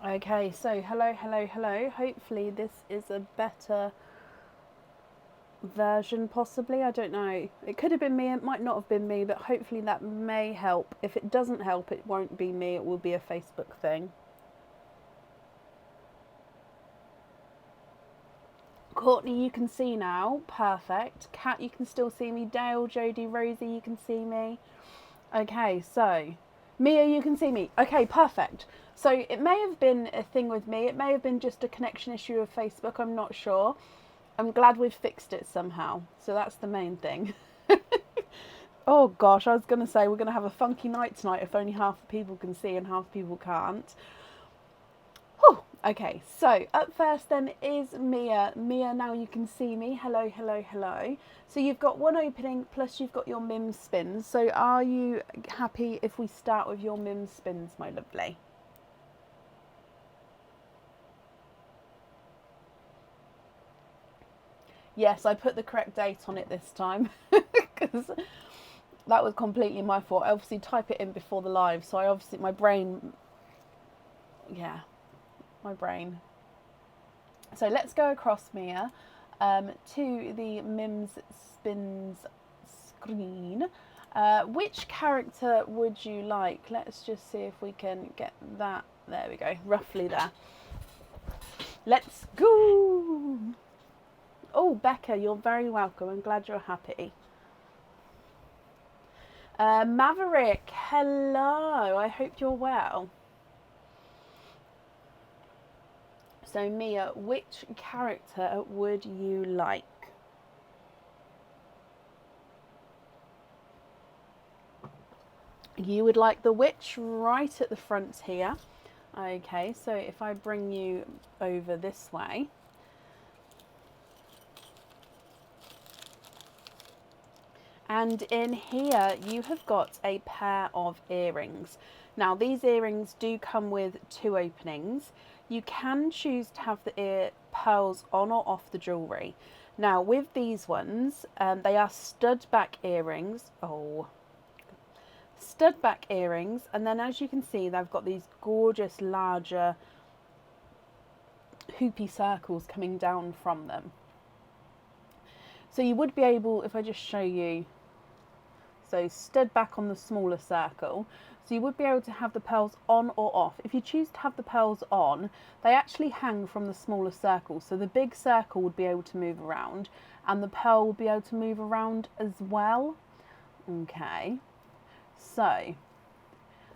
Okay, so hello. Hopefully this is a better version, possibly. I don't know. It could have been me, it might not have been me, but hopefully that may help. If it doesn't help, it won't be me, it will be a Facebook thing. Courtney, you can see now. Perfect. Kat, you can still see me. Dale, Jodie, Rosie, you can see me. Okay, so Mia, you can see me. Okay, perfect. So it may have been a thing with me. It may have been just a connection issue of Facebook. I'm not sure. I'm glad we've fixed it somehow. So that's the main thing. Oh gosh, I was going to say we're going to have a funky night tonight if only half the people can see and half the people can't. Whew. Okay, so up first then is Mia. Mia, now you can see me. Hello. So you've got one opening plus you've got your Mims spins. So are you happy if we start with your Mims spins, my lovely? Yes, I put the correct date on it this time because that was completely my fault. I obviously type it in before the live, so my brain, yeah, my brain. So let's go across, Mia, to the Mims spins screen. Which character would you like? Let's just see if we can get that. There we go, roughly there. Let's go. Oh, Becca, you're very welcome. I'm glad you're happy. Maverick, hello. I hope you're well. So, Mia, which character would you like? You would like the witch right at the front here. Okay, so if I bring you over this way. And in here you have got a pair of earrings. Now these earrings do come with two openings. You can choose to have the ear pearls on or off the jewellery. Now with these ones, they are stud back earrings. Stud back earrings, and then as you can see they've got these gorgeous larger hoopy circles coming down from them. So you would be able, if I just show you, so stud back on the smaller circle, so you would be able to have the pearls on or off. If you choose to have the pearls on, they actually hang from the smaller circle, so the big circle would be able to move around and the pearl would be able to move around as well. Okay, so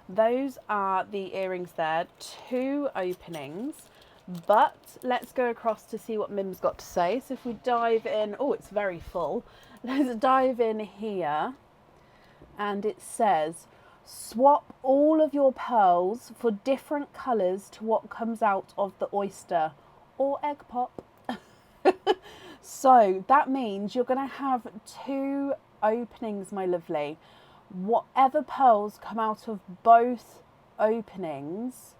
those are the earrings there, two openings. But let's go across to see what Mim's got to say. So if we dive in, oh, it's very full. Let's dive in here. And it says, swap all of your pearls for different colours to what comes out of the oyster or egg pop. So that means you're going to have two openings, my lovely. Whatever pearls come out of both openings,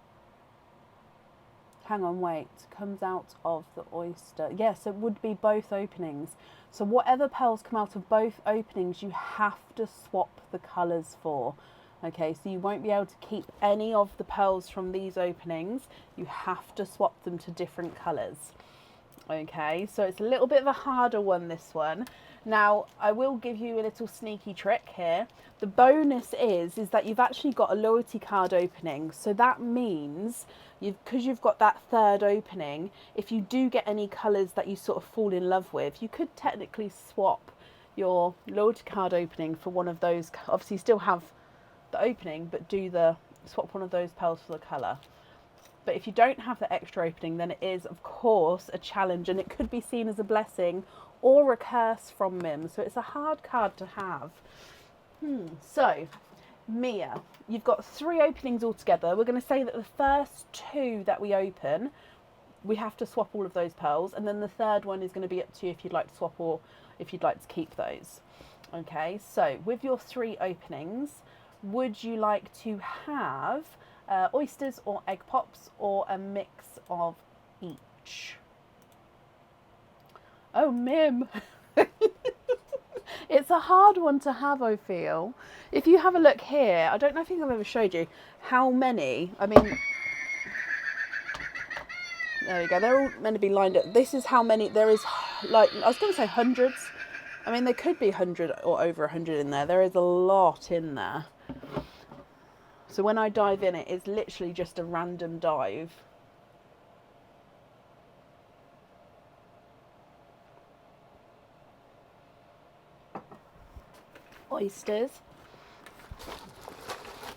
hang on, wait, comes out of the oyster. Yes, it would be both openings. So whatever pearls come out of both openings, you have to swap the colours for. Okay, so you won't be able to keep any of the pearls from these openings. You have to swap them to different colours. Okay, so it's a little bit of a harder one, this one. Now, I will give you a little sneaky trick here. The bonus is that you've actually got a loyalty card opening. So that means, because you've got that third opening, if you do get any colours that you sort of fall in love with, you could technically swap your loyalty card opening for one of those. Obviously, you still have the opening, but swap one of those pearls for the colour. But if you don't have the extra opening, then it is, of course, a challenge, and it could be seen as a blessing or a curse from Mims. So it's a hard card to have. So, Mia, you've got three openings altogether. We're going to say that the first two that we open, we have to swap all of those pearls, and then the third one is going to be up to you if you'd like to swap or if you'd like to keep those. Okay, so with your three openings, would you like to have oysters or egg pops, or a mix of each? Oh, Mim. It's a hard one to have, I feel. If you have a look here, I don't know if I've ever showed you how many. I mean, There we go. They're all meant to be lined up. This is how many there is. Like, I was going to say hundreds. I mean, there could be 100 or over 100 in there. There is a lot in there. So when I dive in, it is literally just a random dive. Oysters.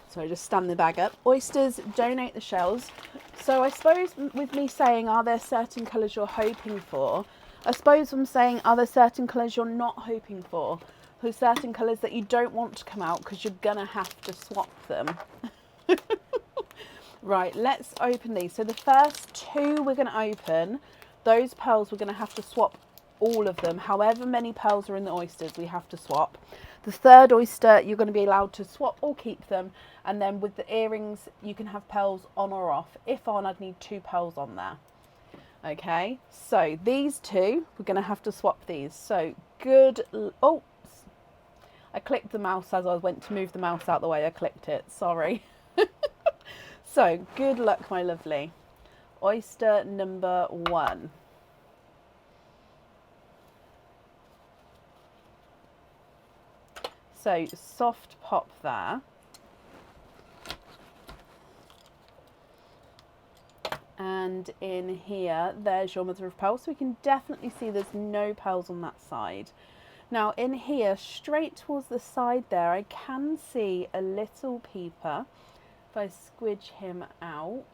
So I just stand the bag up. Oysters, donate the shells. So I suppose with me saying, are there certain colours you're hoping for? I suppose I'm saying, are there certain colours you're not hoping for? There's certain colours that you don't want to come out because you're going to have to swap them. Right, let's open these. So the first two we're going to open, those pearls we're going to have to swap all of them. However many pearls are in the oysters, we have to swap. The third oyster, you're going to be allowed to swap or keep them. And then with the earrings, you can have pearls on or off. If on, I'd need 2 pearls on there. Okay, so these two, we're going to have to swap these. So good. Oh, I clicked the mouse as I went to move the mouse out the way. I clicked it. Sorry. So good luck, my lovely. Oyster number 1. So soft pop there. And in here, there's your mother of pearl. So we can definitely see there's no pearls on that side. Now in here, straight towards the side there, I can see a little peeper. If I squidge him out.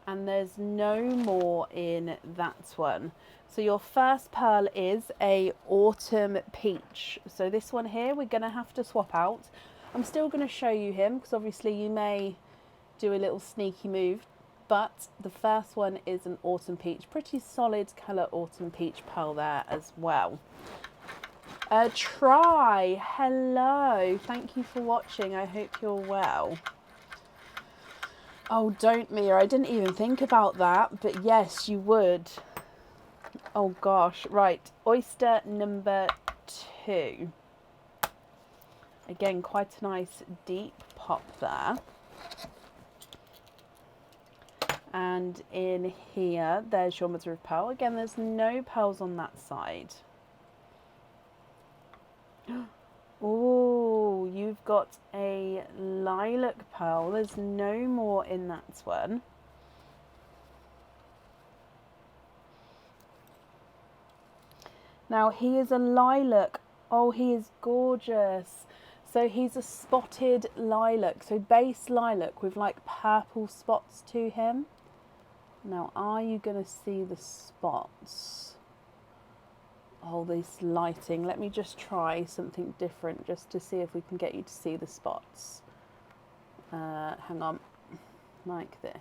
And there's no more in that one. So your first pearl is a autumn peach. So this one here, we're going to have to swap out. I'm still going to show you him because obviously you may do a little sneaky move. But the first one is an autumn peach. Pretty solid colour autumn peach pearl there as well. Try, hello. Thank you for watching. I hope you're well. Oh, don't, Mia. I didn't even think about that, but yes, you would. Oh gosh, right. Oyster number 2. Again, quite a nice deep pop there. And in here, there's your mother of pearl. Again, there's no pearls on that side. Oh, you've got a lilac pearl. There's no more in that one. Now he is a lilac. Oh, he is gorgeous. So he's a spotted lilac. So base lilac with like purple spots to him. Now, are you going to see the spots? Oh, this lighting. Let me just try something different just to see if we can get you to see the spots. Hang on. Like this.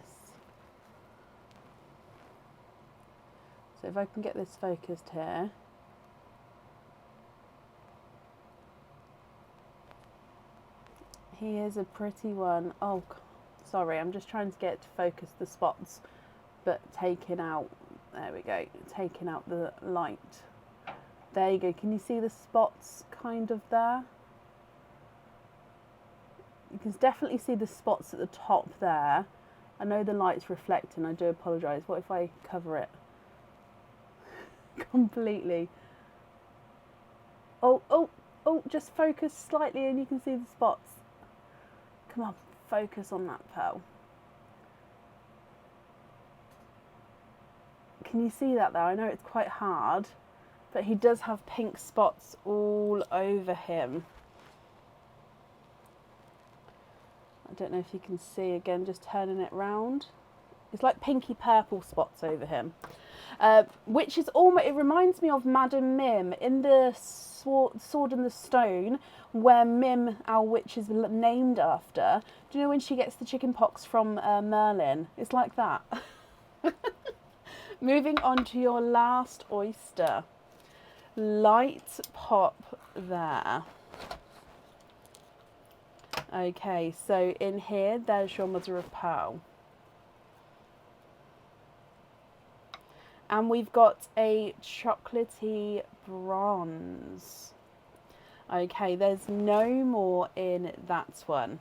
So if I can get this focused here. He is a pretty one. Oh, sorry. I'm just trying to get it to focus the spots. But taking out, there we go, taking out the light. There you go. Can you see the spots kind of there? You can definitely see the spots at the top there. I know the light's reflecting. I do apologise. What if I cover it completely? Oh, oh, oh, just focus slightly and you can see the spots. Come on, focus on that pearl. Can you see that there? I know it's quite hard, but he does have pink spots all over him. I don't know if you can see, again, just turning it round. It's like pinky purple spots over him. Which is almost, it reminds me of Madam Mim in the Sword and the Stone, where Mim, our witch, is named after. Do you know when she gets the chicken pox from Merlin? It's like that. Moving on to your last oyster. Light pop there. Okay, so in here, there's your mother of pearl. And we've got a chocolatey bronze. Okay, there's no more in that one.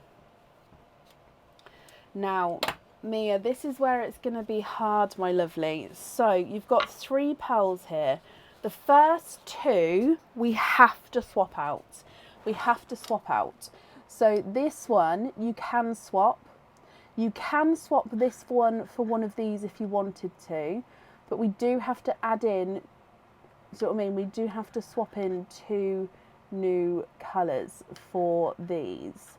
Now, Mia, this is where it's going to be hard, my lovely. So you've got 3 pearls here. The first 2 we have to swap out. We have to swap out. So this one you can swap. You can swap this one for one of these if you wanted to, but we do have to add in, do you know what I mean? We do have to swap in 2 new colours for these.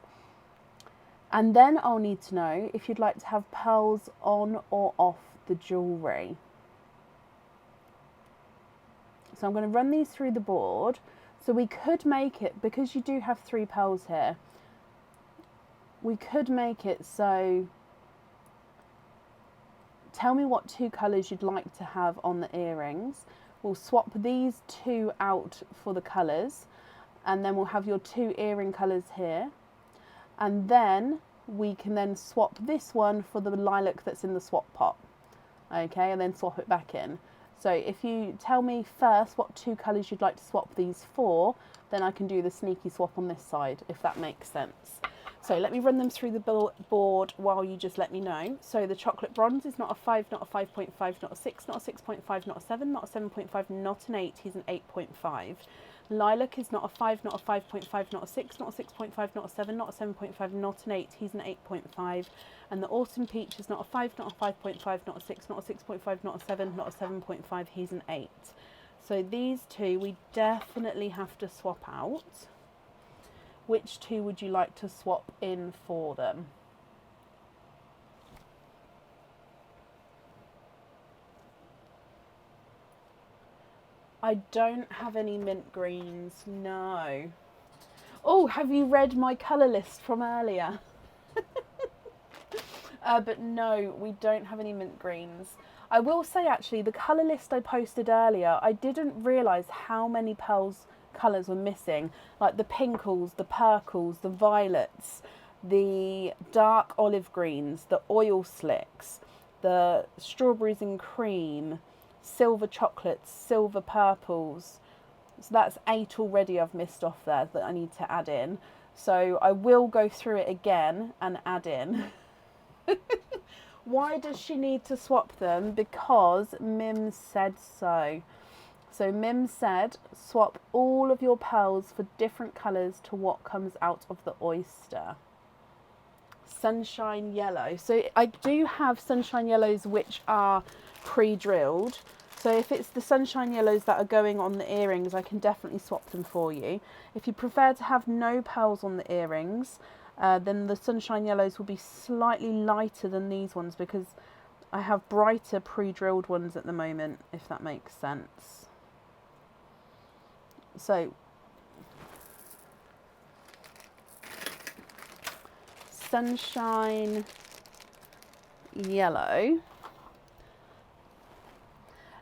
And then I'll need to know if you'd like to have pearls on or off the jewellery. So I'm going to run these through the board. So we could make it, because you do have 3 pearls here, we could make it so, tell me what 2 colours you'd like to have on the earrings. We'll swap these 2 out for the colours, and then we'll have your 2 earring colours here. And then we can then swap this one for the lilac that's in the swap pot. Okay, and then swap it back in. So if you tell me first what 2 colours you'd like to swap these for, then I can do the sneaky swap on this side, if that makes sense. So let me run them through the board while you just let me know. So the chocolate bronze is not a 5, not a 5.5, not a 6, not a 6.5, not a 7, not a 7.5, not an 8, he's an 8.5. Lilac is not a 5, not a 5.5, not a 6, not a 6.5, not a 7, not a 7.5, not an 8, he's an 8.5. And the autumn peach is not a 5, not a 5.5, not a 6, not a 6.5, not a 7, not a 7.5, he's an 8. So these 2 we definitely have to swap out. Which 2 would you like to swap in for them? I don't have any mint greens, no. Oh, have you read my colour list from earlier? But no, we don't have any mint greens. I will say actually, the colour list I posted earlier, I didn't realise how many pearls colours were missing. Like the pinkles, the purples, the violets, the dark olive greens, the oil slicks, the strawberries and cream, silver chocolates, silver purples. So that's 8 already I've missed off there that I need to add in. So I will go through it again and add in. Why does she need to swap them? Because Mims said so. So Mims said swap all of your pearls for different colours to what comes out of the oyster. Sunshine yellow. So I do have sunshine yellows which are pre-drilled. So if it's the sunshine yellows that are going on the earrings, I can definitely swap them for you. If you prefer to have no pearls on the earrings, then the sunshine yellows will be slightly lighter than these ones because I have brighter pre-drilled ones at the moment, if that makes sense. So sunshine yellow,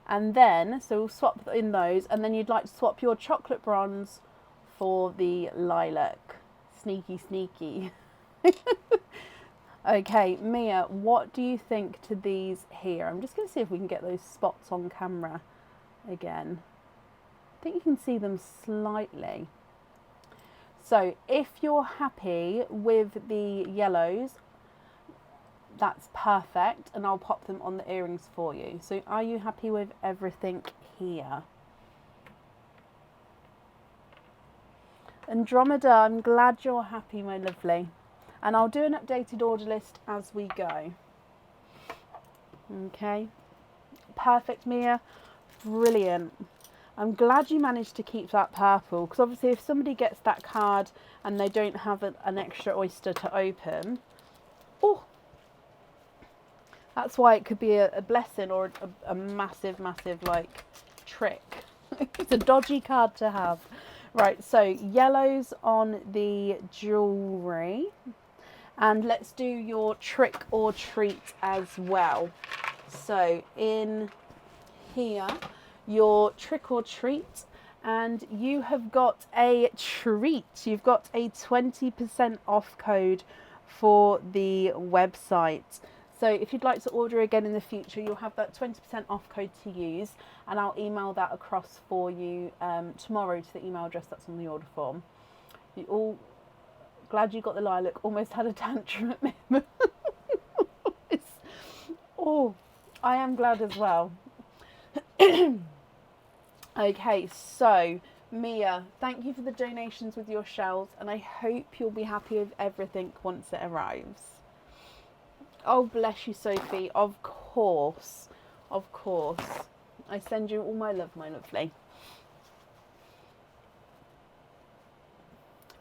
and then so we'll swap in those, and then you'd like to swap your chocolate bronze for the lilac. Sneaky, sneaky. Okay, Mia, what do you think to these here? I'm just going to see if we can get those spots on camera again. I think you can see them slightly. So if you're happy with the yellows, that's perfect, and I'll pop them on the earrings for you. So are you happy with everything here? Andromeda, I'm glad you're happy, my lovely. And I'll do an updated order list as we go. Okay. Perfect, Mia. Brilliant. I'm glad you managed to keep that purple, because obviously if somebody gets that card and they don't have an extra oyster to open, oh, that's why it could be a blessing or a massive, massive, like, trick. It's a dodgy card to have. Right, so yellows on the jewellery. And let's do your trick or treat as well. So in here, your trick or treat, and you have got a treat. You've got a 20% off code for the website. So if you'd like to order again in the future, you'll have that 20% off code to use, and I'll email that across for you tomorrow to the email address that's on the order form. You all glad you got the lilac. Almost had a tantrum at Mim. Oh, I am glad as well. Okay, so Mia, thank you for the donations with your shells, and I hope you'll be happy with everything once it arrives. Oh, bless you, Sophie. Of course. Of course. I send you all my love, my lovely.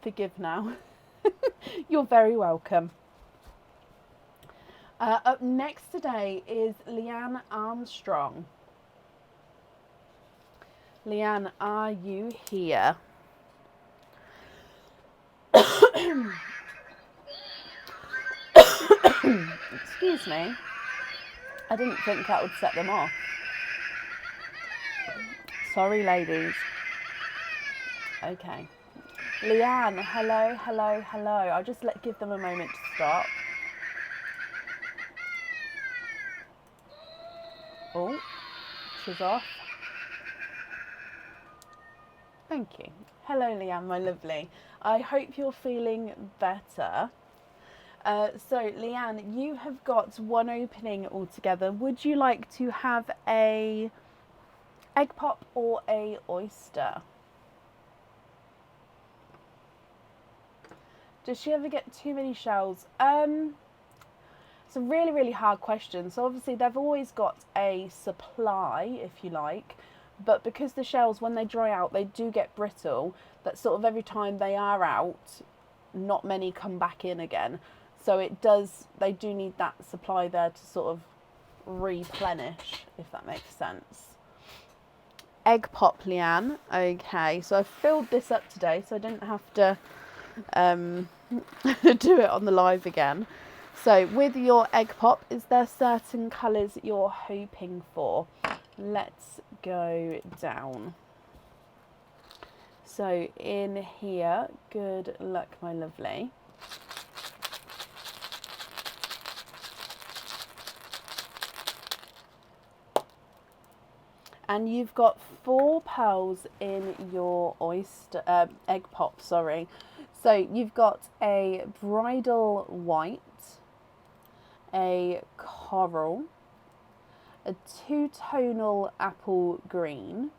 Forgive now. You're very welcome. Up next today is Leanne Armstrong. Leanne, are you here? Excuse me. I didn't think that would set them off. Sorry, ladies. Okay. Leanne, hello, hello, hello. I'll just give them a moment to stop. Oh, she's off. Thank you. Hello, Leanne, my lovely. I hope you're feeling better. So, Leanne, you have got one opening altogether. Would you like to have a egg pop or a oyster? Does she ever get too many shells? It's a really, really hard question. So obviously they've always got a supply, if you like, but because the shells, when they dry out, they do get brittle, that sort of every time they are out, not many come back in again. So they do need that supply there to sort of replenish, if that makes sense. Egg pop, Leanne. Okay, so I filled this up today, so I didn't have to do it on the live again. So with your egg pop, is there certain colours you're hoping for? Let's go down. So in here, good luck, my lovely. And you've got 4 pearls in your oyster egg pop, sorry. So you've got a bridal white, a coral, a 2-tonal apple green,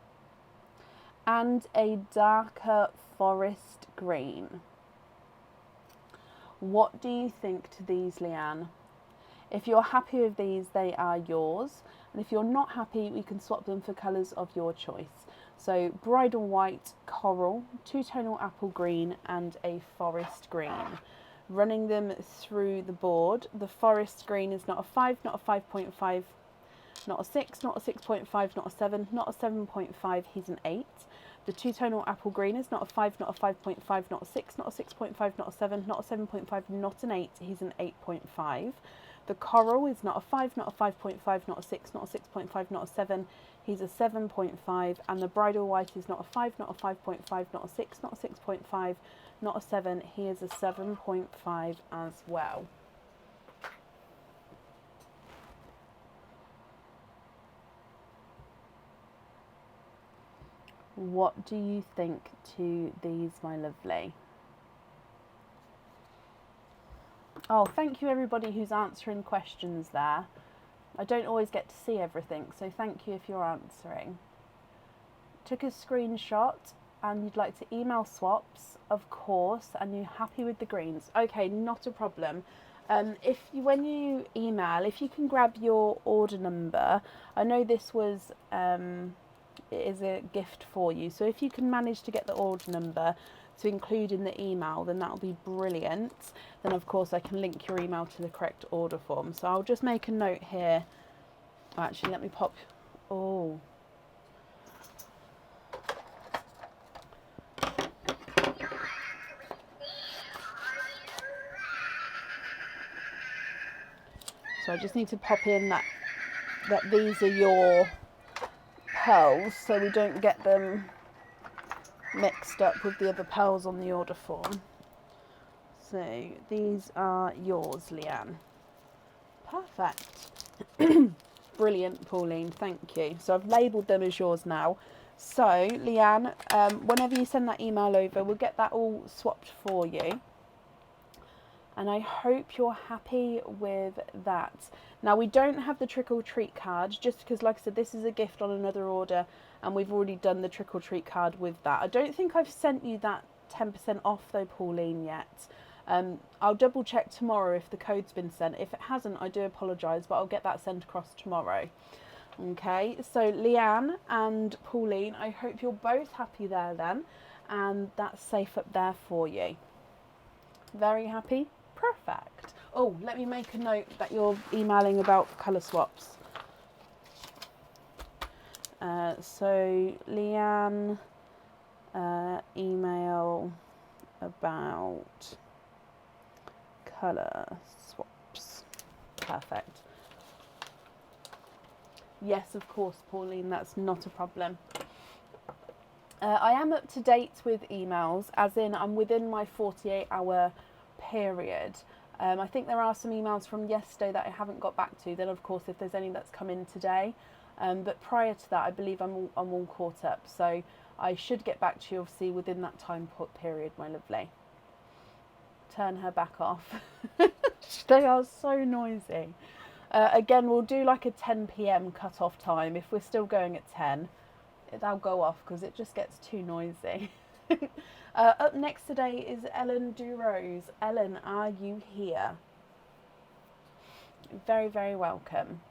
and a darker forest green. What do you think to these, Leanne? If you're happy with these, they are yours. And if you're not happy, we can swap them for colours of your choice. So bridal white, coral, 2-tonal apple green, and a forest green. Running them through the board. The forest green is not a 5, not a 5.5, not a 6, not a 6.5, not a 7, not a 7.5, he's an 8. The 2-tonal apple green is not a 5, not a 5.5, not a 6, not a 6.5, not a 7, not a 7.5, not an 8, he's an 8.5. The coral is not a 5, not a 5.5, not a 6, not a 6.5, not a 7, he's a 7.5. And the bridal white is not a 5, not a 5.5, not a 6, not a 6.5, not a 7, he is a 7.5 as well. What do you think to these, my lovely? Oh, thank you everybody who's answering questions there. I don't always get to see everything, so thank you if you're answering. Took a screenshot and you'd like to email swaps, of course, and you're happy with the greens. Okay, not a problem. When you email, if you can grab your order number, I know this was it is a gift for you, so if you can manage to get the order number to include in the email, then that'll be brilliant. Then of course I can link your email to the correct order form. So I'll just make a note here. Actually, let me pop. Oh. So I just need to pop in that these are your pearls, so we don't get them mixed up with the other pearls on the order form. So these are yours, Leanne. Perfect. Brilliant, Pauline, thank you. So I've labelled them as yours now. So, Leanne, whenever you send that email over, we'll get that all swapped for you. And I hope you're happy with that. Now, we don't have the trick or treat card, just because, like I said, this is a gift on another order, and we've already done the trick or treat card with that. I don't think I've sent you that 10% off, though, Pauline, yet. I'll double check tomorrow if the code's been sent. If it hasn't, I do apologise, but I'll get that sent across tomorrow. Okay, so Leanne and Pauline, I hope you're both happy there then, and that's safe up there for you. Very happy? Perfect. Oh, let me make a note that you're emailing about colour swaps. So Leanne, email about colour swaps. Perfect. Yes, of course, Pauline, that's not a problem. I am up to date with emails, as in I'm within my 48-hour period. I think there are some emails from yesterday that I haven't got back to. Then, of course, if there's any that's come in today. But prior to that, I believe I'm all caught up. So I should get back to you, obviously, within that time period, my lovely. Turn her back off. They are so noisy. Again, we'll do like a 10 p.m. cut-off time. If we're still going at 10, they'll go off because it just gets too noisy. Up next today is Ellen Durose. Ellen, are you here? Very, very welcome.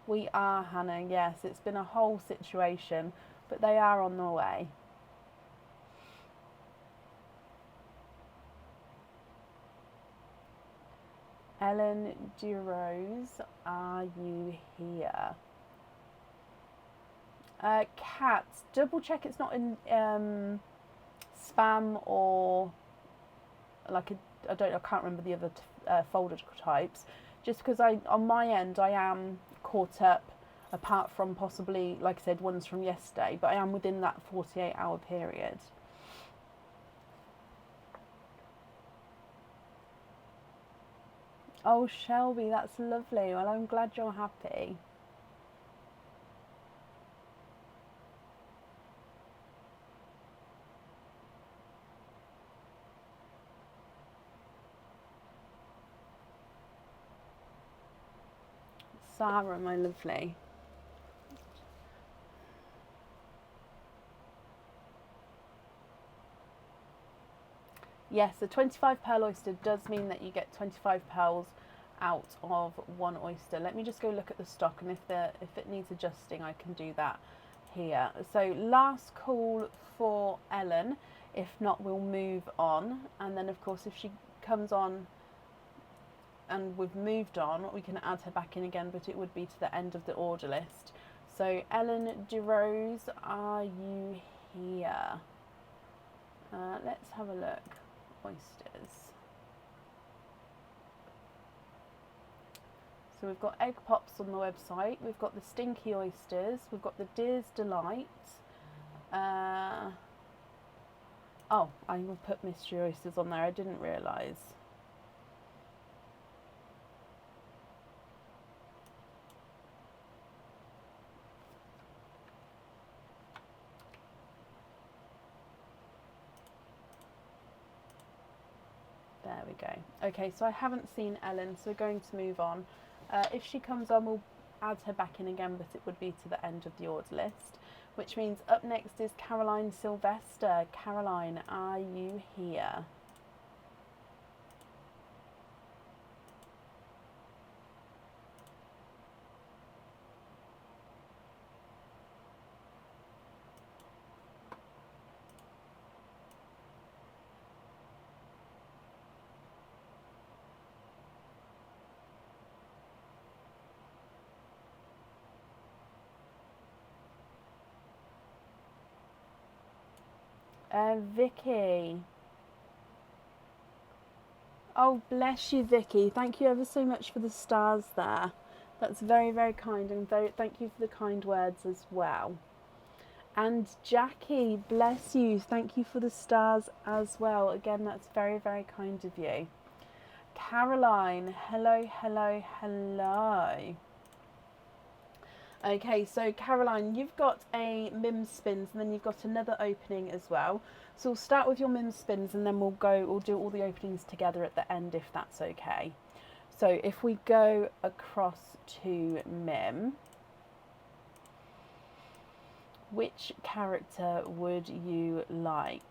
We are, Hannah. Yes, it's been a whole situation, but they are on their way. Ellen Durose, are you here? Kat, double check it's not in spam or like I can't remember the other folder types. Just because on my end I am caught up, apart from possibly, like I said, ones from yesterday, but I am within that 48-hour period. Oh, Shelby, that's lovely. Well, I'm glad you're happy. Sarah, my lovely. Yes, the 25 pearl oyster does mean that you get 25 pearls out of one oyster. Let me just go look at the stock, and if it needs adjusting, I can do that here. So last call for Ellen. If not, we'll move on. And then, of course, if she comes on and we've moved on, we can add her back in again, but it would be to the end of the order list. So Ellen DeRose, are you here? Let's have a look. Oysters. So we've got egg pops on the website, we've got the stinky oysters, we've got the Deer's Delight. Oh, I will put mystery oysters on there, I didn't realise. There we go. Okay, so I haven't seen Ellen, so we're going to move on. If she comes on, we'll add her back in again, but it would be to the end of the order list, which means up next is Caroline Sylvester. Caroline, are you here? Vicky. Oh, bless you, Vicky. Thank you ever so much for the stars there. That's very, very kind, and thank you for the kind words as well. And Jackie, bless you. Thank you for the stars as well. Again, that's very, very kind of you. Caroline, hello, hello, hello. Okay, so Caroline, you've got a Mims spins and then you've got another opening as well. So we'll start with your Mims spins and then we'll do all the openings together at the end if that's okay. So if we go across to Mim, which character would you like?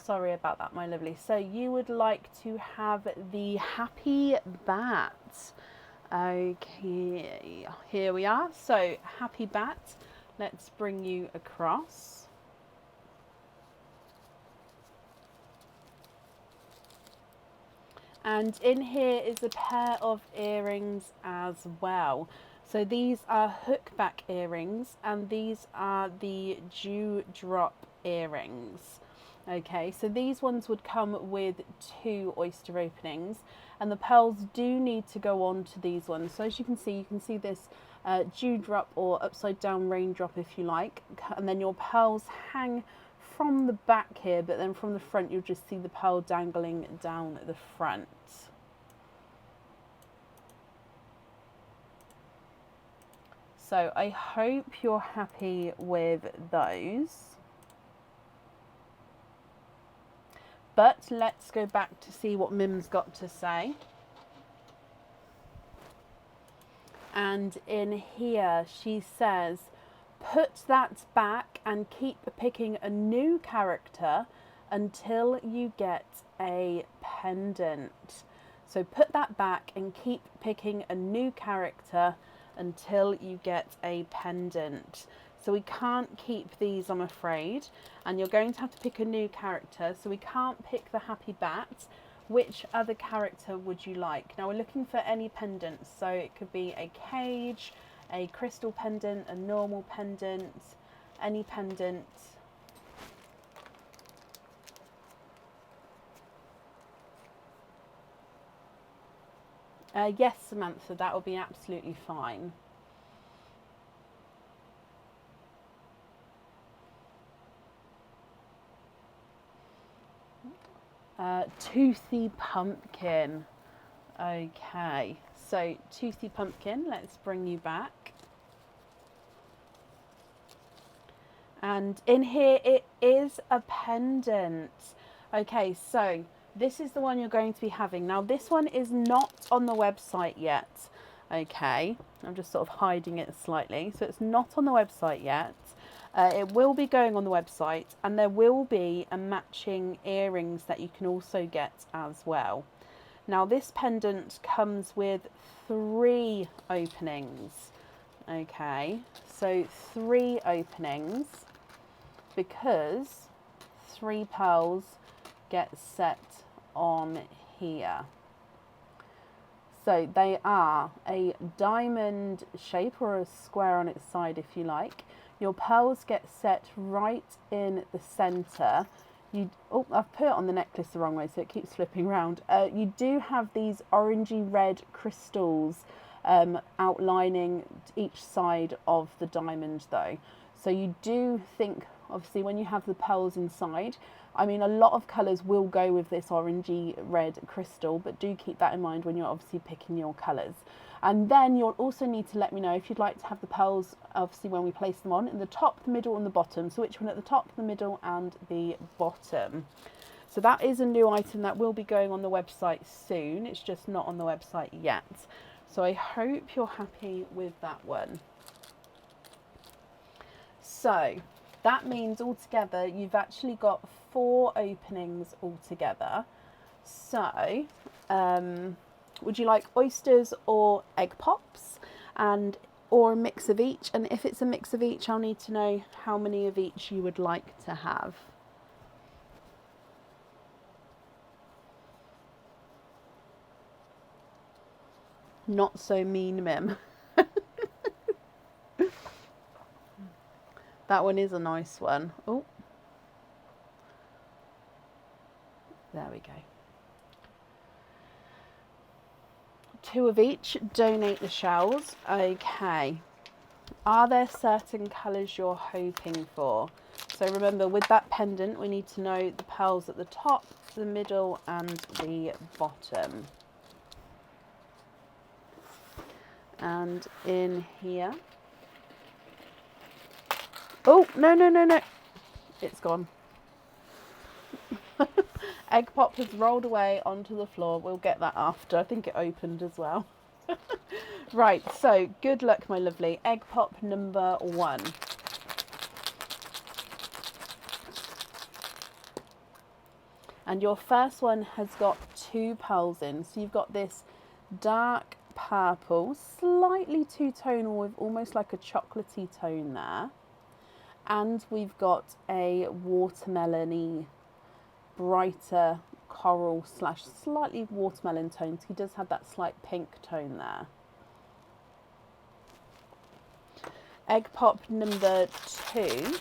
Sorry about that, my lovely. So you would like to have the Happy Bat. Okay, here we are. So Happy Bat, let's bring you across. And in here is a pair of earrings as well. So these are hookback earrings and these are the dewdrop earrings. Okay, so these ones would come with 2 oyster openings and the pearls do need to go on to these ones. So as you can see this dewdrop or upside down raindrop if you like, and then your pearls hang from the back here, but then from the front you'll just see the pearl dangling down the front. So I hope you're happy with those. But let's go back to see what Mim's got to say. And in here she says, put that back and keep picking a new character until you get a pendant. So put that back and keep picking a new character until you get a pendant. So we can't keep these, I'm afraid, and you're going to have to pick a new character. So we can't pick the Happy Bat. Which other character would you like? Now we're looking for any pendants, so it could be a cage, a crystal pendant, a normal pendant, any pendant. Yes, Samantha, that will be absolutely fine. Toothy Pumpkin. Okay, so Toothy Pumpkin, let's bring you back. And in here it is a pendant. Okay, so this is the one you're going to be having. Now this one is not on the website yet. Okay, I'm just sort of hiding it slightly. So it's not on the website yet. It will be going on the website and there will be a matching earrings that you can also get as well. Now this pendant comes with 3 openings. Okay, so 3 openings because 3 pearls get set on here. So they are a diamond shape or a square on its side if you like. Your pearls get set right in the centre. Oh, I've put it on the necklace the wrong way so it keeps flipping around. You do have these orangey red crystals outlining each side of the diamond though. So you do think, obviously when you have the pearls inside, I mean a lot of colours will go with this orangey red crystal, but do keep that in mind when you're obviously picking your colours. And then you'll also need to let me know if you'd like to have the pearls, obviously when we place them on, in the top, the middle and the bottom. So which one at the top, the middle and the bottom. So that is a new item that will be going on the website soon. It's just not on the website yet. So I hope you're happy with that one. So that means altogether you've actually got 4 openings altogether. So would you like oysters or egg pops, or a mix of each? And if it's a mix of each, I'll need to know how many of each you would like to have. Not so mean, Mim. That one is a nice one. Oh, there we go. 2 of each, donate the shells. Okay. Are there certain colours you're hoping for? So remember, with that pendant, we need to know the pearls at the top, the middle and the bottom. And in here. Oh, no, no, no, no. It's gone. Egg pop has rolled away onto the floor. We'll get that after. I think it opened as well. Right, so good luck, my lovely. Egg pop number 1. And your first one has got 2 pearls in. So you've got this dark purple, slightly two-tonal with almost like a chocolatey tone there. And we've got a watermelon-y, brighter coral / slightly watermelon tone. So he does have that slight pink tone there. Egg pop number 2.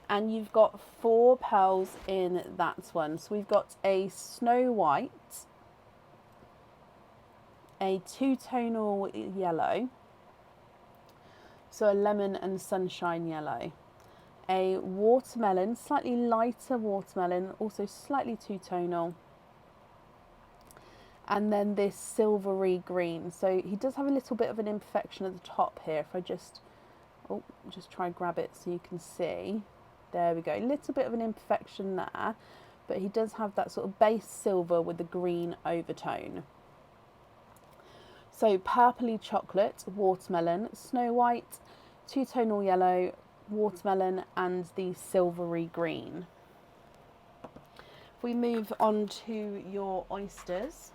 And you've got 4 pearls in that one. So we've got a snow white, a two-tonal yellow, so a lemon and sunshine yellow, a watermelon, slightly lighter watermelon, also slightly two-tonal, and then this silvery green. So he does have a little bit of an imperfection at the top here. If I just try and grab it so you can see. There we go, a little bit of an imperfection there, but he does have that sort of base silver with the green overtone. So purpley chocolate, watermelon, snow white, two-tonal yellow, watermelon and the silvery green. If we move on to your oysters,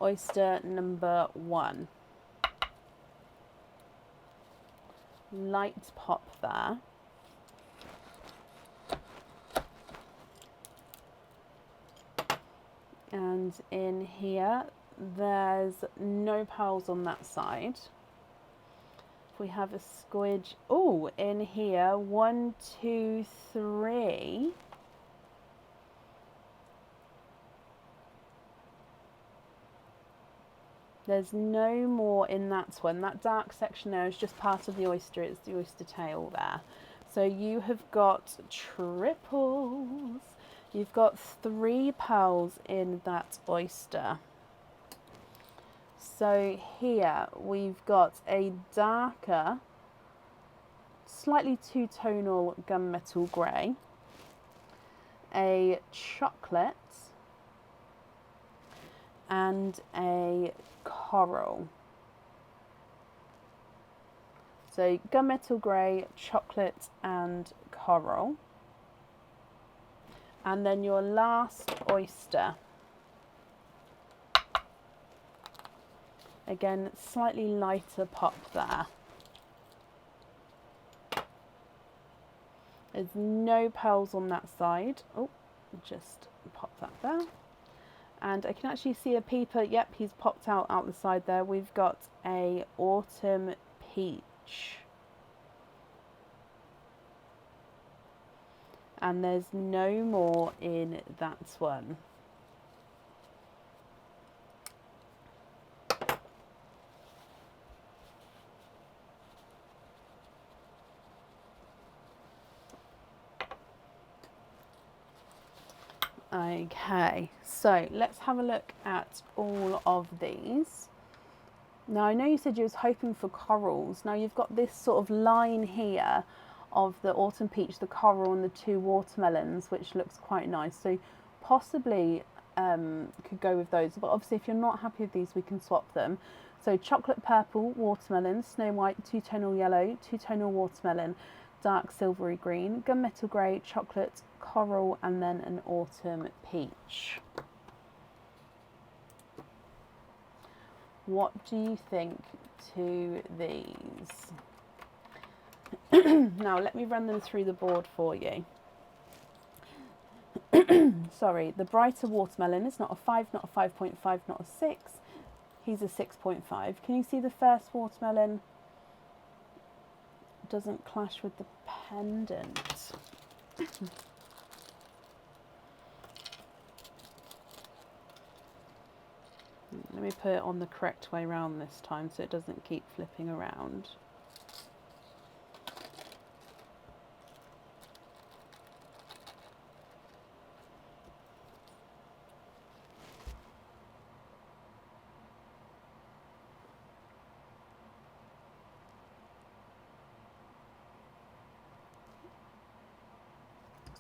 oyster number 1. Light pop there. And in here, there's no pearls on that side. If we have a squidge, oh, in here, 1, 2, 3. There's no more in that one. That dark section there is just part of the oyster. It's the oyster tail there. So you have got triples. You've got 3 pearls in that oyster. So here we've got a darker, slightly two-tonal gunmetal grey, a chocolate, and a coral. So gunmetal grey, chocolate and coral. And then your last oyster. Again, slightly lighter pop there. There's no pearls on that side. Oh, just pop that there. And I can actually see a peeper. Yep, he's popped out the side there. We've got a autumn peach. And there's no more in that one. Okay, so let's have a look at all of these. Now I know you said you was hoping for corals. Now you've got this sort of line here of the autumn peach, the coral and the 2 watermelons, which looks quite nice. So possibly could go with those, but obviously if you're not happy with these, we can swap them. So chocolate purple, watermelon, snow white, two-tonal yellow, two-tonal watermelon, dark silvery green, gunmetal grey, chocolate, coral, and then an autumn peach. What do you think to these? Now let me run them through the board for you. Sorry, the brighter watermelon is not a 5, not a 5.5, not a 6. He's a 6.5. Can you see the first watermelon doesn't clash with the pendant? Let me put it on the correct way around this time so it doesn't keep flipping around.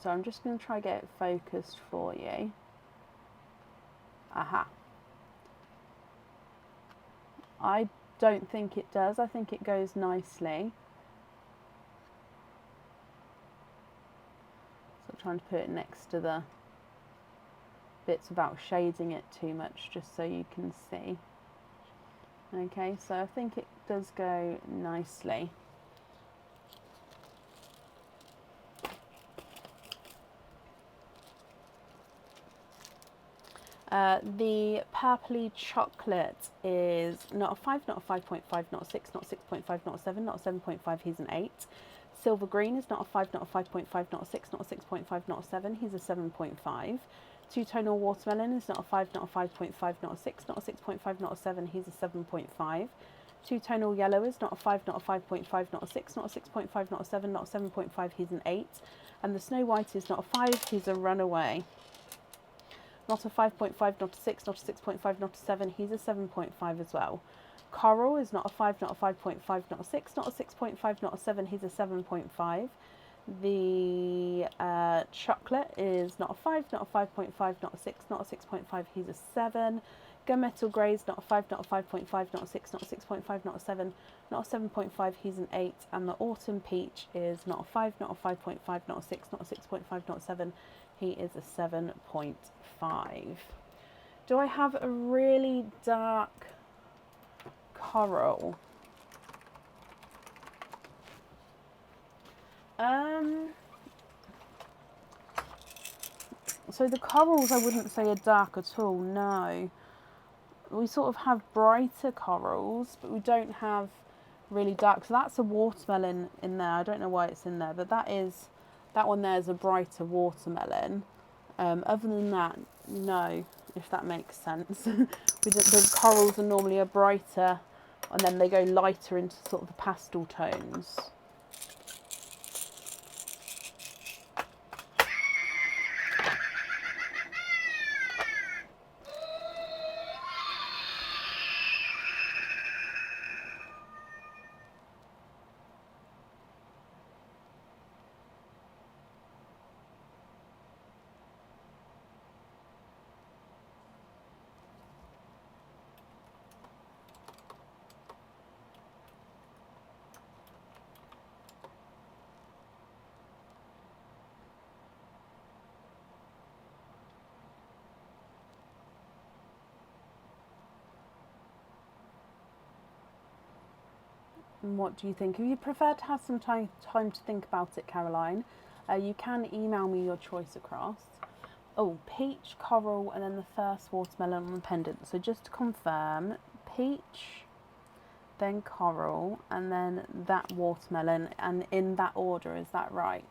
So I'm just going to try to get it focused for you. Aha. I don't think it does. I think it goes nicely. So I'm trying to put it next to the bits without shading it too much, just so you can see. Okay, so I think it does go nicely. The purpley chocolate is not a 5, not a 5.5, not a 6, not a 6.5, not a 7, not a 7.5, he's an 8. Silver green is not a 5, not a 5.5, not a 6, not a 6.5, not a 7, he's a 7.5. Two-tonal watermelon is not a 5, not a 5.5, not a 6, not a 6.5, not a 7, he's a 7.5. Two-tonal yellow is not a 5, not a 5.5, not a 6, not a 6.5, not a 7, not a 7.5, he's an 8. And the snow white is not a 5, he's a runaway. Not a 5.5, not a 6, not a 6.5, not a 7, he's a 7.5 as well. Coral is not a 5, not a 5.5, not a 6, not a 6.5, not a 7, he's a 7.5. The chocolate is not a 5, not a 5.5, not a 6, not a 6.5, he's a 7. Gunmetal grey is not a 5, not a 5.5, not a 6, not a 6.5, not a 7, not a 7.5, he's an 8. And the autumn peach is not a 5, not a 5.5, not a 6, not a 6.5, not a 7, he is a 7.5. Do I have a really dark coral? So the corals I wouldn't say are dark at all, no. We sort of have brighter corals, but we don't have really dark. So that's a watermelon in there. I don't know why it's in there, but that one there is a brighter watermelon. Other than that, no, if that makes sense. The corals are normally a brighter, and then they go lighter into sort of the pastel tones. And what do you think? If you prefer to have some time to think about it, Caroline, you can email me your choice across. Oh, peach, coral, and then the first watermelon on the pendant. So just to confirm, peach, then coral, and then that watermelon, and in that order, is that right?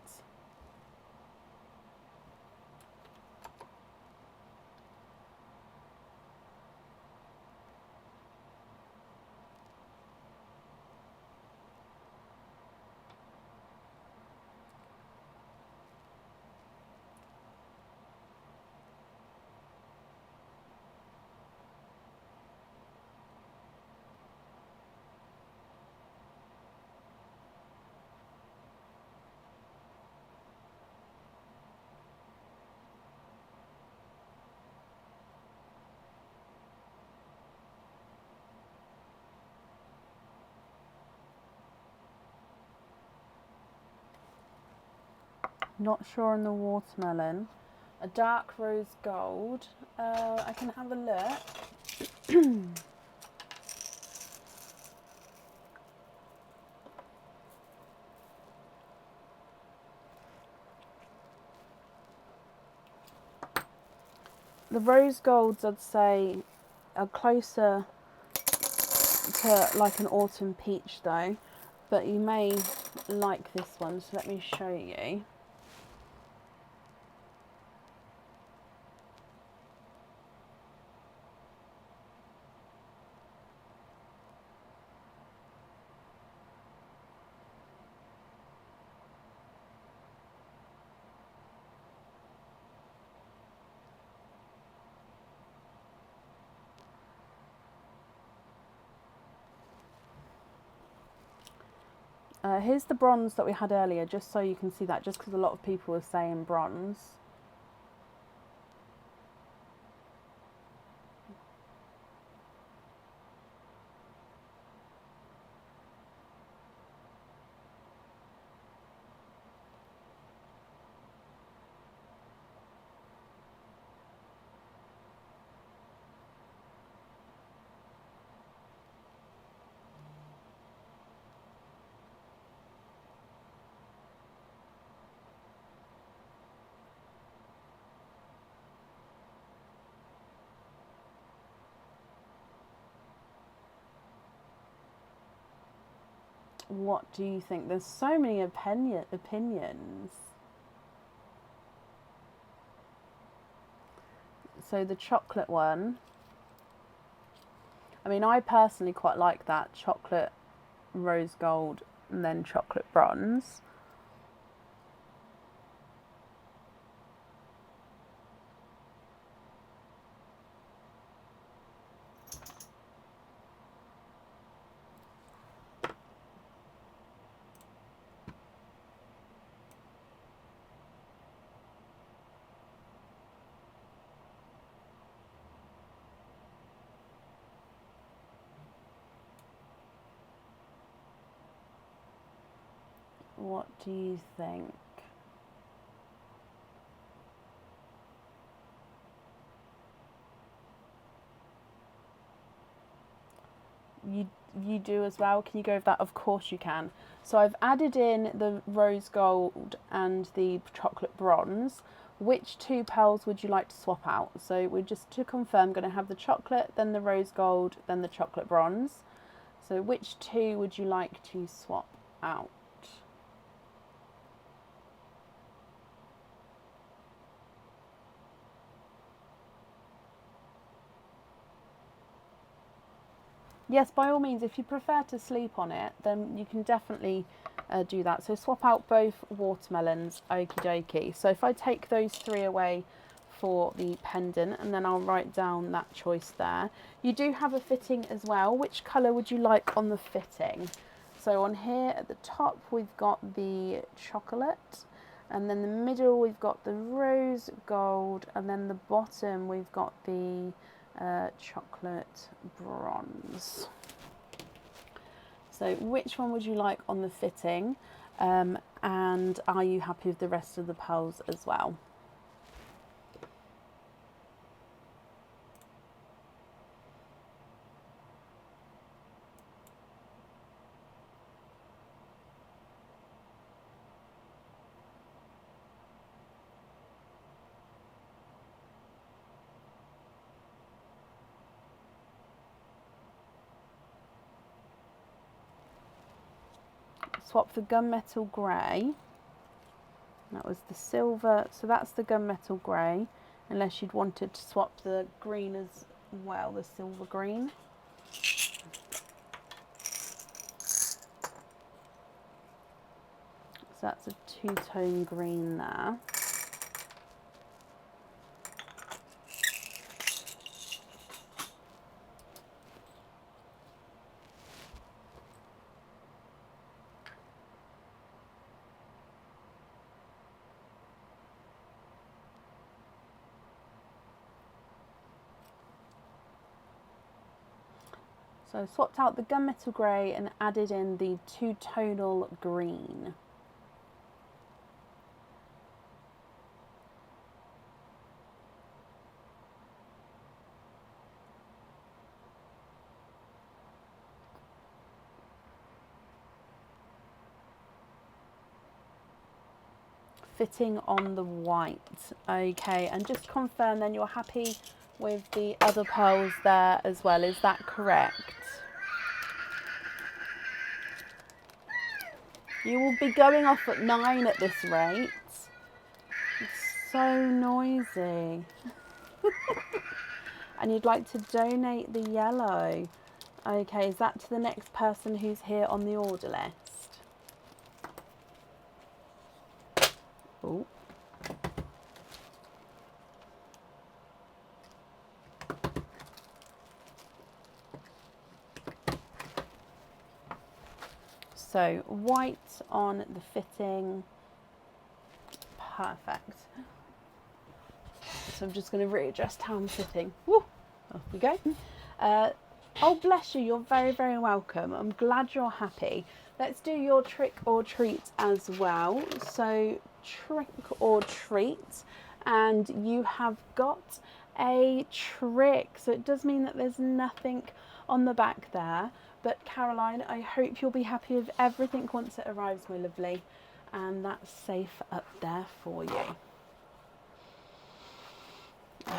Not sure on the watermelon. A dark rose gold. I can have a look. The rose golds, I'd say, are closer to like an autumn peach though, but you may like this one, so let me show you. Here's the bronze that we had earlier, just so you can see that, just because a lot of people were saying bronze. What do you think? There's so many opinions. So the chocolate one, I mean, I personally quite like that chocolate rose gold and then chocolate bronze. What do you think? You do as well? Can you go with that? Of course you can. So I've added in the rose gold and the chocolate bronze. Which two pearls would you like to swap out? So we're just, to confirm, going to have the chocolate, then the rose gold, then the chocolate bronze. So which two would you like to swap out? Yes, by all means, if you prefer to sleep on it, then you can definitely do that. So swap out both watermelons, okie dokie. So if I take those three away for the pendant, and then I'll write down that choice there. You do have a fitting as well. Which colour would you like on the fitting? So on here at the top, we've got the chocolate, and then the middle, we've got the rose gold, and then the bottom, we've got the chocolate bronze. So which one would you like on the fitting, and are you happy with the rest of the pearls as well? Swap the gunmetal grey. That was the silver, so that's the gunmetal grey, unless you'd wanted to swap the green as well, the silver green. So that's a two-tone green there. So swapped out the gunmetal grey and added in the two-tonal green. fitting on the white. Okay, and just confirm then you're happy with the other pearls there as well, is that correct? You will be going off at 9 at this rate. It's so noisy. And you'd like to donate the yellow. Okay, is that to the next person who's here on the order list? Oh. So white on the fitting. Perfect. So I'm just going to readjust how I'm sitting. Woo! Off we go. Oh, bless you. You're very, very welcome. I'm glad you're happy. Let's do your trick or treat as well. So trick or treat. And you have got a trick. So it does mean that there's nothing on the back there. But Caroline, I hope you'll be happy with everything once it arrives, my lovely. And that's safe up there for you.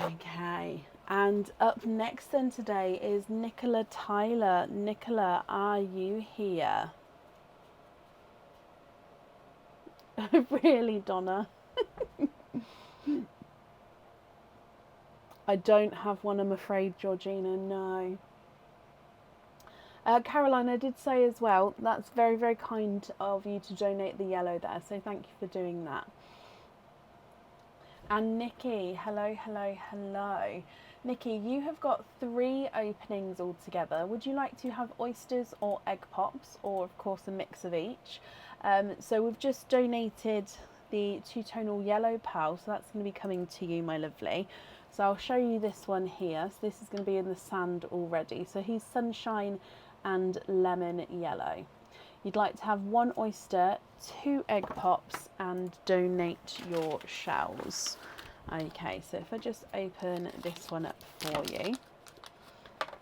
Okay, and up next then today is Nicola Tyler. Nicola, are you here? Really, Donna? I don't have one, I'm afraid, Georgina, no. Caroline, I did say as well, that's very, very kind of you to donate the yellow there, so thank you for doing that. And Nikki, hello, hello, hello. Nikki, you have got 3 openings altogether. Would you like to have oysters or egg pops, or of course a mix of each? So we've just donated the 2-tonal yellow pearl, so that's going to be coming to you, my lovely. So I'll show you this one here. So this is going to be in the sand already. So he's sunshine and lemon yellow. You'd like to have 1 oyster, 2 egg pops, and donate your shells. Okay, so if I just open this one up for you,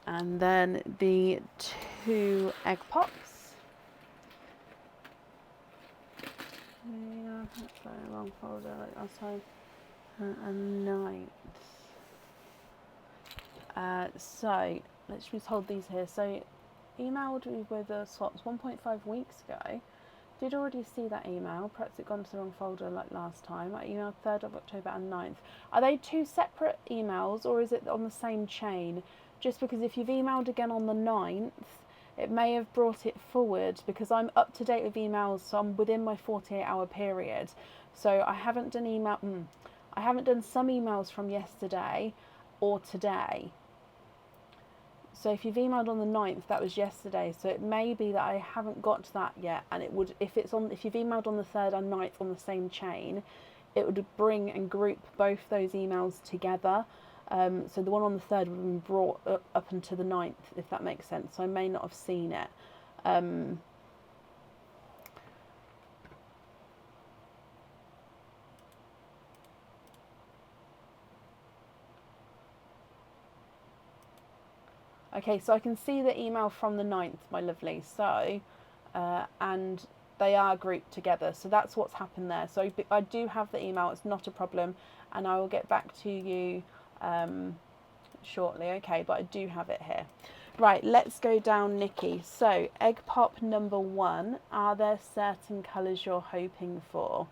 and then the 2 egg pops. Yeah, that's the wrong folder like last time. And 9. So let's just hold these here. So emailed with the swaps 1.5 weeks ago. Did already see that email. Perhaps it gone to the wrong folder like last time. I emailed 3rd of October and 9th. Are they 2 separate emails, or is it on the same chain? Just because if you've emailed again on the 9th, it may have brought it forward, because I'm up to date with emails, so I'm within my 48-hour period. So I haven't done I haven't done some emails from yesterday or today. So if you've emailed on the 9th, that was yesterday. So it may be that I haven't got to that yet, and it would, if you've emailed on the 3rd and 9th on the same chain, it would bring and group both those emails together. So the one on the 3rd would have been brought up until the 9th, if that makes sense. So I may not have seen it. Okay, so I can see the email from the 9th, my lovely. So, and they are grouped together. So that's what's happened there. So I do have the email. It's not a problem. And I will get back to you shortly. Okay, but I do have it here. Right, let's go down, Nikki. So egg pop number 1. Are there certain colours you're hoping for?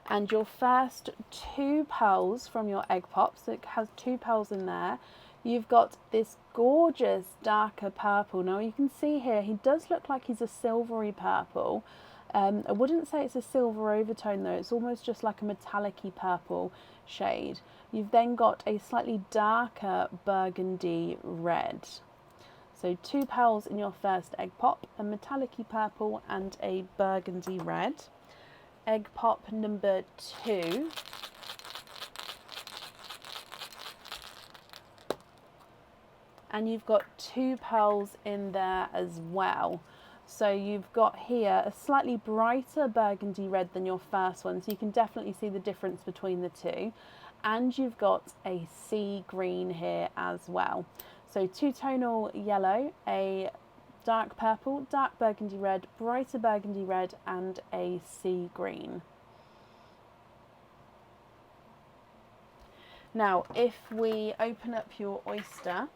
And your first 2 pearls from your egg pop, so it has 2 pearls in there. You've got this gorgeous darker purple. Now you can see here, he does look like he's a silvery purple. I wouldn't say it's a silver overtone though, it's almost just like a metallic-y purple shade. You've then got a slightly darker burgundy red. So 2 pearls in your first egg pop, a metallic-y purple and a burgundy red. Egg pop number 2. And you've got 2 pearls in there as well. So you've got here a slightly brighter burgundy red than your first one, so you can definitely see the difference between the 2. And you've got a sea green here as well. So 2-tonal yellow, a dark purple, dark burgundy red, brighter burgundy red, and a sea green. Now, if we open up your oyster,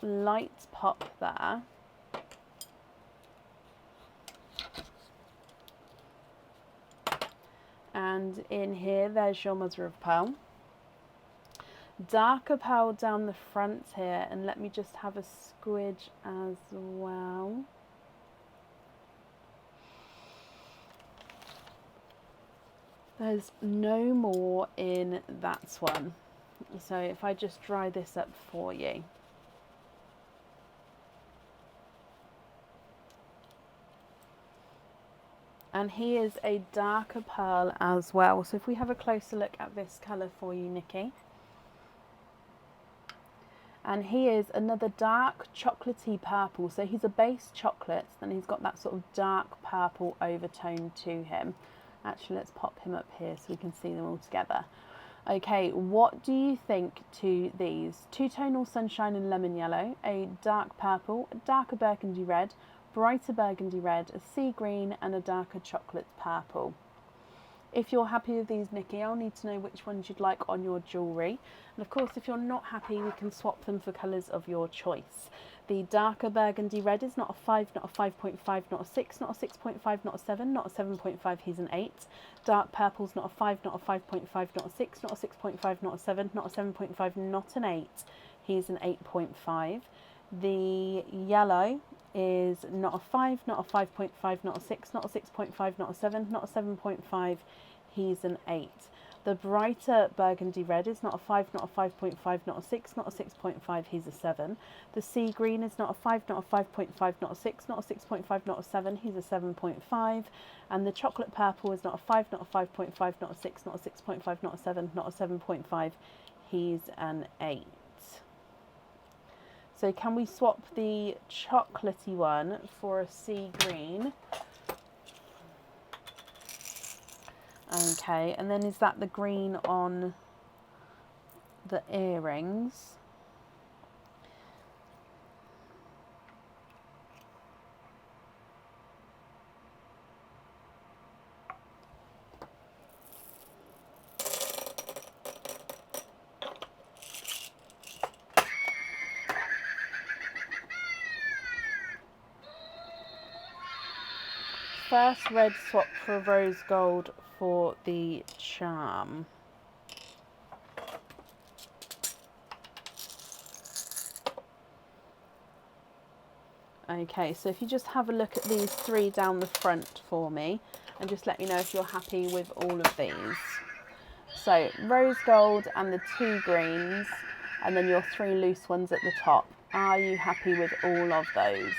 lights pop there. And in here, there's your mother of pearl. Darker pearl down the front here, and let me just have a squidge as well. There's no more in that one. So if I just dry this up for you. And here's a darker pearl as well. So if we have a closer look at this colour for you, Nikki. And here's another dark chocolatey purple. So he's a base chocolate, then he's got that sort of dark purple overtone to him. Actually, let's pop him up here so we can see them all together. Okay, what do you think to these? Two-tonal sunshine and lemon yellow, a dark purple, a darker burgundy red, brighter burgundy red, a sea green, and a darker chocolate purple. If you're happy with these, Nikki, I'll need to know which ones you'd like on your jewellery. And of course, if you're not happy, we can swap them for colours of your choice. The darker burgundy red is not a 5, not a 5.5, not a 6, not a 6.5, not a 7, not a 7.5, he's an 8. Dark purple's not a 5, not a 5.5, not a 6, not a 6.5, not a 7, not a 7.5, not an 8, he's an 8.5. The yellow is not a 5, not a 5.5, not a 6, not a 6.5, not a 7, not a 7.5, he's an 8. The brighter burgundy red is not a 5, not a 5.5, not a 6, not a 6.5, he's a 7. The sea green is not a 5, not a 5.5, not a 6, not a 6.5, not a 7, he's a 7.5. And the chocolate purple is not a 5, not a 5.5, not a 6, not a 6.5, not a 7, not a 7.5, he's an 8. So can we swap the chocolatey one for a sea green? Okay, and then is that the green on the earrings? First red swap for rose gold for the charm. Okay, so if you just have a look at these three down the front for me and just let me know if you're happy with all of these. So rose gold and the 2 greens, and then your 3 loose ones at the top. Are you happy with all of those?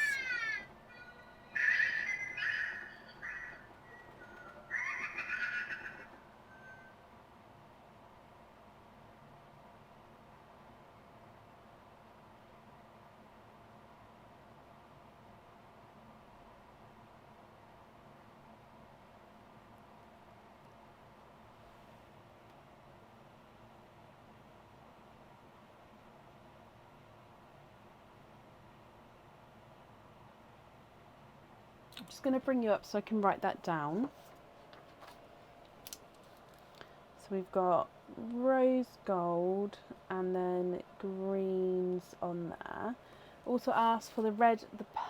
I'm just going to bring you up so I can write that down. So we've got rose gold and then greens on there. Also asked for the red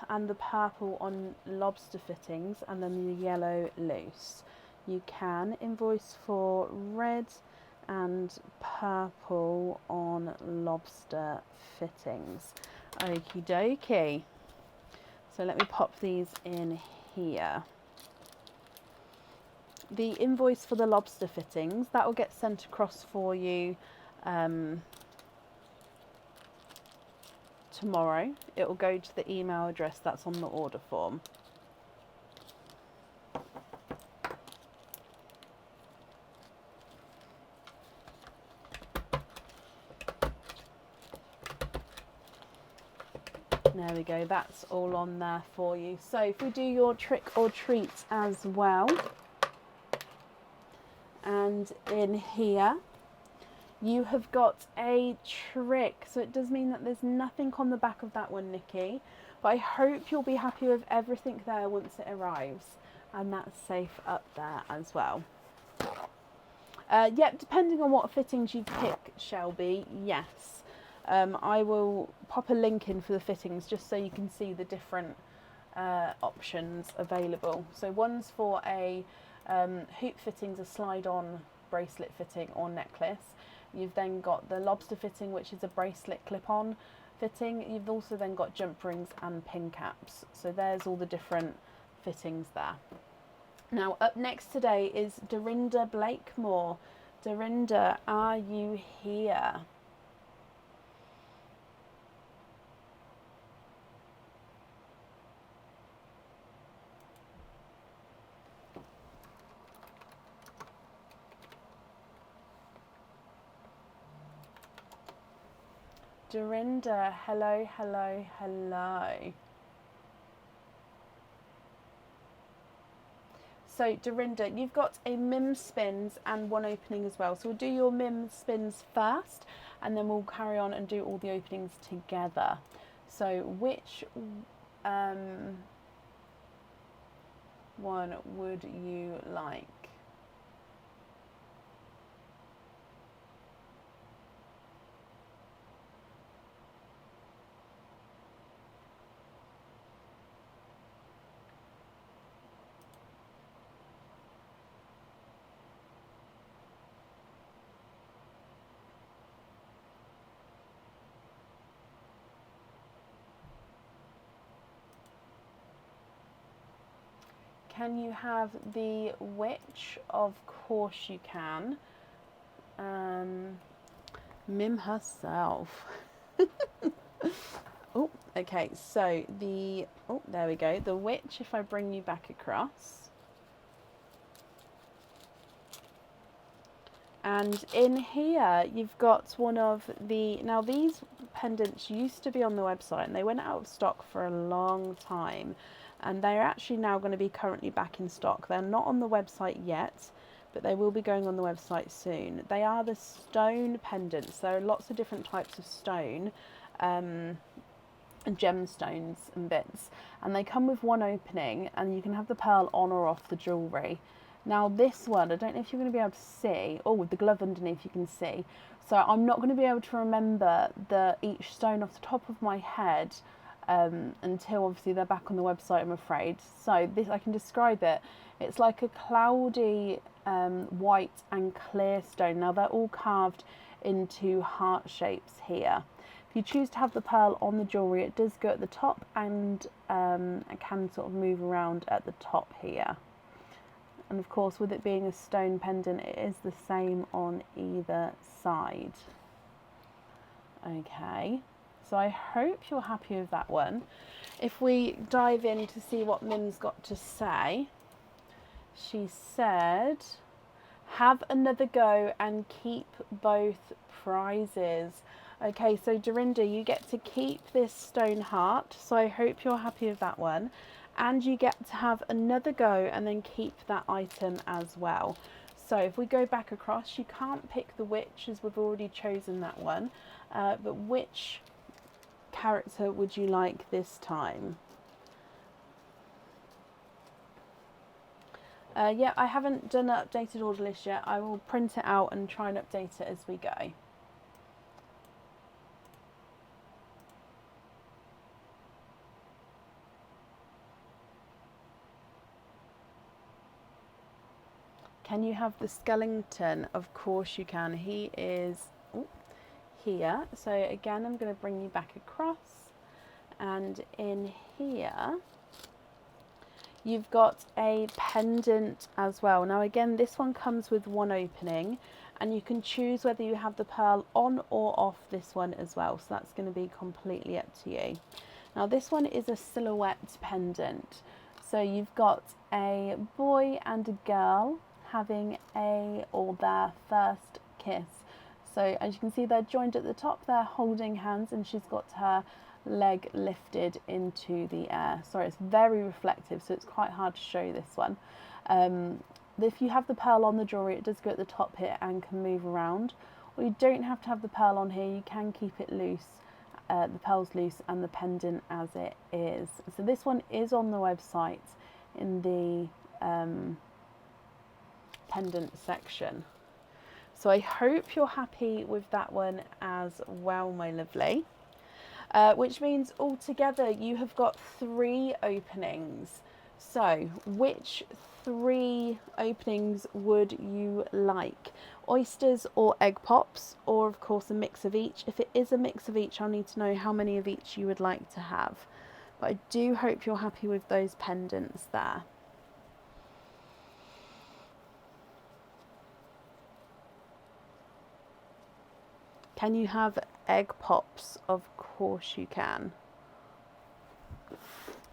and the purple on lobster fittings and then the yellow loose. You can invoice for red and purple on lobster fittings. Okie dokie. So let me pop these in here. The invoice for the lobster fittings, that will get sent across for you tomorrow. It will go to the email address that's on the order form. There we go, that's all on there for you. So if we do your trick or treat as well, and in here You have got a trick. So it does mean that there's nothing on the back of that one, Nikki. But I hope you'll be happy with everything there once it arrives. And that's safe up there as well. Yep, depending on what fittings you pick, Shelby, yes. I will pop a link in for the fittings just so you can see the different options available. So one's for a hoop fittings, a slide-on bracelet fitting or necklace. You've then got the lobster fitting, which is a bracelet clip-on fitting. You've also then got jump rings and pin caps. So there's all the different fittings there. Now up next today is Dorinda Blakemore. Dorinda, are you here? Dorinda, hello, hello, hello. So Dorinda, you've got a Mims spins and one opening as well. So we'll do your Mims spins first and then we'll carry on and do all the openings together. So which one would you like? Can you have the witch? Of course you can. Mim herself. Oh, okay, so there we go. The witch, if I bring you back across. And in here, you've got one of now these pendants used to be on the website and they went out of stock for a long time. And they're actually now going to be currently back in stock. They're not on the website yet, but they will be going on the website soon. They are the stone pendants. There are lots of different types of stone and gemstones and bits. And they come with one opening and you can have the pearl on or off the jewellery. Now this one, I don't know if you're going to be able to see. Oh, with the glove underneath you can see. So I'm not going to be able to remember each stone off the top of my head until obviously they're back on the website, I'm afraid. So this, I can describe it. It's like a cloudy white and clear stone. Now they're all carved into heart shapes here. If you choose to have the pearl on the jewellery, it does go at the top and it can sort of move around at the top here. And of course, with it being a stone pendant, it is the same on either side. Okay. So I hope you're happy with that one. If we dive in to see what Mim's got to say, she said, have another go and keep both prizes. Okay, so Dorinda, you get to keep this stone heart. So I hope you're happy with that one. And you get to have another go and then keep that item as well. So if we go back across, you can't pick the witch as we've already chosen that one. But which character would you like this time? Yeah, I haven't done an updated order list yet. I will print it out and try and update it as we go. Can you have the skeleton? Of course you can. He is here. So again, I'm going to bring you back across. And in here, you've got a pendant as well. Now again, this one comes with one opening and you can choose whether you have the pearl on or off this one as well. So that's going to be completely up to you. Now this one is a silhouette pendant. So you've got a boy and a girl having their first kiss. So as you can see, they're joined at the top, they're holding hands and she's got her leg lifted into the air. Sorry, it's very reflective, so it's quite hard to show this one. If you have the pearl on the jewellery, it does go at the top here and can move around. Well, you don't have to have the pearl on here, you can keep it loose, the pearls loose and the pendant as it is. So this one is on the website in the pendant section. So I hope you're happy with that one as well, my lovely. Which means altogether you have got 3 openings. So which 3 openings would you like? Oysters or egg pops, or of course a mix of each? If it is a mix of each, I'll need to know how many of each you would like to have. But I do hope you're happy with those pendants there. Can you have egg pops? Of course you can.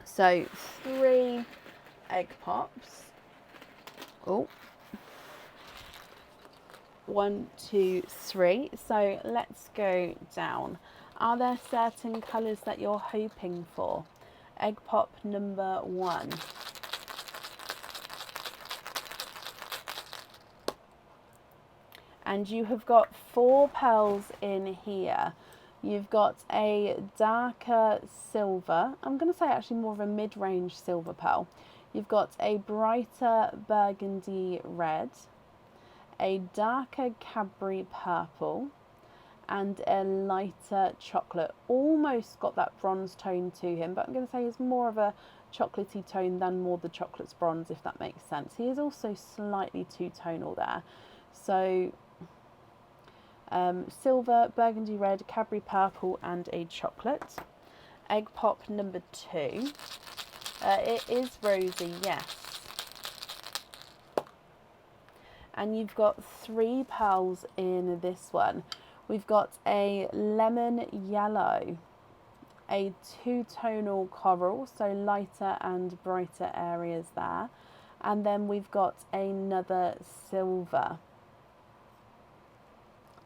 So 3 egg pops. Oh, 1, 2, 3. So let's go down. Are there certain colours that you're hoping for? Egg pop number 1. And you have got 4 pearls in here. You've got a darker silver. I'm going to say actually more of a mid-range silver pearl. You've got a brighter burgundy red, a darker Cadbury purple, and a lighter chocolate. Almost got that bronze tone to him, but I'm going to say he's more of a chocolatey tone than more the chocolate's bronze, if that makes sense. He is also slightly two-tonal there. So silver, burgundy red, Cadbury purple, and a chocolate. Egg pop number 2. It is rosy, yes. And you've got 3 pearls in this one. We've got a lemon yellow, a two-tonal coral, so lighter and brighter areas there. And then we've got another silver.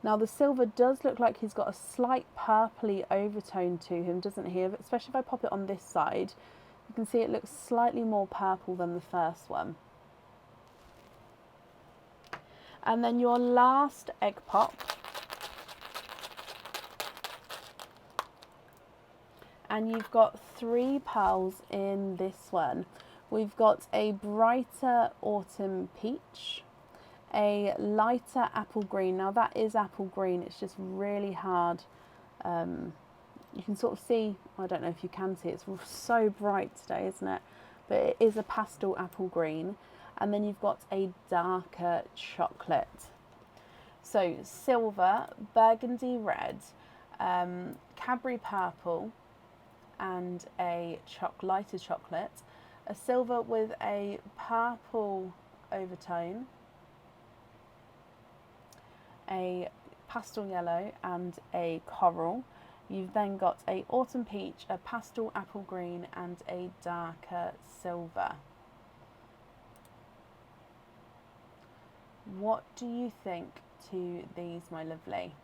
Now the silver does look like he's got a slight purpley overtone to him, doesn't he? Especially if I pop it on this side, you can see it looks slightly more purple than the first one. And then your last egg pop. And you've got 3 pearls in this one. We've got a brighter autumn peach, a lighter apple green. Now that is apple green, it's just really hard. You can sort of see, I don't know if you can see, it's so bright today, isn't it? But it is a pastel apple green. And then you've got a darker chocolate. So silver, burgundy red, Cadbury purple, and a lighter chocolate. A silver with a purple overtone, a pastel yellow, and a coral. You've then got a autumn peach, a pastel apple green, and a darker silver. What do you think to these, my lovely?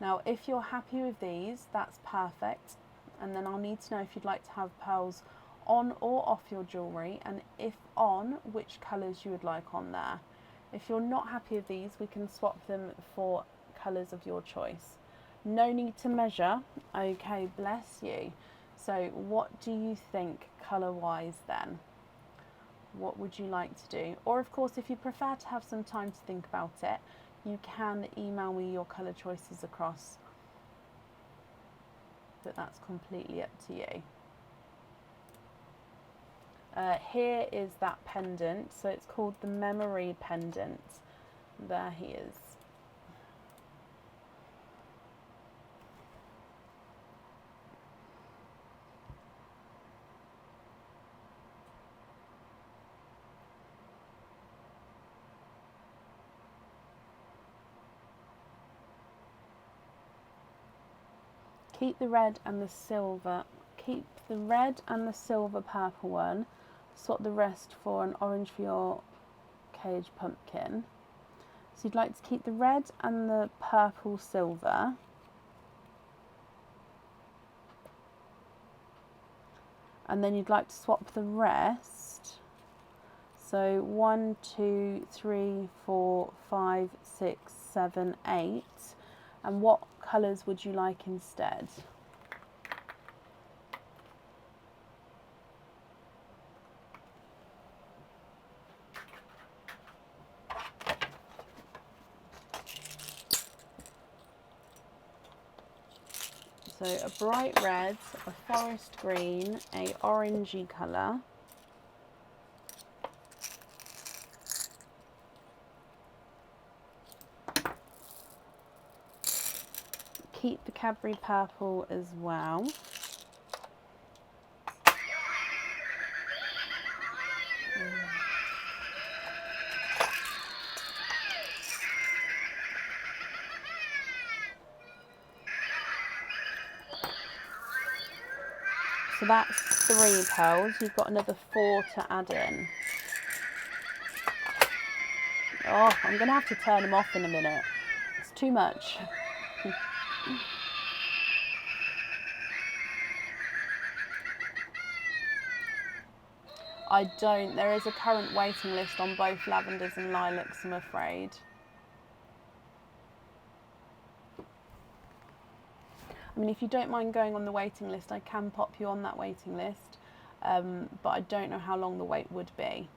Now, if you're happy with these, that's perfect. And then I'll need to know if you'd like to have pearls on or off your jewellery, and if on, which colours you would like on there. If you're not happy with these, we can swap them for colours of your choice. No need to measure. Okay, bless you. So what do you think colour-wise then? What would you like to do? Or of course, if you prefer to have some time to think about it, you can email me your colour choices across. But that's completely up to you. Here is that pendant. So it's called the memory pendant. There he is. Keep the red and the silver. Keep the red and the silver purple one. Swap the rest for an orange for your cage pumpkin. So you'd like to keep the red and the purple silver. And then you'd like to swap the rest. So 1, 2, 3, 4, 5, 6, 7, 8. And what colours would you like instead? So a bright red, a forest green, a orangey colour. Keep the Cadbury purple as well. So that's 3 pearls. You've got another 4 to add in. Oh, I'm going to have to turn them off in a minute. It's too much. I don't. There is a current waiting list on both lavenders and lilacs, I'm afraid. I mean, if you don't mind going on the waiting list, I can pop you on that waiting list, but I don't know how long the wait would be.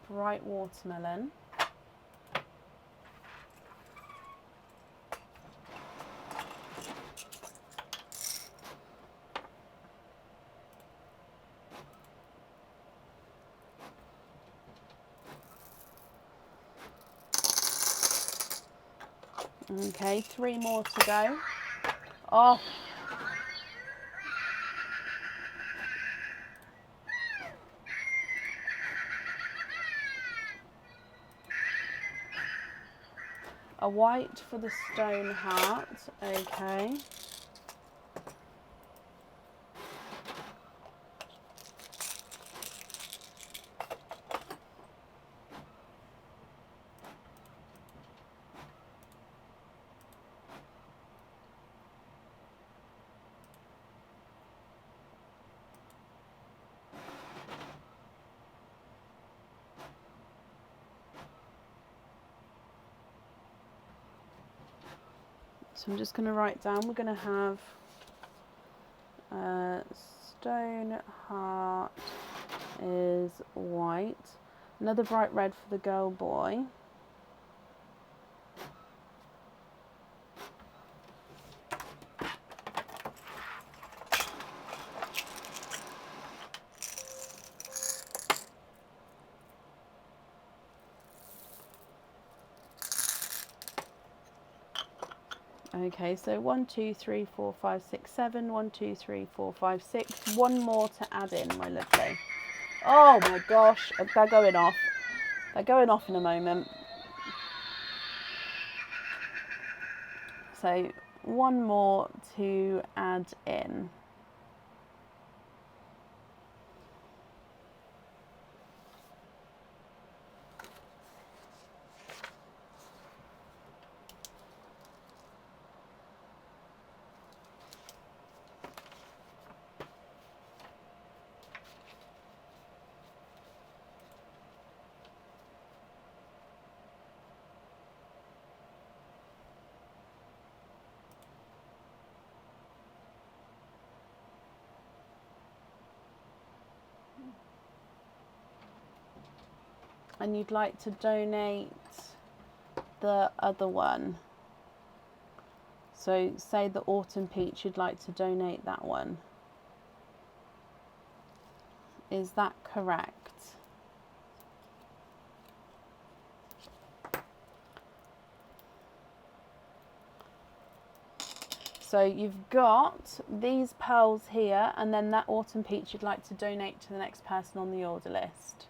Bright watermelon. Okay, 3 more to go. Oh. A white for the stone heart, okay. So I'm just going to write down, we're going to have stone heart is white, another bright red for the girl boy, okay, so 1, 2, 3, 4, 5, 6, 7, 1, 2, 3, 4, 5, 6, 1 more to add in, my lovely. Oh my gosh, they're going off. They're going off in a moment. So 1 more to add in. And you'd like to donate the other one. So say the autumn peach, you'd like to donate that one. Is that correct? So you've got these pearls here, and then that autumn peach you'd like to donate to the next person on the order list.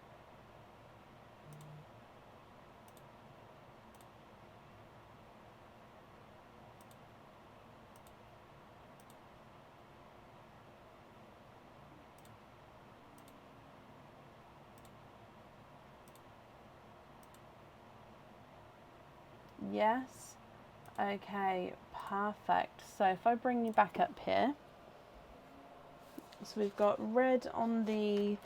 Yes. Okay, Perfect. So if I bring you back up here, so we've got red on the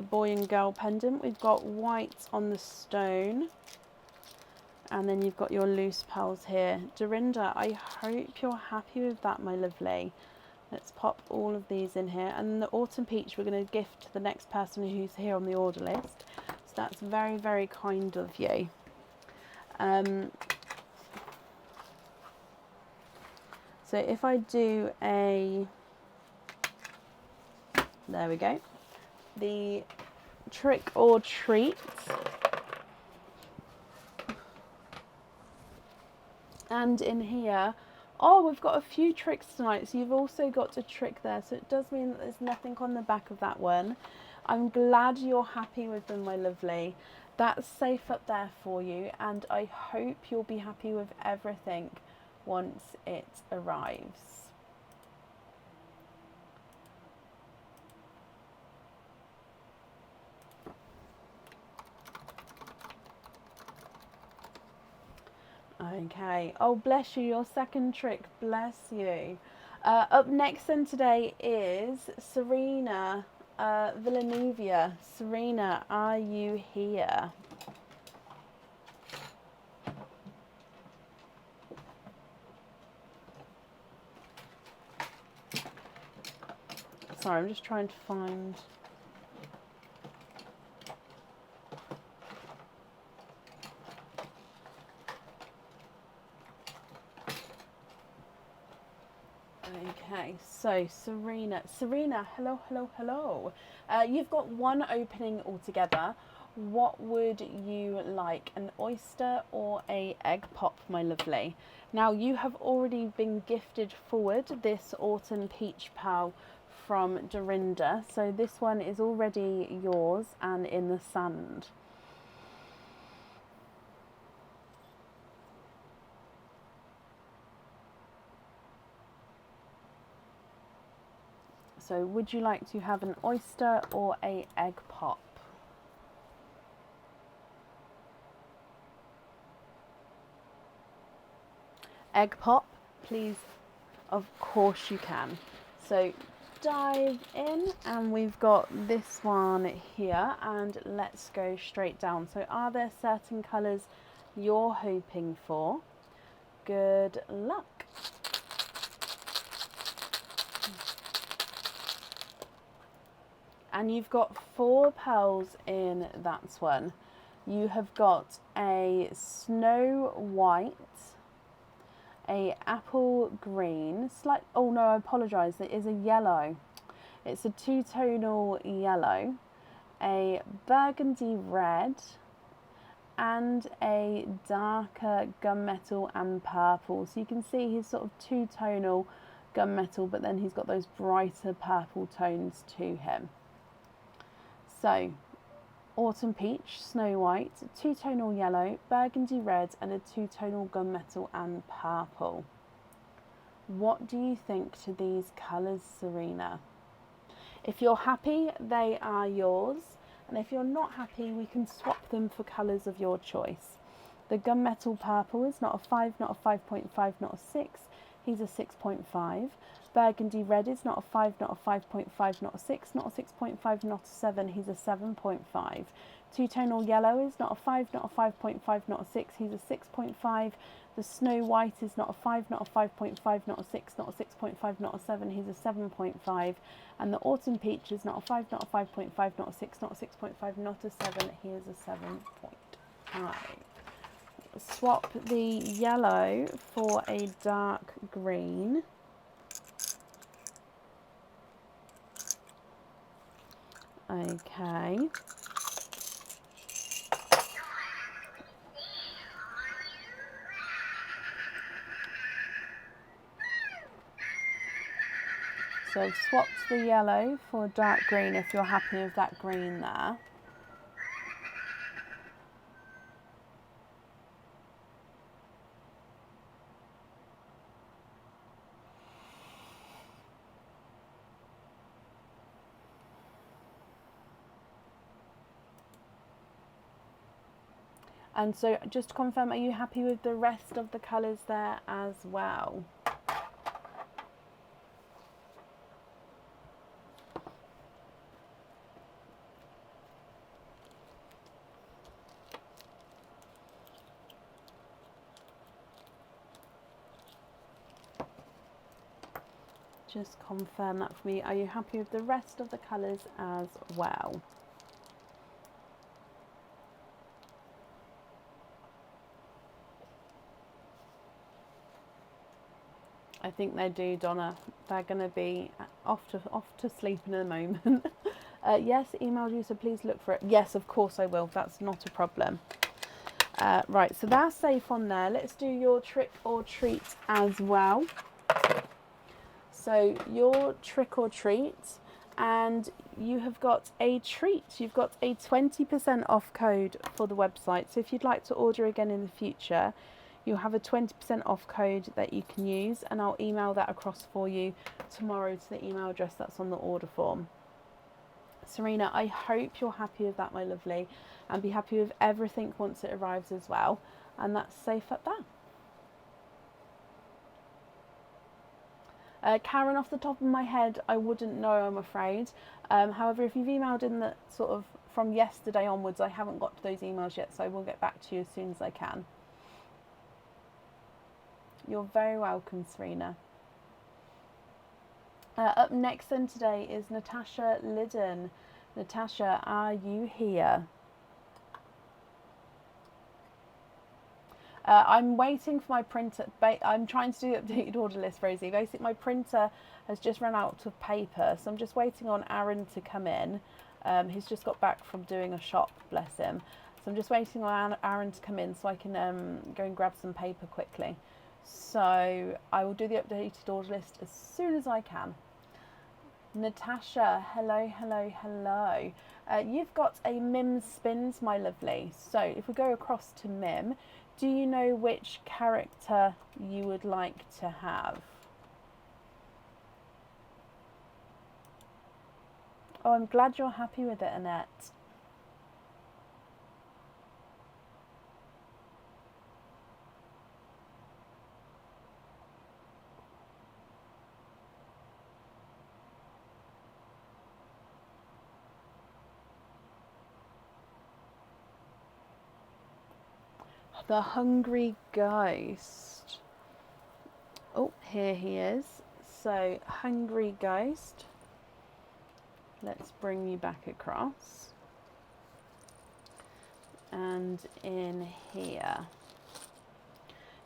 boy and girl pendant, we've got white on the stone, and then you've got your loose pearls here. Dorinda, I hope you're happy with that, my lovely. Let's pop all of these in here, and the autumn peach we're going to gift to the next person who's here on the order list. So that's very, very kind of you. So if I do a, there we go, the trick or treat, and in here, oh, we've got a few tricks tonight, so you've also got a trick there, so it does mean that there's nothing on the back of that one. I'm glad you're happy with them, my lovely. That's safe up there for you, and I hope you'll be happy with everything once it arrives. Okay. Oh, bless you. Your second trick. Bless you. Up next then today is Serena Villanova. Serena, are you here? Sorry, I'm just trying to find... Okay, so Serena, hello, hello, hello. You've got one opening altogether. What would you like, an oyster or a egg pop, my lovely? Now, you have already been gifted forward this autumn peach pearl from Dorinda, so this one is already yours and in the sand. So would you like to have an oyster or a egg pop? Egg pop, please. Of course you can. So dive in, and we've got this one here, and let's go straight down. So are there certain colours you're hoping for? Good luck. And you've got 4 pearls in that one. You have got a snow white, a apple green, oh no, I apologise, it is a yellow. It's a 2-tonal yellow, a burgundy red, and a darker gunmetal and purple. So you can see he's sort of 2-tonal gunmetal, but then he's got those brighter purple tones to him. So, autumn peach, snow white, 2-tonal yellow, burgundy red, and a 2-tonal gunmetal and purple. What do you think to these colours, Serena? If you're happy, they are yours. And if you're not happy, we can swap them for colours of your choice. The gunmetal purple is not a 5, not a 5.5, not a 6. He's a 6.5. Burgundy red is not a 5, not a 5.5, not a 6, not a 6.5, not a 7, he's a 7.5. 2-tonal yellow is not a 5, not a 5.5, not a 6, he's a 6.5. The snow white is not a 5, not a 5.5, not a 6, not a 6.5, not a 7, he's a 7.5. And the autumn peach is not a 5, not a 5.5, not a 6, not a 6.5, not a 7, he is a 7.5. Swap the yellow for a dark green. Okay. So I've swapped the yellow for dark green if you're happy with that green there. And so just to confirm, are you happy with the rest of the colours there as well? Just confirm that for me. Are you happy with the rest of the colours as well? I think they do, Donna. They're going to be off to sleep in a moment. Yes, emailed you, so please look for it. Yes, of course I will. That's not a problem. Right, so that's safe on there. Let's do your trick or treat as well. So your trick or treat, and you have got a treat. You've got a 20% off code for the website. So if you'd like to order again in the future, you'll have a 20% off code that you can use, and I'll email that across for you tomorrow to the email address that's on the order form. Serena, I hope you're happy with that, my lovely, and be happy with everything once it arrives as well. And that's safe up there. Karen, off the top of my head, I wouldn't know, I'm afraid. However, if you've emailed in the sort of from yesterday onwards, I haven't got to those emails yet, so I will get back to you as soon as I can. You're very welcome, Serena. Up next then today is Natasha Liddon. Natasha, are you here? I'm waiting for my printer. I'm trying to do the updated order list, Rosie. Basically, my printer has just run out of paper, so I'm just waiting on Aaron to come in. He's just got back from doing a shop, bless him. So I'm just waiting on Aaron to come in so I can go and grab some paper quickly. So I will do the updated order list as soon as I can. Natasha, hello, hello, hello. You've got a Mims spins, my lovely. So if we go across to Mim, do you know which character you would like to have? Oh, I'm glad you're happy with it, Annette. The Hungry Ghost. Oh, here he is. So, Hungry Ghost. Let's bring you back across. And in here,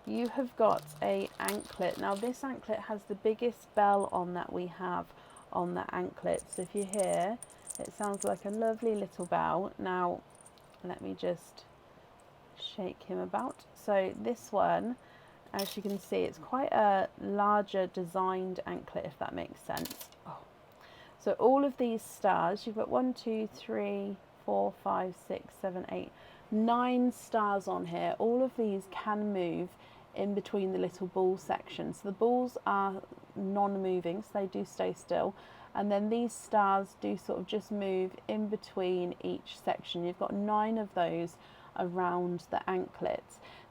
you have got a anklet. Now, this anklet has the biggest bell on that we have on the anklet. So if you hear, it sounds like a lovely little bell. Now, let me just shake him about. So this one, as you can see, it's quite a larger designed anklet, if that makes sense. Oh. So all of these stars, you've got 1, 2, 3, 4, 5, 6, 7, 8, 9 stars on here. All of these can move in between the little ball sections. So the balls are non-moving, so they do stay still. And then these stars do sort of just move in between each section. You've got 9 of those around the anklet.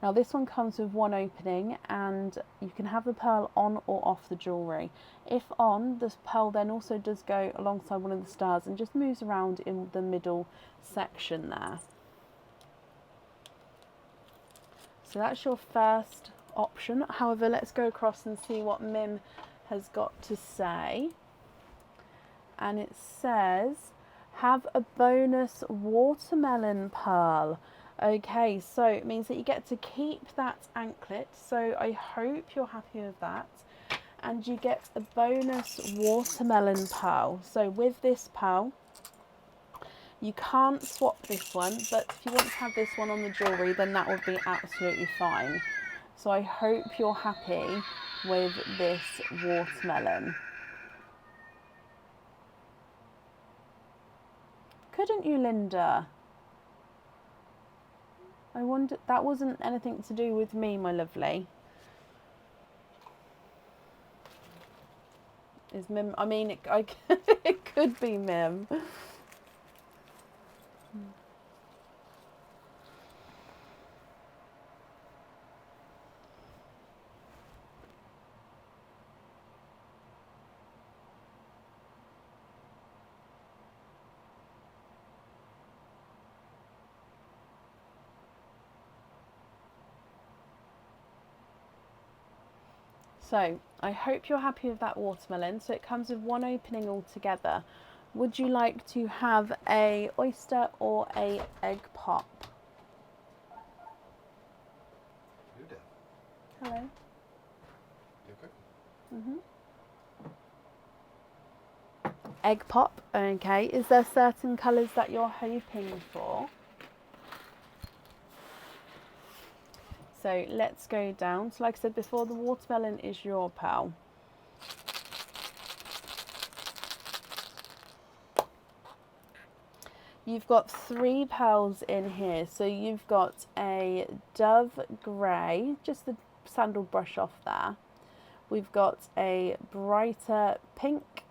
Now this one comes with one opening, and you can have the pearl on or off the jewellery. If on, the pearl then also does go alongside one of the stars and just moves around in the middle section there. So that's your first option. However, let's go across and see what Mim has got to say. And it says, have a bonus watermelon pearl. Okay, so it means that you get to keep that anklet. So I hope you're happy with that. And you get a bonus watermelon pearl. So with this pearl, you can't swap this one, but if you want to have this one on the jewellery, then that would be absolutely fine. So I hope you're happy with this watermelon. Couldn't you, Linda? I wonder, that wasn't anything to do with me, my lovely. Is Mim, I mean, it could be Mim. So I hope you're happy with that watermelon. So it comes with one opening altogether. Would you like to have a oyster or a egg pop? You do. Hello. You okay? Egg pop, okay. Is there certain colours that you're hoping for? So let's go down. So like I said before, the watermelon is your pal. You've got 3 pearls in here. So you've got a dove grey, just the sandal brush off there. We've got a brighter pink,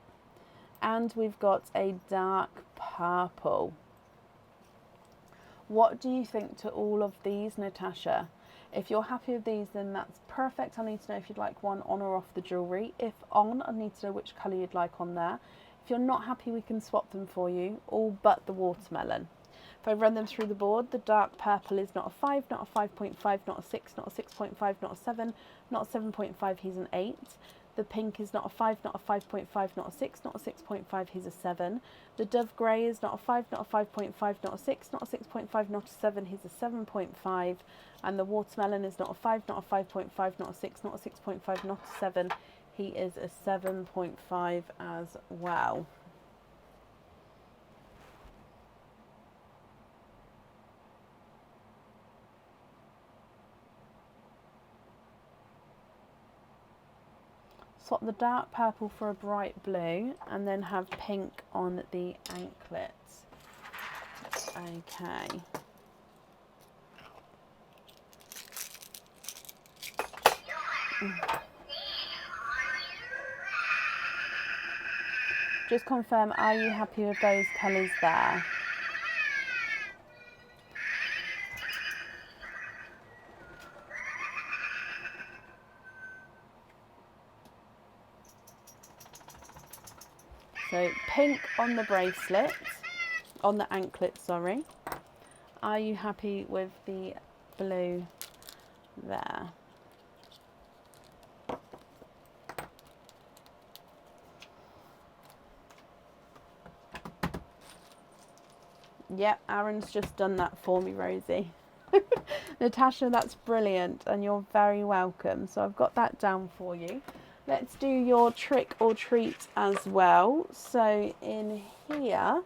and we've got a dark purple. What do you think to all of these, Natasha? If you're happy with these, then that's perfect. I need to know if you'd like one on or off the jewellery. If on, I need to know which colour you'd like on there. If you're not happy, we can swap them for you, all but the watermelon. If I run them through the board, the dark purple is not a 5, not a 5.5, not a 6, not a 6.5, not a 7, not a 7.5, he's an 8. The pink is not a 5, not a 5.5, not a 6, not a 6.5, he's a 7. The dove grey is not a 5, not a 5.5, not a 6, not a 6.5, not a 7, he's a 7.5. And the watermelon is not a 5, not a 5.5, not a 6, not a 6.5, not a 7, he is a 7.5 as well. Swap the dark purple for a bright blue and then have pink on the anklets. Okay. Just confirm, are you happy with those colours there? So pink on the bracelet, on the anklet, sorry. Are you happy with the blue there? Yep, Aaron's just done that for me, Rosie. Natasha, that's brilliant, and you're very welcome. So I've got that down for you. Let's do your trick or treat as well. So in here,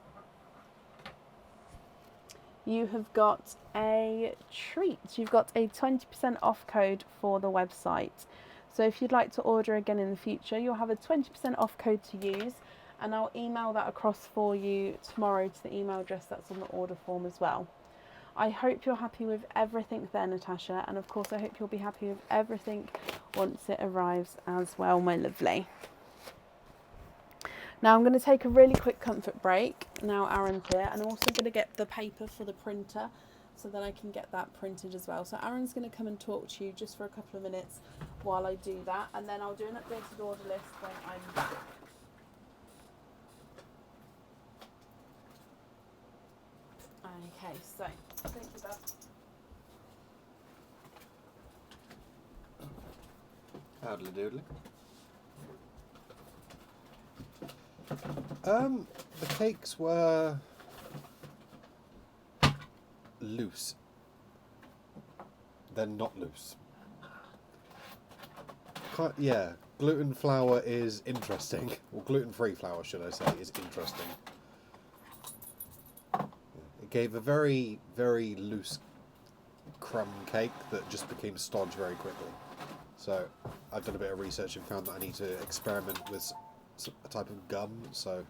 you have got a treat. You've got a 20% off code for the website. So if you'd like to order again in the future, you'll have a 20% off code to use, and I'll email that across for you tomorrow to the email address that's on the order form as well. I hope you're happy with everything there, Natasha, and of course I hope you'll be happy with everything once it arrives as well, my lovely. Now I'm going to take a really quick comfort break. Now Aaron's here, and I'm also going to get the paper for the printer so that I can get that printed as well. So Aaron's going to come and talk to you just for a couple of minutes while I do that, and then I'll do an updated order list when I'm back. Okay, so thank you, Beth. Howdly doodly. The cakes were loose. They're not loose. Yeah, gluten flour is interesting. Or gluten-free flour, should I say, is interesting. It gave a very, very loose crumb cake that just became stodge very quickly. So I've done a bit of research and found that I need to experiment with a type of gum. So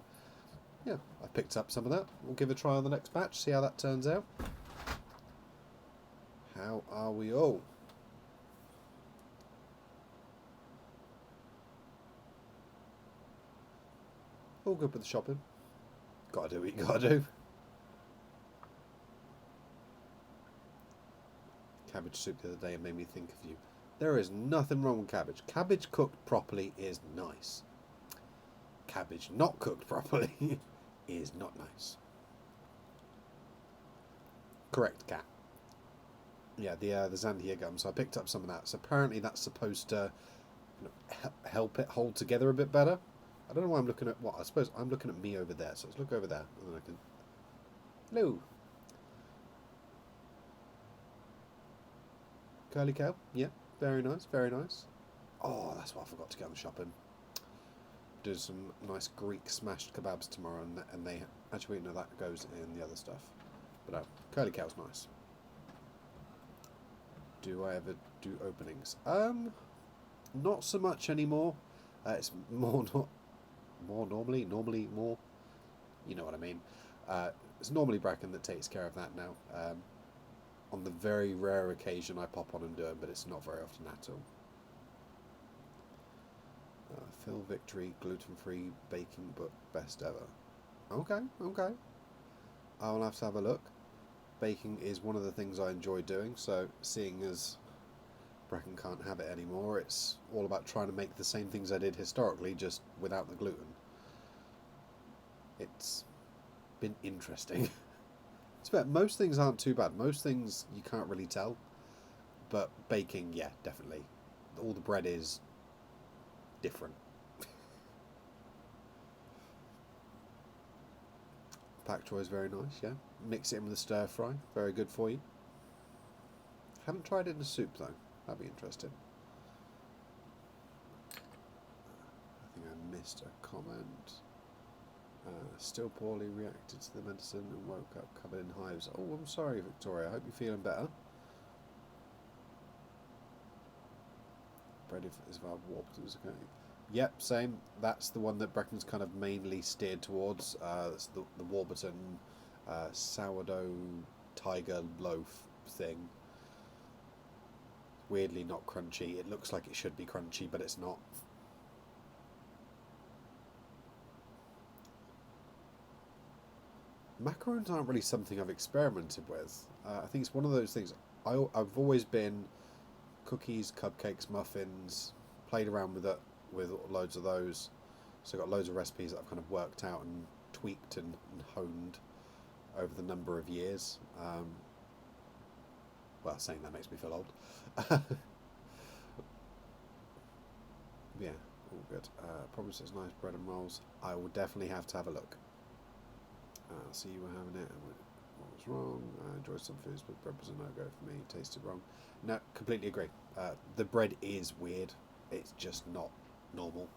yeah, I picked up some of that. We'll give it a try on the next batch, see how that turns out. How are we all? All good with the shopping. Gotta do what you gotta do. Cabbage soup the other day made me think of you. There is nothing wrong with cabbage. Cabbage cooked properly is nice. Cabbage not cooked properly is not nice. Correct, Cat. Yeah, the Xanthia gum. So I picked up some of that. So apparently that's supposed to help it hold together a bit better. I don't know why I'm looking at what. I suppose I'm looking at me over there. So let's look over there, and then I can. Hello. Curly cow. Yeah, very nice, very nice. Oh, that's what I forgot to get on shopping. Do some nice Greek smashed kebabs tomorrow, and they actually no, that goes in the other stuff. But no, curly cow's nice. Do I ever do openings? Not so much anymore. It's more normally more. You know what I mean. It's normally Bracken that takes care of that now. On the very rare occasion I pop on and do it, but it's not very often at all. Phil Victory, gluten-free baking book, best ever. Okay. I'll have to have a look. Baking is one of the things I enjoy doing, so seeing as Bracken can't have it anymore, it's all about trying to make the same things I did historically, just without the gluten. It's been interesting. Most things aren't too bad. Most things you can't really tell, but baking, yeah, definitely. All the bread is different. Pak choy is very nice, yeah. Mix it in with a stir fry, very good for you. Haven't tried it in a soup though. That'd be interesting. I think I missed a comment. Still poorly reacted to the medicine and woke up covered in hives. Oh, I'm sorry, Victoria. I hope you're feeling better. Bread is about warped. It was okay. Yep, same. That's the one that Brecken's kind of mainly steered towards. That's the Warburton sourdough tiger loaf thing. Weirdly not crunchy. It looks like it should be crunchy, but it's not. Macarons aren't really something I've experimented with. I think it's one of those things. I've always been cookies, cupcakes, muffins, played around with it, with loads of those. So I've got loads of recipes that I've kind of worked out and tweaked and honed over the number of years. Well, saying that makes me feel old. Yeah, all good. Probably says nice bread and rolls. I will definitely have to have a look. So you were having it, and what was wrong? I enjoyed some foods, but bread was a no-go for me. Tasted wrong. No, completely agree. The bread is weird. It's just not normal.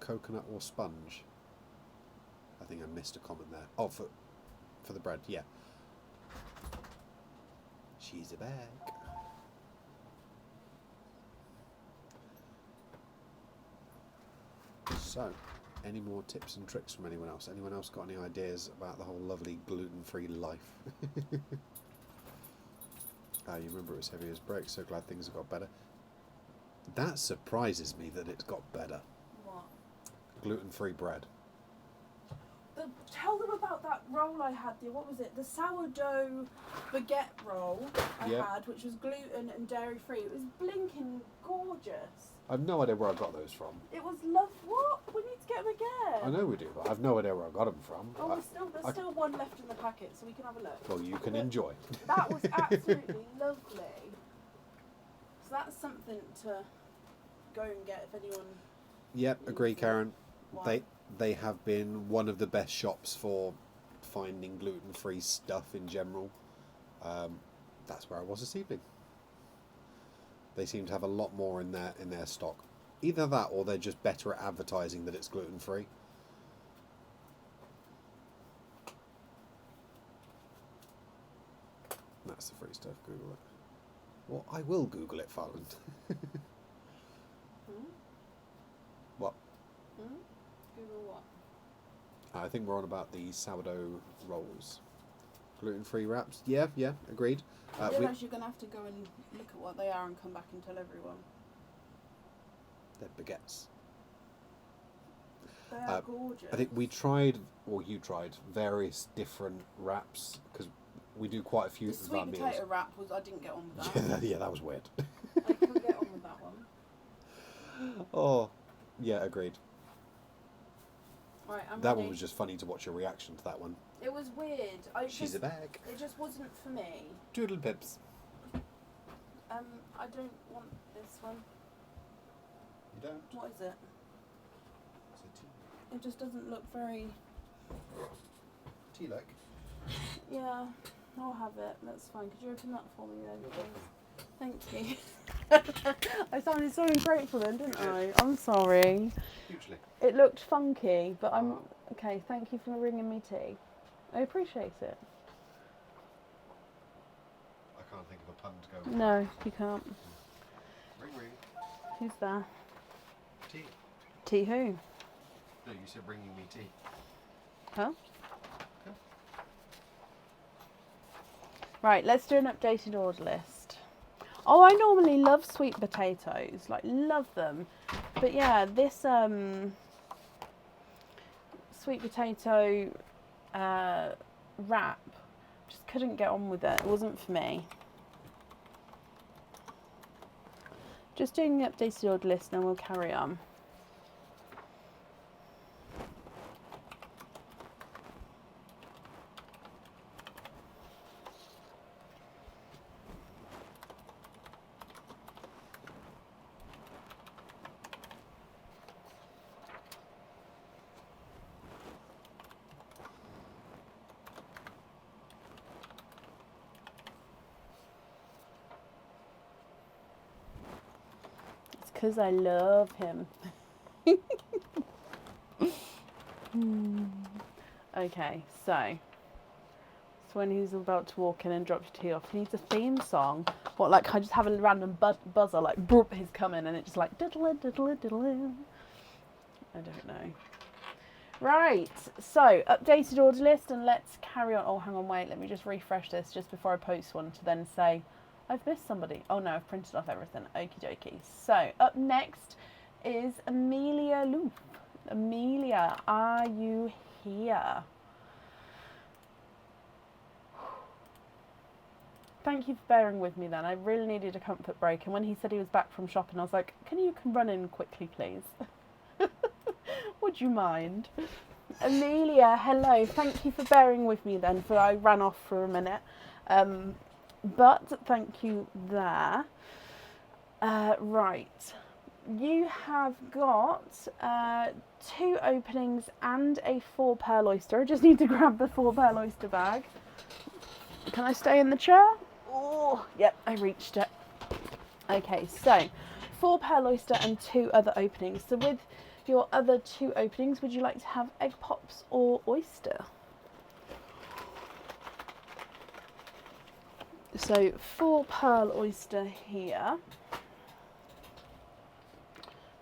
Coconut or sponge? I think I missed a comment there. Oh, for the bread, yeah. She's back. So, any more tips and tricks from anyone else? Anyone else got any ideas about the whole lovely gluten-free life? You remember it was heavy as bricks, so glad things have got better. That surprises me that it's got better. What? Gluten-free bread. Tell them about that roll I had. What was it? The sourdough baguette roll I had, which was gluten and dairy-free. It was blinking gorgeous. I've no idea where I got those from. It was what? We need to get them again. I know we do, but I've no idea where I got them from. Oh, there's still one left in the packet, so we can have a look. Well, you can enjoy. That was absolutely lovely. So that's something to go and get if anyone... Yep, agree, Karen. Why? They have been one of the best shops for finding gluten-free stuff in general. That's where I was this evening. They seem to have a lot more in their stock. Either that, or they're just better at advertising that it's gluten-free. That's the free stuff. Google it. Well, I will Google it, Farland. What? Google what? I think we're on about the sourdough rolls. Gluten-free wraps? Yeah, agreed. I realise you're going to have to go and look at what they are and come back and tell everyone. They're baguettes. They are gorgeous. I think we tried, or you tried, various different wraps, because we do quite a few the of sweet our meals. potato wrap I didn't get on with that. Yeah, that was weird. I couldn't get on with that one. Oh, yeah, agreed. Right, I'm that ready. one was just funny to watch your reaction to that one. It was weird. She's a bag. It just wasn't for me. Doodle pips. I don't want this one. You don't? What is it? It's a tea. It just doesn't look very... Tea-like. Yeah, I'll have it. That's fine. Could you open that for me then, please? Thank you. I sounded so ungrateful then, didn't I? I'm sorry. Hugely. It looked funky, but I'm... Okay, thank you for bringing me tea. I appreciate it. I can't think of a pun to go with. No, you can't. Ring ring. Who's there? Tea. Tea who? No, you said bringing me tea. Huh? Yeah. Right, let's do an updated order list. Oh, I normally love sweet potatoes, like love them. But yeah, this sweet potato wrap, just couldn't get on with it. It wasn't for me. Just doing the updated order list and then we'll carry on. Because I love him. Okay, so when he's about to walk in and drop your tea off, he needs a theme song. What, like I just have a random buzzer, like boop, he's coming, and it's just like diddle diddle diddle. I don't know. Right, so updated order list, and let's carry on. Oh, hang on, wait, let me just refresh this just before I post one to then say I've missed somebody. Oh no, I've printed off everything. Okie dokie. So up next is Amelia Loof. Amelia, are you here? Thank you for bearing with me then. I really needed a comfort break, and when he said he was back from shopping, I was like, can you run in quickly, please? Would you mind? Amelia, hello. Thank you for bearing with me then, for I ran off for a minute. But thank you there. Right. You have got 2 openings and a 4 pearl oyster. I just need to grab the 4 pearl oyster bag. Can I stay in the chair? Oh, yep, I reached it. Okay, so 4 pearl oyster and 2 other openings. So with your other 2 openings, would you like to have egg pops or oyster? So 4 pearl oyster here.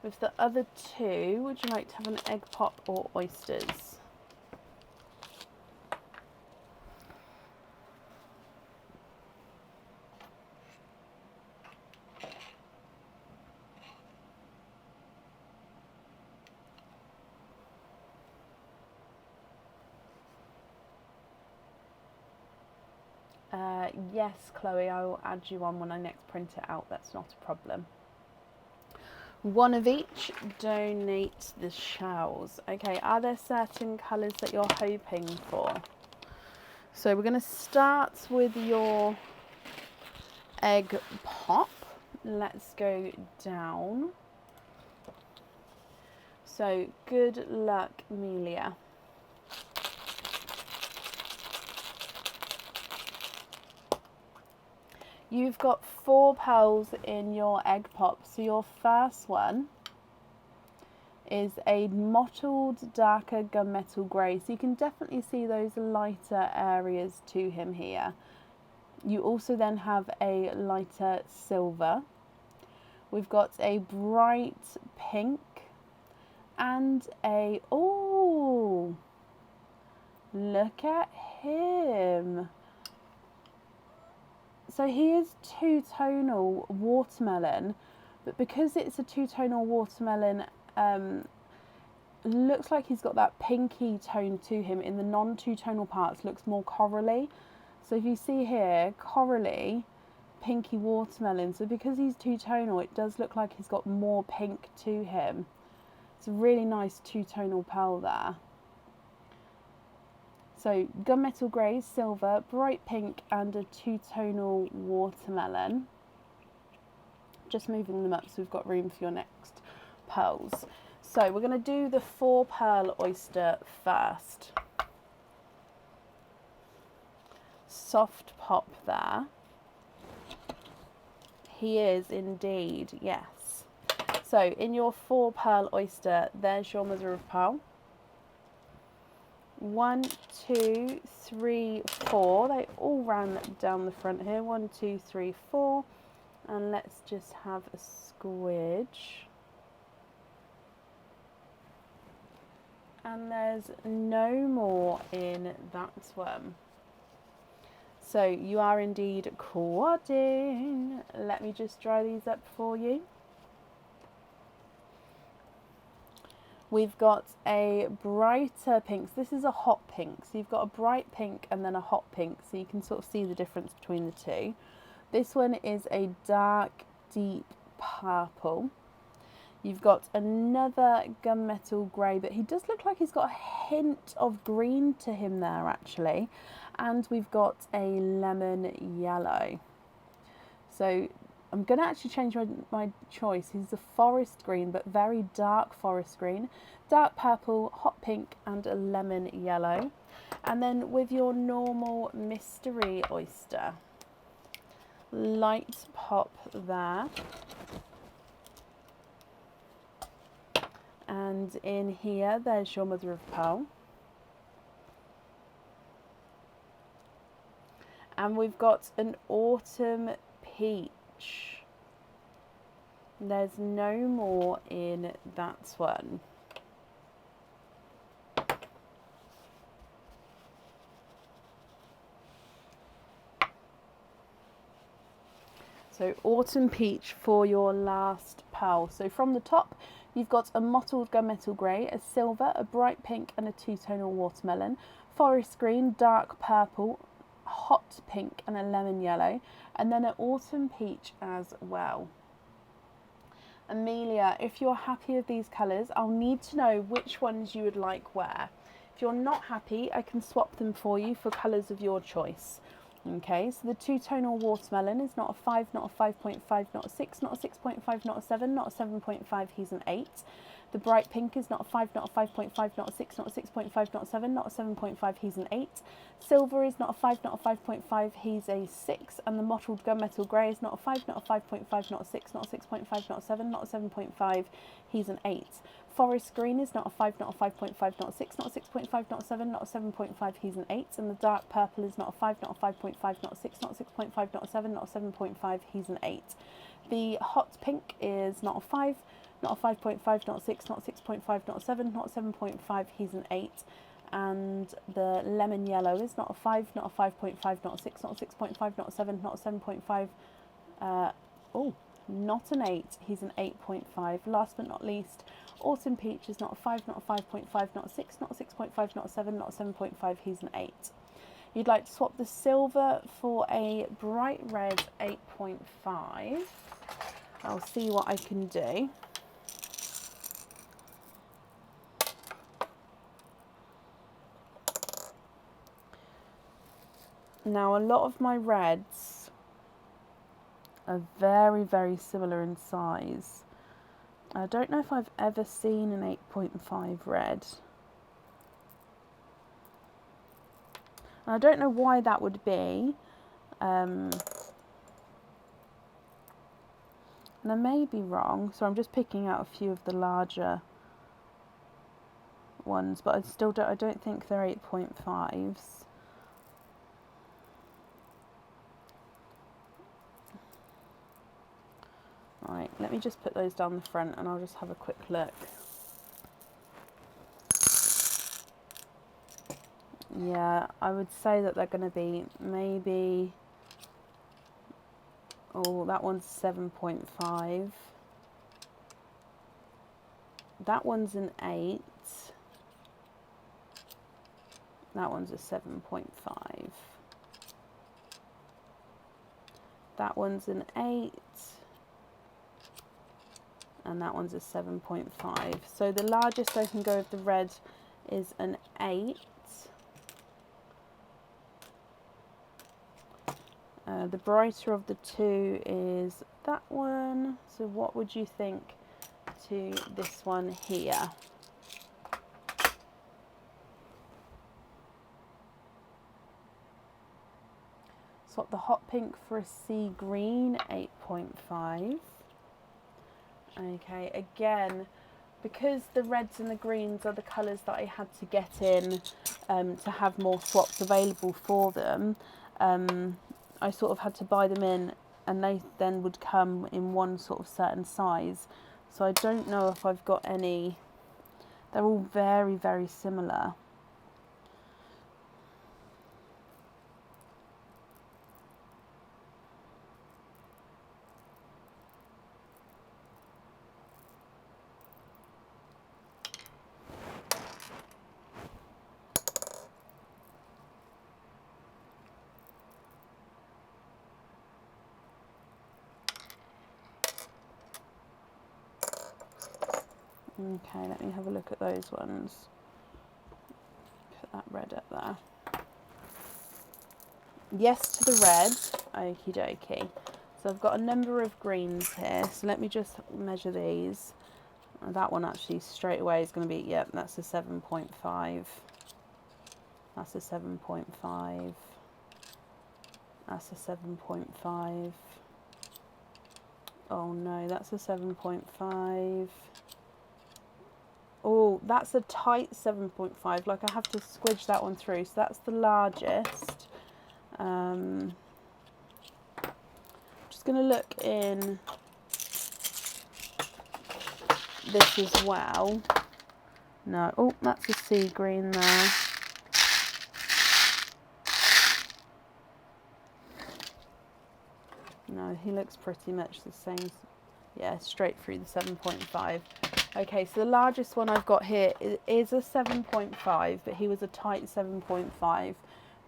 With the other 2, would you like to have an egg pop or oysters? Yes, Chloe, I will add you on when I next print it out. That's not a problem. 1 of each, donate the shells. Okay, are there certain colours that you're hoping for? So we're going to start with your egg pop. Let's go down. So good luck, Amelia. You've got 4 pearls in your egg pop. So your first one is a mottled darker gunmetal grey. So you can definitely see those lighter areas to him here. You also then have a lighter silver. We've got a bright pink and a, oh, look at him. So he is two-tonal watermelon, but because it's a two-tonal watermelon, looks like he's got that pinky tone to him. In the non-two-tonal parts, looks more corally. So if you see here, corally, pinky watermelon. So because he's two-tonal, it does look like he's got more pink to him. It's a really nice two-tonal pearl there. So gunmetal grey, silver, bright pink and a two-tonal watermelon. Just moving them up so we've got room for your next pearls. So we're going to do the 4 pearl oyster first. Soft pop there. He is indeed, yes. So in your 4 pearl oyster, there's your mother of pearl. 1, 2, 3, 4. They all ran down the front here. 1, 2, 3, 4. And let's just have a squidge. And there's no more in that one. So you are indeed quadding. Let me just dry these up for you. We've got a brighter pink. So this is a hot pink. So you've got a bright pink and then a hot pink. So you can sort of see the difference between the two. This one is a dark, deep purple. You've got another gunmetal grey, but he does look like he's got a hint of green to him there actually. And we've got a lemon yellow. So I'm going to actually change my choice. He's a forest green, but very dark forest green. Dark purple, hot pink, and a lemon yellow. And then with your normal mystery oyster, light pop there. And in here, there's your mother of pearl. And we've got an autumn peach. There's no more in that one. So autumn peach for your last pearl. So from the top, you've got a mottled gunmetal grey, a silver, a bright pink, and a two-tonal watermelon, forest green, dark purple, hot pink, and a lemon yellow, and then an autumn peach as well. Amelia, if you're happy with these colours, I'll need to know which ones you would like where. If you're not happy, I can swap them for you for colours of your choice. Okay, so the two-tonal watermelon is not a 5, not a 5.5, not a 6, not a 6.5, not a 7, not a 7.5, he's an 8. The bright pink is not a 5, not a 5.5, not a 6, not a 6.5, not a 7, not a 7.5, he's an 8. Silver is not a 5, not a 5.5, he's a 6. And the mottled gunmetal grey is not a 5, not a 5.5, not a 6, not a 6.5, not a 7, not a 7.5, he's an 8. Forest green is not a 5, not a 5.5, not a 6, not a 6.5, not a 7, not a 7.5, he's an 8. And the dark purple is not a 5, not a 5.5, not a 6, not a 6.5, not a 7, not a 7.5, he's an 8. The hot pink is not a 5, not a 5.5, not a 6, not a 6.5, not a 7, not a 7.5, he's an 8. And the lemon yellow is not a 5, not a 5.5, not a 6, not a 6.5, not a 7, not a 7.5, not an 8, he's an 8.5. Last but not least, autumn peach is not a 5, not a 5.5, not a 6, not a 6.5, not a 7, not a 7.5, he's an 8. You'd like to swap the silver for a bright red 8.5. I'll see what I can do. Now, a lot of my reds are very, very similar in size. I don't know if I've ever seen an 8.5 red. I don't know why that would be. And I may be wrong, so I'm just picking out a few of the larger ones, but I don't think they're 8.5s. Right, let me just put those down the front and I'll just have a quick look. Yeah, I would say that they're going to be maybe... Oh, that one's 7.5. That one's an 8. That one's a 7.5. That one's an 8. And that one's a 7.5. So the largest I can go with the red is an 8. The brighter of the two is that one. So what would you think to this one here? Swap the hot pink for a sea green, 8.5. Okay, again, because the reds and the greens are the colours that I had to get in to have more swaps available for them, I sort of had to buy them in, and they then would come in one sort of certain size. So I don't know if I've got any. They're all very, very similar. Okay, let me have a look at those ones. Put that red up there. Yes to the red. Okie dokie. So I've got a number of greens here. So let me just measure these. That one actually straight away is going to be, yep, that's a 7.5. That's a 7.5. That's a 7.5. Oh no, that's a 7.5. Oh, that's a tight 7.5. Like, I have to squidge that one through. So that's the largest. Just going to look in this as well. No, oh, that's a sea green there. No, he looks pretty much the same. Yeah, straight through the 7.5. Okay, so the largest one I've got here is a 7.5, but he was a tight 7.5.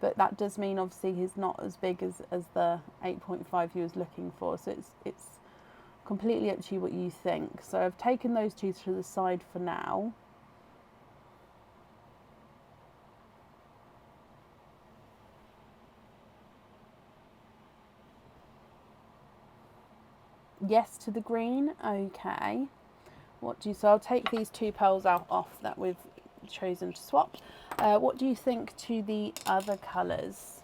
But that does mean obviously he's not as big as the 8.5 he was looking for. So it's completely up to you what you think. So I've taken those two to the side for now. Yes to the green. Okay. So I'll take these two pearls off that we've chosen to swap. What do you think to the other colours?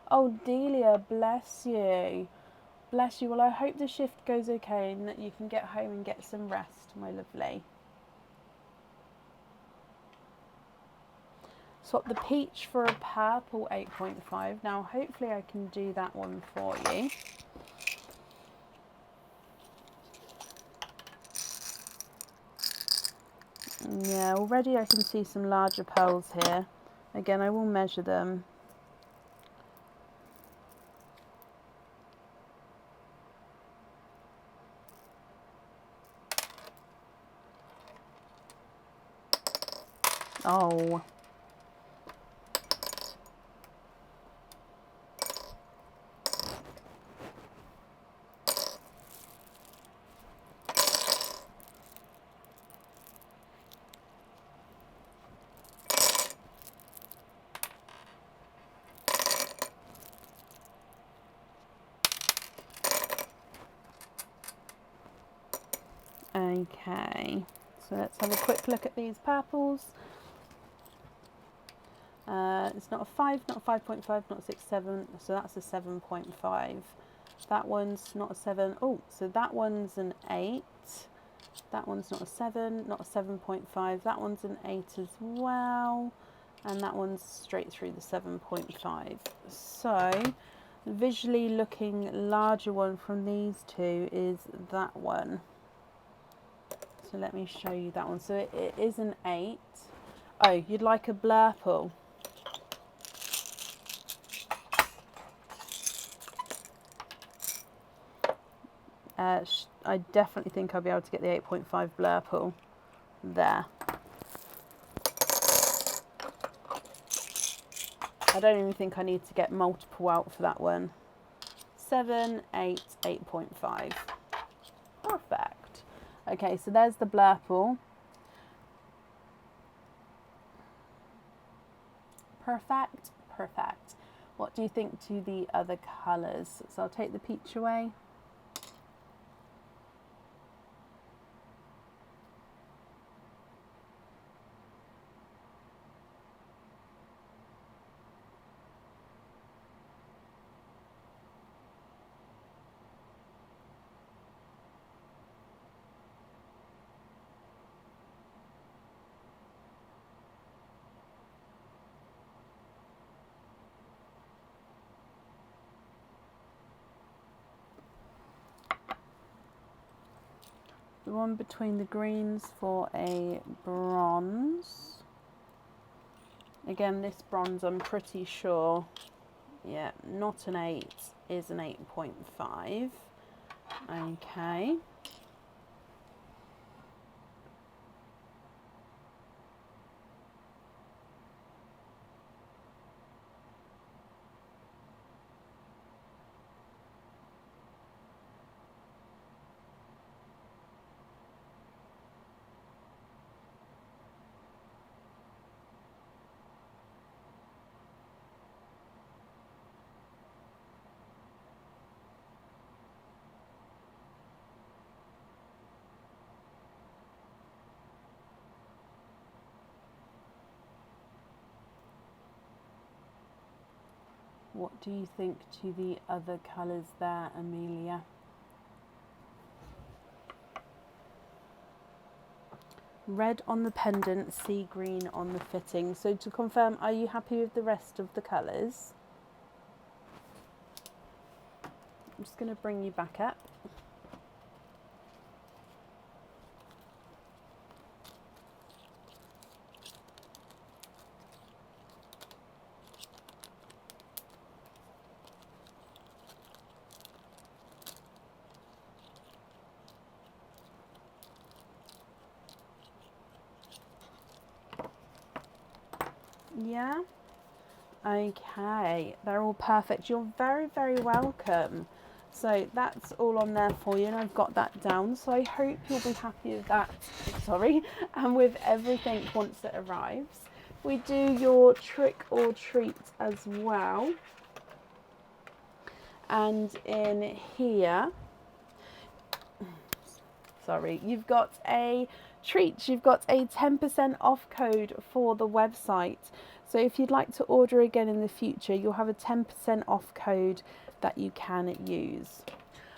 Oh, Delia, bless you. Bless you. Well, I hope the shift goes okay and that you can get home and get some rest, my lovely. Swap the peach for a purple 8.5. Now, hopefully I can do that one for you. Yeah, already I can see some larger pearls here. Again, I will measure them. Oh. Okay, so let's have a quick look at these purples. It's not a 5, not a 5.5, not a 6, 7, so that's a 7.5. That one's not a 7. Oh, so that one's an 8. That one's not a 7, not a 7.5. That one's an 8 as well. And that one's straight through the 7.5. So, visually looking larger one from these two is that one. So let me show you that one. So it is an 8. Oh, you'd like a blurple. I definitely think I'll be able to get the 8.5 blurple there. I don't even think I need to get multiple out for that one. 7, 8, 8.5. Perfect. Okay, so there's the Blurple. Perfect, perfect. What do you think to the other colours? So I'll take the peach away. The one between the greens for a bronze. Again, this bronze I'm pretty sure, yeah, not an 8 is an 8.5. Okay. What do you think to the other colours there, Amelia? Red on the pendant, sea green on the fitting. So to confirm, are you happy with the rest of the colours? I'm just going to bring you back up. Yeah? Okay, they're all perfect. You're very, very welcome. So that's all on there for you, and I've got that down. So I hope you'll be happy with that, sorry, and with everything once it arrives. We do your trick or treat as well. And in here, sorry, you've got a treat. You've got a 10% off code for the website. So if you'd like to order again in the future, you'll have a 10% off code that you can use.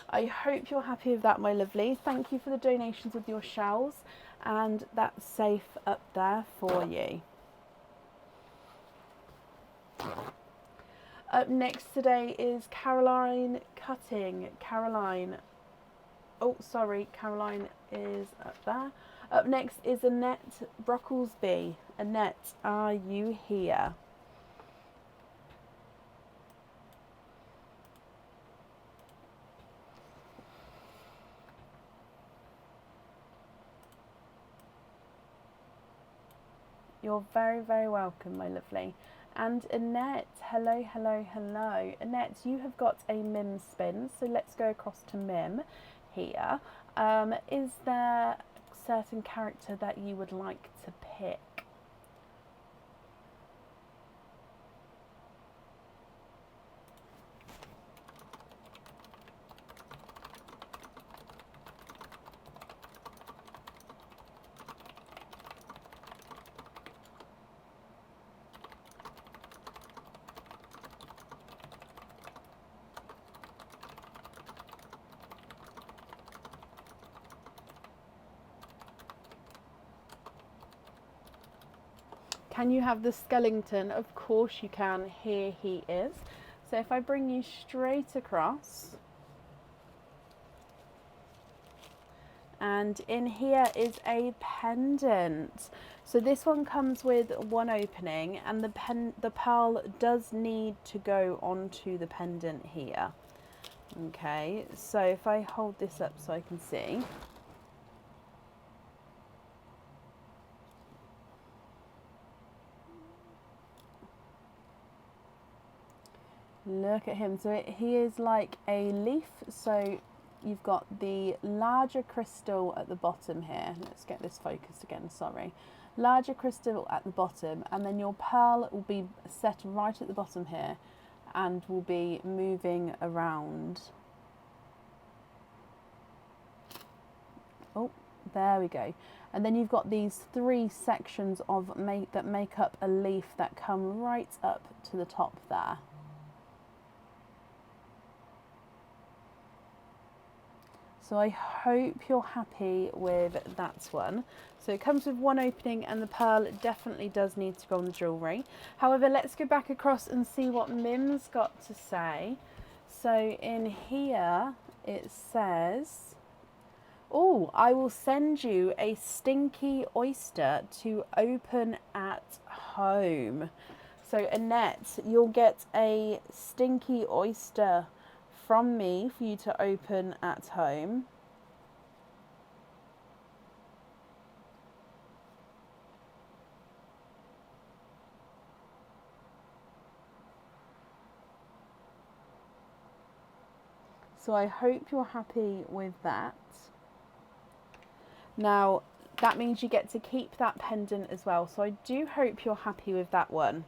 I hope you're happy with that, my lovely. Thank you for the donations with your shells, and that's safe up there for you. Up next today is Caroline cutting. Caroline, oh sorry, Caroline is up there. Up next is Annette Brocklesby. Annette, are you here? You're very, very welcome, my lovely. And Annette, hello, hello, hello. Annette, you have got a Mims spin, so let's go across to Mim here. Is there a certain character that you would like to pick? Can you have the skeleton? Of course you can. Here he is. So if I bring you straight across, and in here is a pendant. So this one comes with one opening, and the pearl does need to go onto the pendant here. Okay, so if I hold this up so I can see. Look at him. So he is like a leaf. So you've got the larger crystal at the bottom here. Let's get this focused again, sorry. Larger crystal at the bottom, and then your pearl will be set right at the bottom here and will be moving around. Oh, there we go. And then you've got these three sections of that make up a leaf that come right up to the top there. So I hope you're happy with that one. So it comes with one opening, and the pearl definitely does need to go on the jewellery. However, let's go back across and see what Mims got to say. So in here it says, oh, I will send you a stinky oyster to open at home. So Annette, you'll get a stinky oyster from me for you to open at home. So I hope you're happy with that. Now, that means you get to keep that pendant as well. So I do hope you're happy with that one.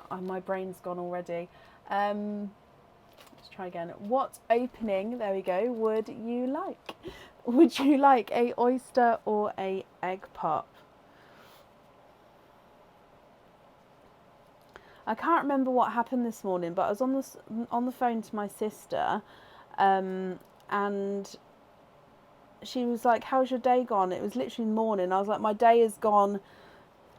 Oh, my brain's gone already. Let's try again. What opening, there we go, would you like? Would you like a oyster or a egg pop? I can't remember what happened this morning, but I was on the phone to my sister, and she was like, how's your day gone? It was literally morning. I was like, my day is gone.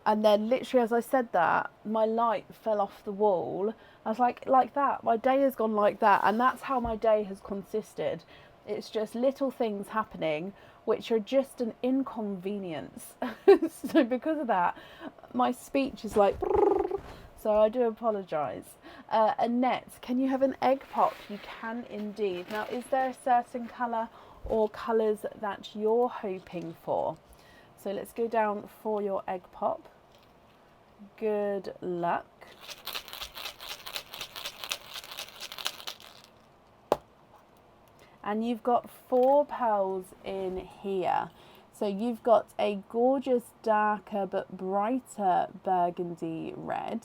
And then literally as I said that, my light fell off the wall. I was like that. My day has gone like that. And that's how my day has consisted. It's just little things happening, which are just an inconvenience. So because of that, my speech is like, so I do apologise. Annette, can you have an egg pop? You can indeed. Now, is there a certain colour or colours that you're hoping for? So let's go down for your egg pop. Good luck. And you've got 4 pearls in here. So you've got a gorgeous darker but brighter burgundy red.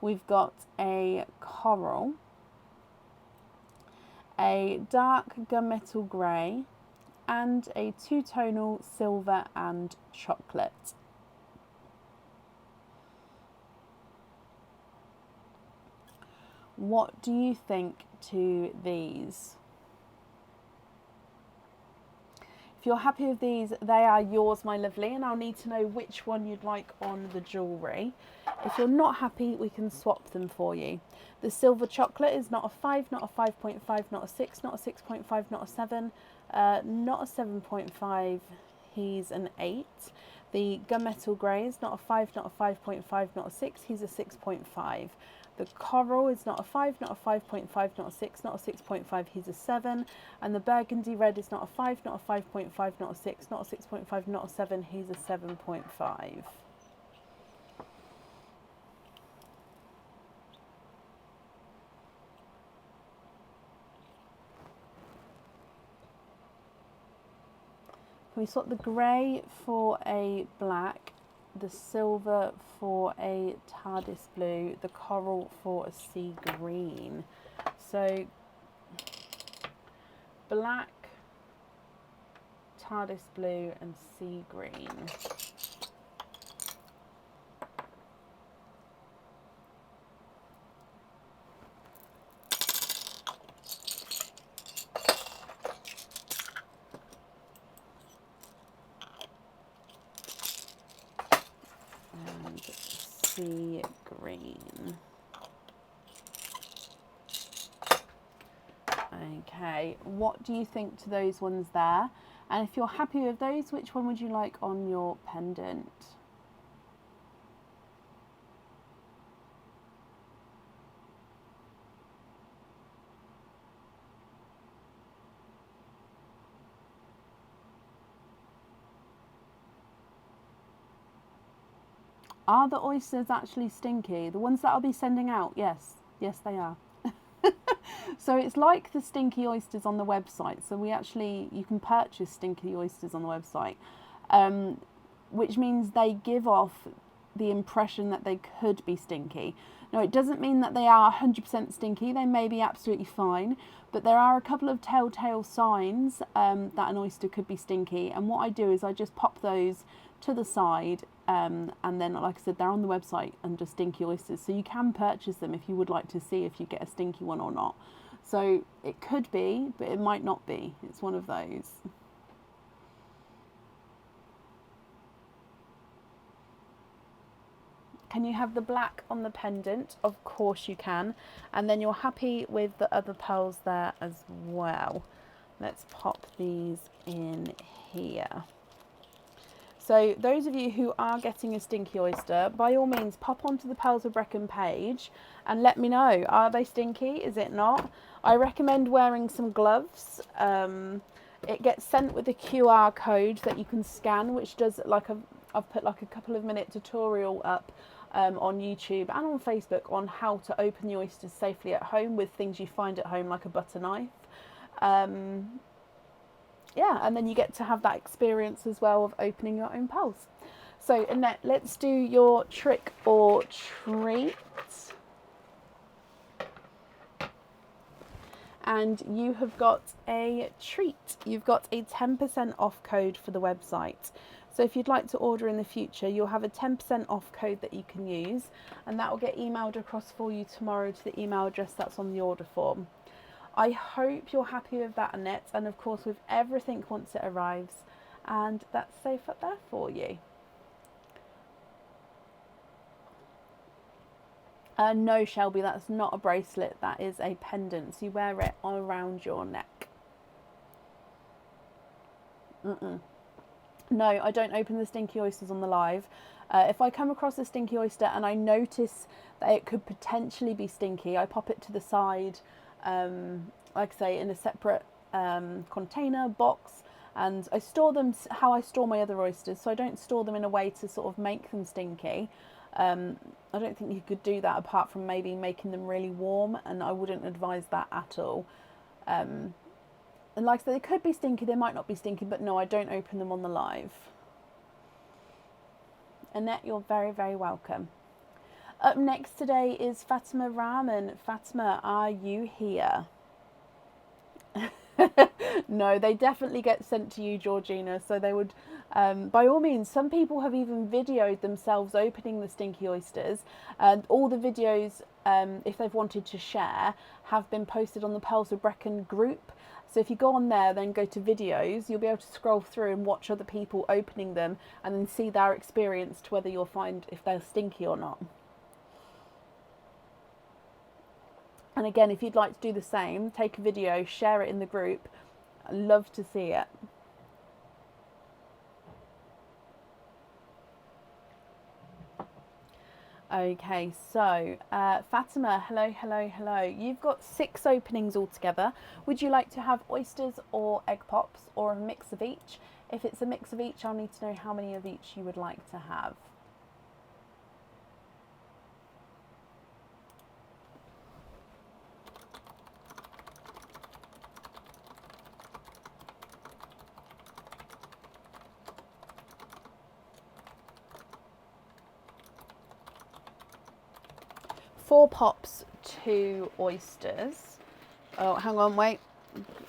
We've got a coral, a dark gunmetal grey, and a 2-tonal silver and chocolate. What do you think to these? If you're happy with these, they are yours, my lovely, and I'll need to know which one you'd like on the jewellery. If you're not happy, we can swap them for you. The silver chocolate is not a 5, not a 5.5, not a 6, not a 6.5, not a 7, not a 7.5, he's an 8. The gunmetal grey is not a 5, not a 5.5, not a 6, he's a 6.5. The coral is not a 5, not a 5.5, not a 6, not a 6.5, he's a 7. And the burgundy red is not a 5, not a 5.5, not a 6, not a 6.5, not a 7, he's a 7.5. Can we swap the grey for a black, the silver for a TARDIS blue, the coral for a sea green? So black, TARDIS blue and sea green. Sea green. Okay, what do you think to those ones there? And if you're happy with those, which one would you like on your pendant? Are the oysters actually stinky? The ones that I'll be sending out, yes. Yes, they are. So it's like the stinky oysters on the website. So you can purchase stinky oysters on the website, which means they give off the impression that they could be stinky. Now, it doesn't mean that they are 100% stinky. They may be absolutely fine, but there are a couple of telltale signs that an oyster could be stinky. And what I do is I just pop those to the side, and then, like I said, they're on the website under stinky oysters, so you can purchase them if you would like to see if you get a stinky one or not. So it could be, but it might not be. It's one of those. Can you have the black on the pendant? Of course you can. And then you're happy with the other pearls there as well. Let's pop these in here. So those of you who are getting a stinky oyster, by all means pop onto the Pearls of Brecon page and let me know. Are they stinky? Is it not? I recommend wearing some gloves. It gets sent with a QR code that you can scan, which does I've put like a couple of minute tutorial up on YouTube and on Facebook on how to open the oysters safely at home with things you find at home, like a butter knife. Yeah, and then you get to have that experience as well of opening your own pearls. So Annette, let's do your trick or treat. And you have got a treat. You've got a 10% off code for the website. So if you'd like to order in the future, you'll have a 10% off code that you can use, and that will get emailed across for you tomorrow to the email address that's on the order form. I hope you're happy with that, Annette, and of course with everything once it arrives, and that's safe up there for you. No, Shelby, that's not a bracelet, that is a pendant. So you wear it around your neck. No, I don't open the stinky oysters on the live. If I come across a stinky oyster and I notice that it could potentially be stinky, I pop it to the side, like I say, in a separate container, box, and I store them how I store my other oysters. So I don't store them in a way to sort of make them stinky. I don't think you could do that apart from maybe making them really warm, and I wouldn't advise that at all. And like I said, they could be stinky, they might not be stinky, but no, I don't open them on the live. Annette, you're very, very welcome. Up next today is Fatima Rahman. Fatima, are you here? No, they definitely get sent to you, Georgina. So they would, by all means, some people have even videoed themselves opening the stinky oysters. And all the videos, if they've wanted to share, have been posted on the Pearls of Brecon group. So if you go on there, then go to videos, you'll be able to scroll through and watch other people opening them and then see their experience to whether you'll find if they're stinky or not. And again, if you'd like to do the same, take a video, share it in the group. I'd love to see it. Okay, so Fatima, hello, hello, hello. You've got 6 openings altogether. Would you like to have oysters or egg pops or a mix of each? If it's a mix of each, I'll need to know how many of each you would like to have. Four pops, 2 oysters. Oh, hang on, wait.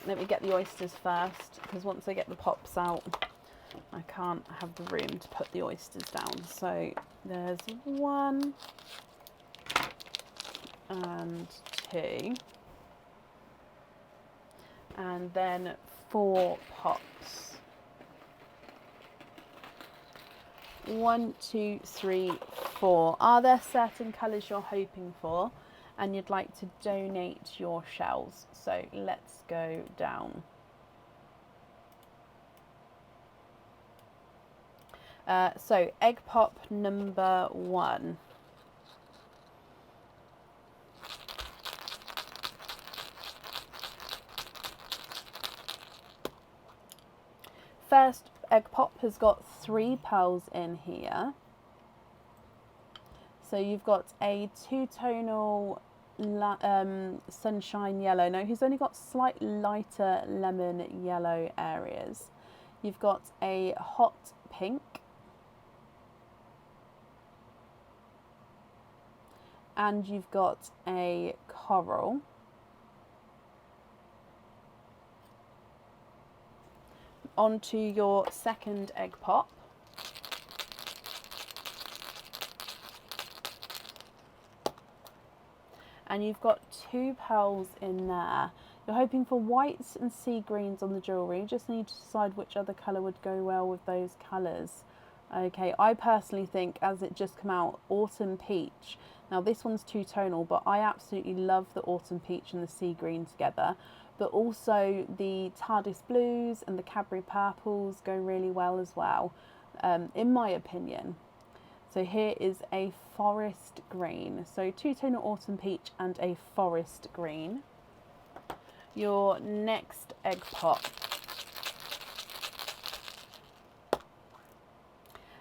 Let me get the oysters first, because once I get the pops out, I can't have the room to put the oysters down. So there's 1 and 2, and then 4 pops. 1, 2, 3, 4. Are there certain colours you're hoping for and you'd like to donate your shells? So let's go down. So egg pop number 1. First egg pop has got 3 pearls in here. So you've got a two-tonal sunshine yellow. No, he's only got slightly lighter lemon yellow areas. You've got a hot pink. And you've got a coral. Onto your second egg pop. And you've got two pearls in there. You're hoping for whites and sea greens on the jewellery. You just need to decide which other colour would go well with those colours. Okay, I personally think, as it just come out, autumn peach. Now this one's two-tonal, but I absolutely love the autumn peach and the sea green together. But also the TARDIS blues and the Cadbury purples go really well as well, in my opinion. So here is a forest green. So two-tonal autumn peach and a forest green. Your next egg pop.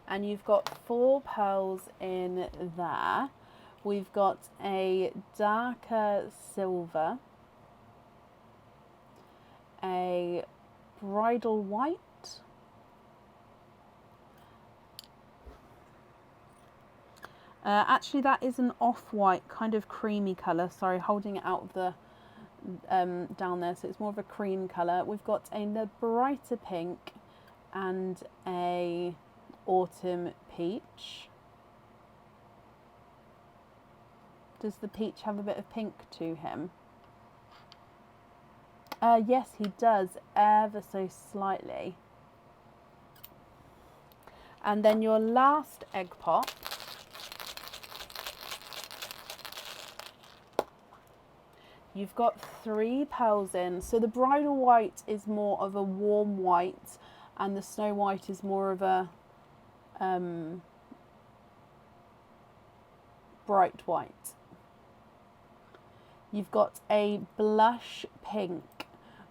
And you've got four pearls in there. We've got a darker silver, a bridal white, actually that is an off-white kind of creamy colour, sorry, holding it out of the down there, so it's more of a cream colour. We've got a brighter pink and a autumn peach. Does the peach have a bit of pink to him? Yes, he does, ever so slightly. And then your last egg pop. You've got three pearls in. So the bridal white is more of a warm white, and the snow white is more of a bright white. You've got a blush pink.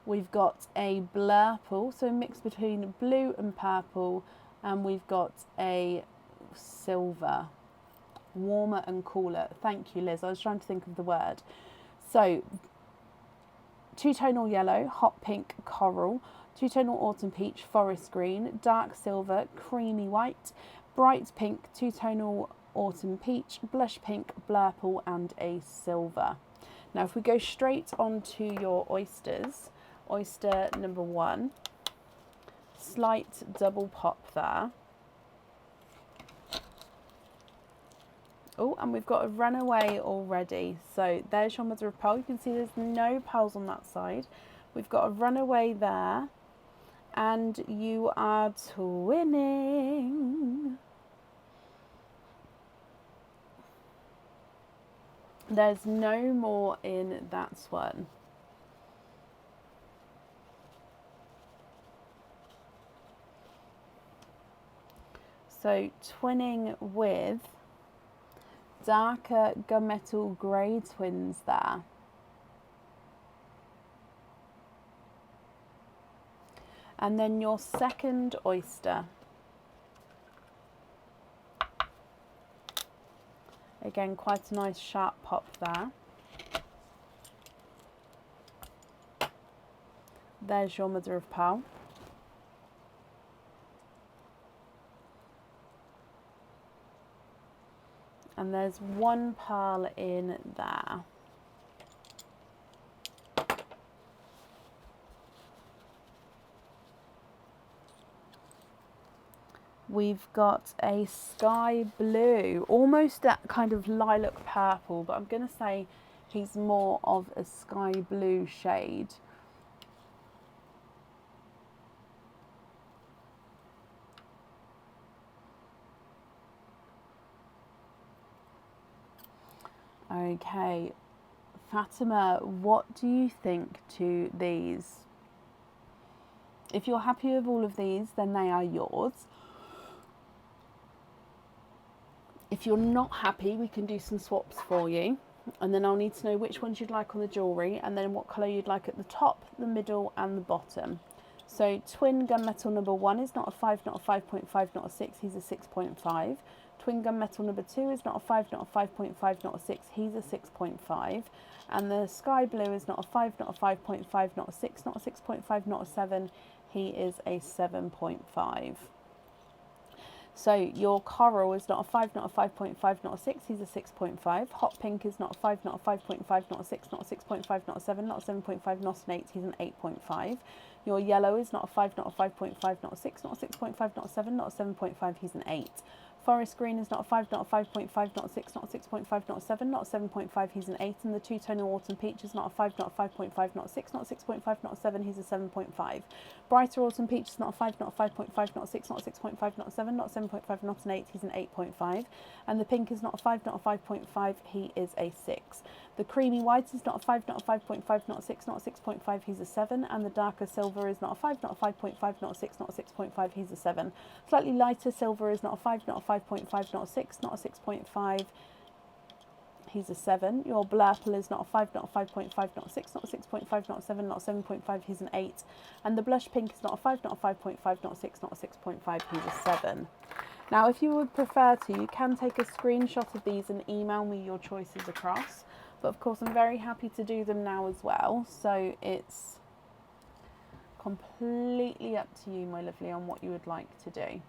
We've got a blurple, so a mix between blue and purple, and we've got a silver, warmer and cooler. Thank you, Liz. I was trying to think of the word. So, two-tonal yellow, hot pink, coral, two-tonal autumn peach, forest green, dark silver, creamy white, bright pink, two-tonal autumn peach, blush pink, blurple, and a silver. Now, if we go straight onto your oysters, oyster number 1, slight double pop there. Oh, and we've got a runaway already. So there's your mother of pearl. You can see there's no pearls on that side. We've got a runaway there. And you are twinning. There's no more in that one. So twinning with darker gunmetal grey twins there. And then your second oyster. Again, quite a nice sharp pop there. There's your mother of pearl. And there's one pearl in there. We've got a sky blue, almost that kind of lilac purple, but I'm going to say he's more of a sky blue shade. Okay, Fatima, what do you think to these? If you're happy with all of these, then they are yours. If you're not happy, we can do some swaps for you. And then I'll need to know which ones you'd like on the jewellery, and then what colour you'd like at the top, the middle and the bottom. So twin gunmetal number 1 is not a 5, not a 5.5, not a 6, he's a 6.5. Twin gunmetal number 2 is not a 5, not a 5.5, not a 6. He's a 6.5. And the sky blue is not a 5, not a 5.5, not a 6, not a 6.5, not a 7. He is a 7.5. So your coral is not a 5, not a 5.5, not a 6. He's a 6.5. Hot pink is not a 5, not a 5.5, not a 6, not a 6.5, not a 7, not a 7.5, not an 8. He's an 8.5. Your yellow is not a 5, not a 5.5, not a 6, not a 6.5, not a 7, not a 7.5. He's an 8. Forest green is not a 5, not a 5.5, not a 6, not a 6.5, not a 7, not a 7.5. He's an 8. And the two-tonal autumn peach is not a 5, not a 5.5, not a 6, not a 6.5, not a 7. He's a 7.5. Brighter autumn peach is not a 5, not a 5.5, not a 6, not a 6.5, not a 7, not a 7.5, not an 8. He's an 8.5. And the pink is not a 5, not a 5.5. He is a 6. The creamy white is not a 5, not a 5.5, not a 6, not a 6.5. He's a 7. And the darker silver is not a 5, not a 5.5, not a 6, not a 6.5. He's a 7. Slightly lighter silver is not a 5, not a 5.5, not a 6, not a 6.5. He's a 7. Your blurple is not a 5, not a 5.5, not a 6, not a 6.5, not a 7, not a 7.5. He's an 8. And the blush pink is not a 5, not a 5.5, not a 6, not a 6.5. He's a 7. Now, if you would prefer to, you can take a screenshot of these and email me your choices across. But of course, I'm very happy to do them now as well. So it's completely up to you, my lovely, on what you would like to do.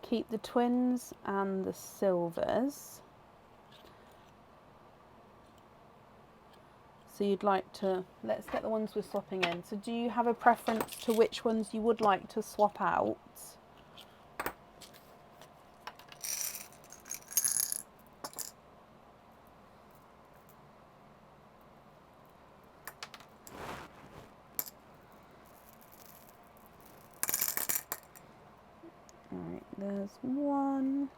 Keep the twins and the silvers. So you'd like to, let's get the ones we're swapping in. So do you have a preference to which ones you would like to swap out? Alright, there's 1,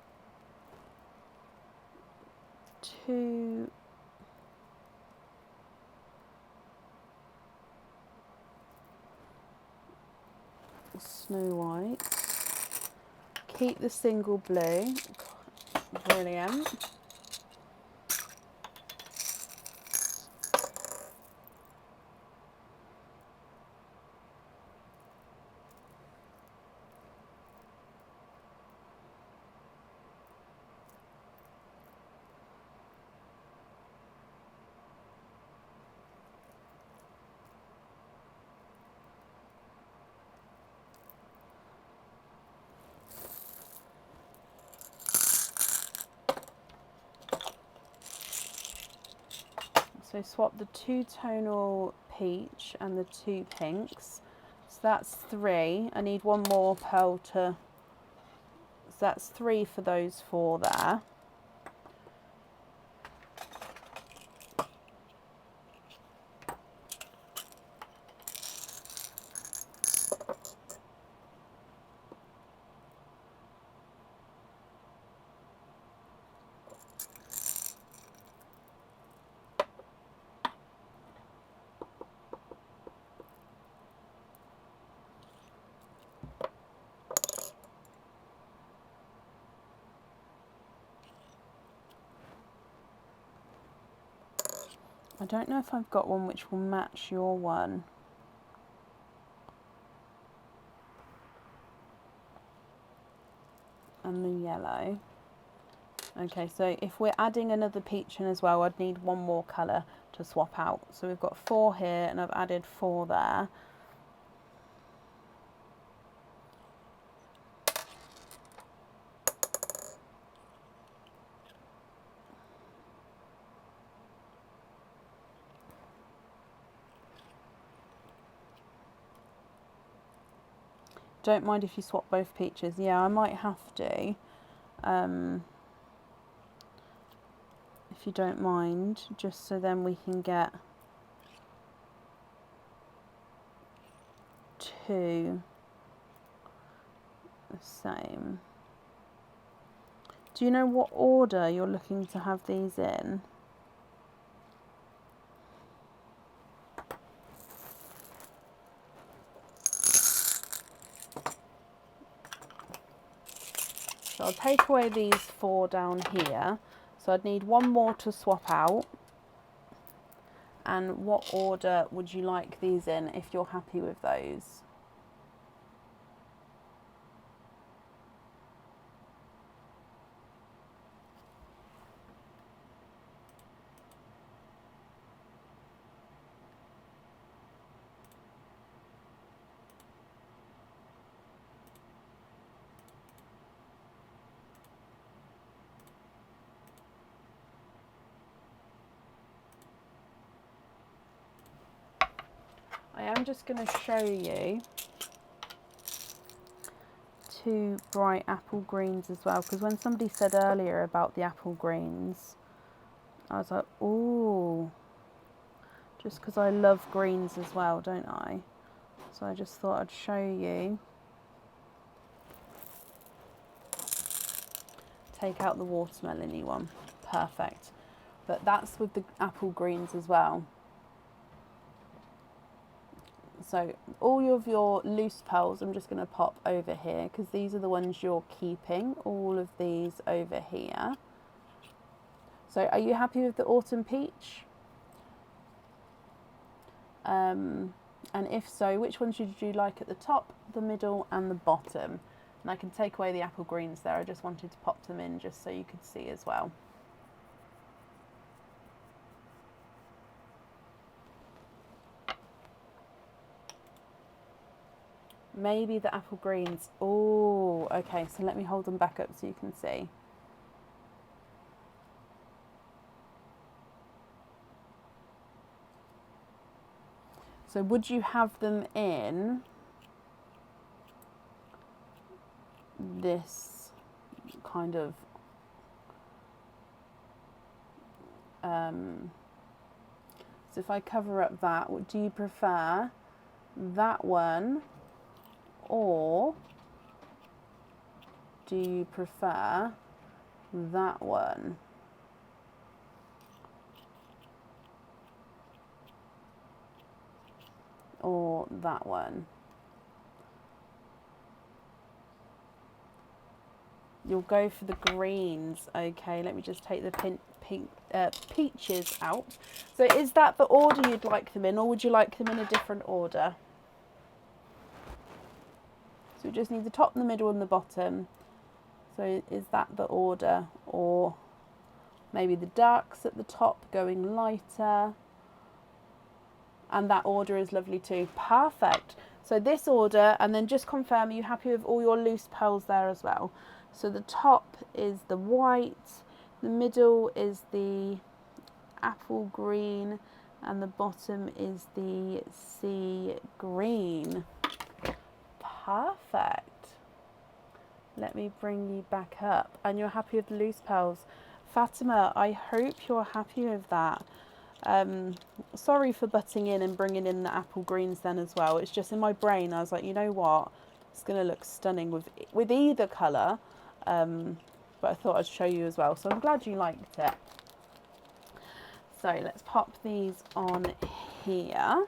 2, Snow White. Keep the single blue. Brilliant. So swap the two-tonal peach and the 2 pinks. So that's 3. I need one more pearl to... So that's 3 for those 4 there. I don't know if I've got one which will match your one. And the yellow. Okay, so if we're adding another peach in as well, I'd need one more colour to swap out. So we've got 4 here and I've added 4 there. Don't mind if you swap both peaches. Yeah, I might have to. If you don't mind, just so then we can get 2 the same. Do you know what order you're looking to have these in? So I'll take away these 4 down here. So I'd need one more to swap out. And what order would you like these in if you're happy with those? I am just going to show you two bright apple greens as well, because when somebody said earlier about the apple greens, I was like, ooh, just because I love greens as well, don't I? So I just thought I'd show you. Take out the watermelon-y one. Perfect. But that's with the apple greens as well. So all of your loose pearls, I'm just going to pop over here because these are the ones you're keeping. All of these over here. So are you happy with the autumn peach? And if so, which ones would you like at the top, the middle and the bottom? And I can take away the apple greens there. I just wanted to pop them in just so you could see as well. Maybe the apple greens. Oh, okay. So let me hold them back up so you can see. So would you have them in this kind of so if I cover up that, do you prefer that one, or do you prefer that one? Or that one? You'll go for the greens. Okay, let me just take the peaches out. So is that the order you'd like them in, or would you like them in a different order? So we just need the top, the middle and the bottom. So is that the order? Or maybe the darks at the top going lighter. And that order is lovely too. Perfect. So this order, and then just confirm, are you happy with all your loose pearls there as well? So the top is the white, the middle is the apple green, and the bottom is the sea green. Perfect. Let me bring you back up. And you're happy with the loose pearls. Fatima, I hope you're happy with that. Sorry for butting in and bringing in the apple greens then as well. It's just in my brain, I was like, you know what? It's going to look stunning with either colour. But I thought I'd show you as well. So I'm glad you liked it. So let's pop these on here.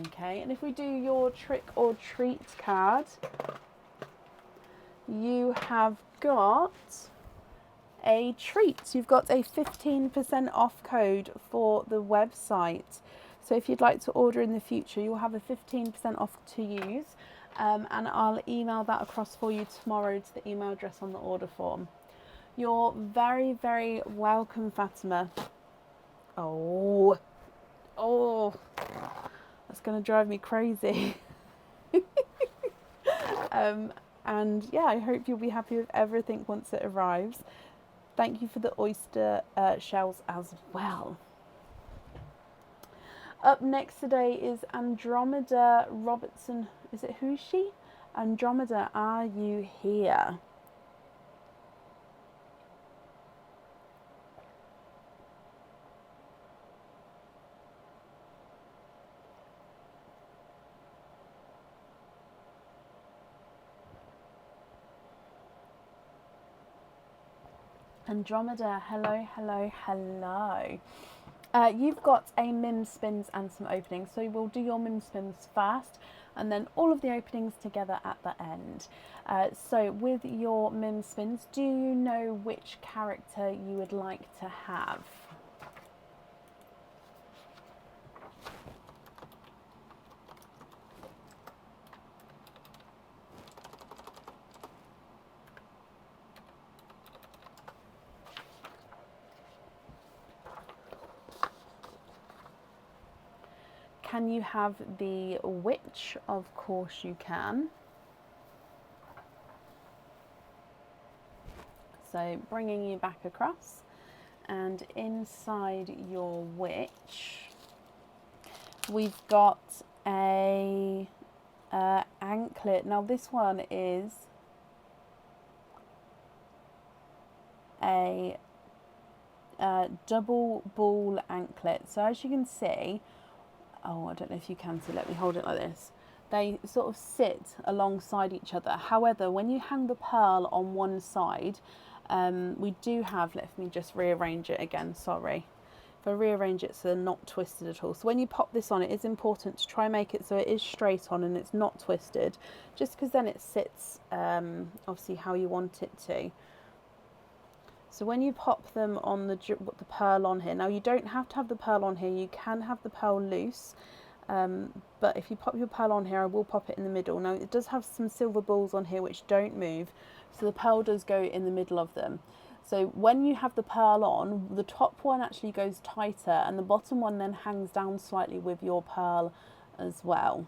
Okay, and if we do your trick or treat card, you have got a treat. You've got a 15% off code for the website. So if you'd like to order in the future, you'll have a 15% off to use. And I'll email that across for you tomorrow to the email address on the order form. You're very, very welcome, Fatima. Oh, that's going to drive me crazy. And yeah, I hope you'll be happy with everything once it arrives. Thank you for the oyster shells as well. Up next today is Andromeda Robertson. Is it who's she? Andromeda, are you here? Andromeda, hello, hello, hello. You've got a Mims spins and some openings, so we'll do your Mims spins first and then all of the openings together at the end. So with your Mims spins, do you know which character you would like to have? Can you have the witch? Of course you can. So bringing you back across, and inside your witch, we've got a anklet. Now this one is a double ball anklet. So as you can see, oh, I don't know if you can see, let me hold it like this. They sort of sit alongside each other. However, when you hang the pearl on one side, we do have, let me just rearrange it again, sorry. If I rearrange it so they're not twisted at all. So when you pop this on, it is important to try and make it so it is straight on and it's not twisted, just because then it sits obviously how you want it to. So when you pop them on the pearl on here, now you don't have to have the pearl on here, you can have the pearl loose, but if you pop your pearl on here, I will pop it in the middle. Now it does have some silver balls on here which don't move, so the pearl does go in the middle of them. So when you have the pearl on, the top one actually goes tighter and the bottom one then hangs down slightly with your pearl as well.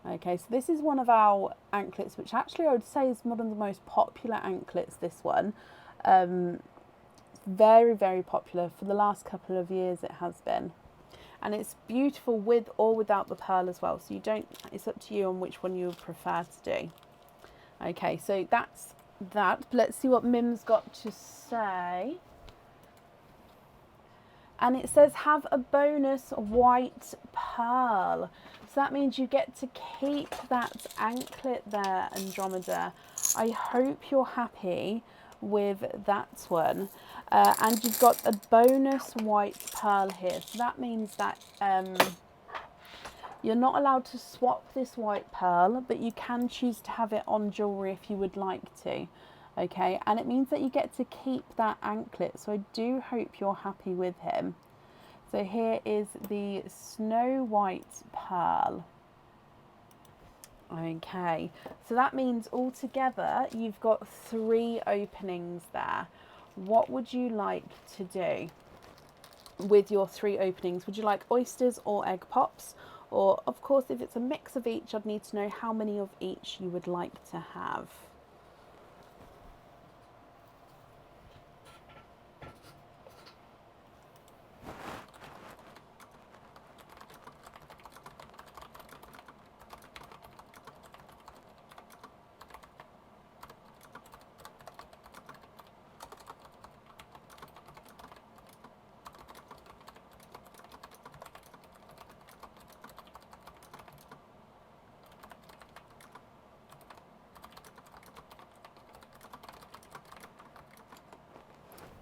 Okay, so this is one of our anklets, which actually I would say is one of the most popular anklets, this one. Very, very popular. For the last couple of years it has been. And it's beautiful with or without the pearl as well. So you don't, it's up to you on which one you would prefer to do. Okay, so that's that. Let's see what Mim's got to say. And it says have a bonus white pearl. So that means you get to keep that anklet there, Andromeda. I hope you're happy with that one. And you've got a bonus white pearl here. So that means that you're not allowed to swap this white pearl, but you can choose to have it on jewellery if you would like to. Okay, and it means that you get to keep that anklet. So I do hope you're happy with him. So here is the Snow White pearl. Okay, so that means altogether you've got 3 openings there. What would you like to do with your 3 openings? Would you like oysters or egg pops? Or, of course, if it's a mix of each, I'd need to know how many of each you would like to have.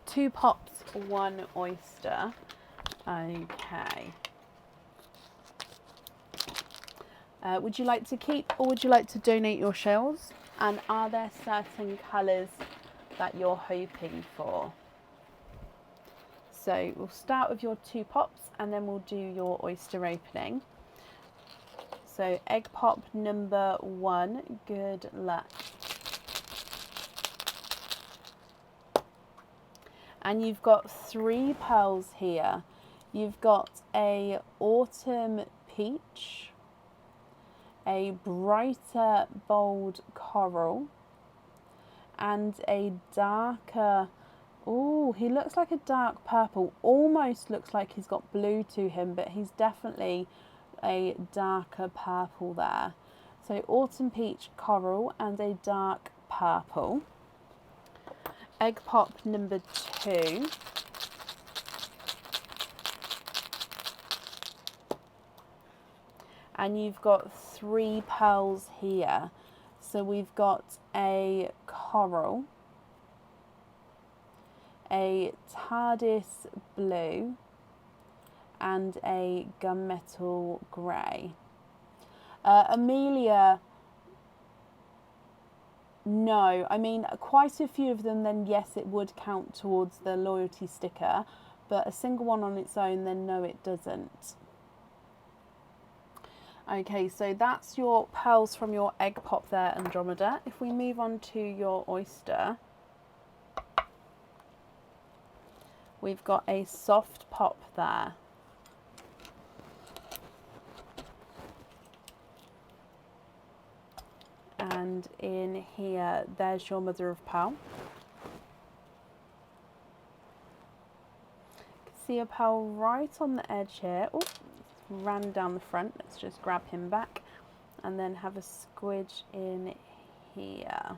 Two pops, 1 oyster. Okay. Would you like to keep or would you like to donate your shells? And are there certain colours that you're hoping for? So we'll start with your 2 pops and then we'll do your oyster opening. So egg pop number 1, good luck. And you've got 3 pearls here. You've got a autumn peach, a brighter bold coral, and a darker, oh, he looks like a dark purple, almost looks like he's got blue to him, but he's definitely a darker purple there. So autumn peach, coral, and a dark purple. Egg pop number 2. And you've got 3 pearls here. So we've got a coral, a TARDIS blue and a gunmetal grey. Amelia, no. I mean, quite a few of them, then yes, it would count towards the loyalty sticker, but a single one on its own, then no, it doesn't. Okay, so that's your pearls from your egg pop there, Andromeda. If we move on to your oyster, we've got a soft pop there. And in here, there's your mother of pearl. You can see a pearl right on the edge here. Oh, ran down the front. Let's just grab him back and then have a squidge in here.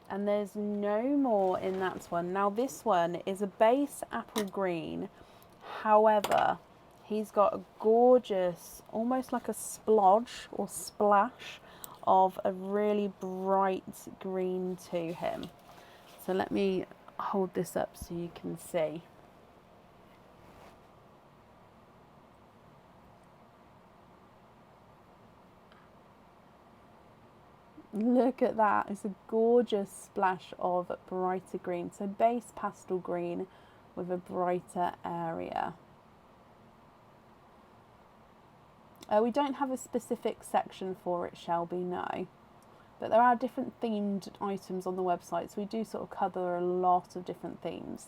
And there's no more in that one. Now this one is a base apple green. However, he's got a gorgeous, almost like a splodge or splash of a really bright green to him. So let me hold this up so you can see. Look at that, it's a gorgeous splash of brighter green. So base pastel green with a brighter area. We don't have a specific section for it, Shelby, no. But there are different themed items on the website, so we do sort of cover a lot of different themes.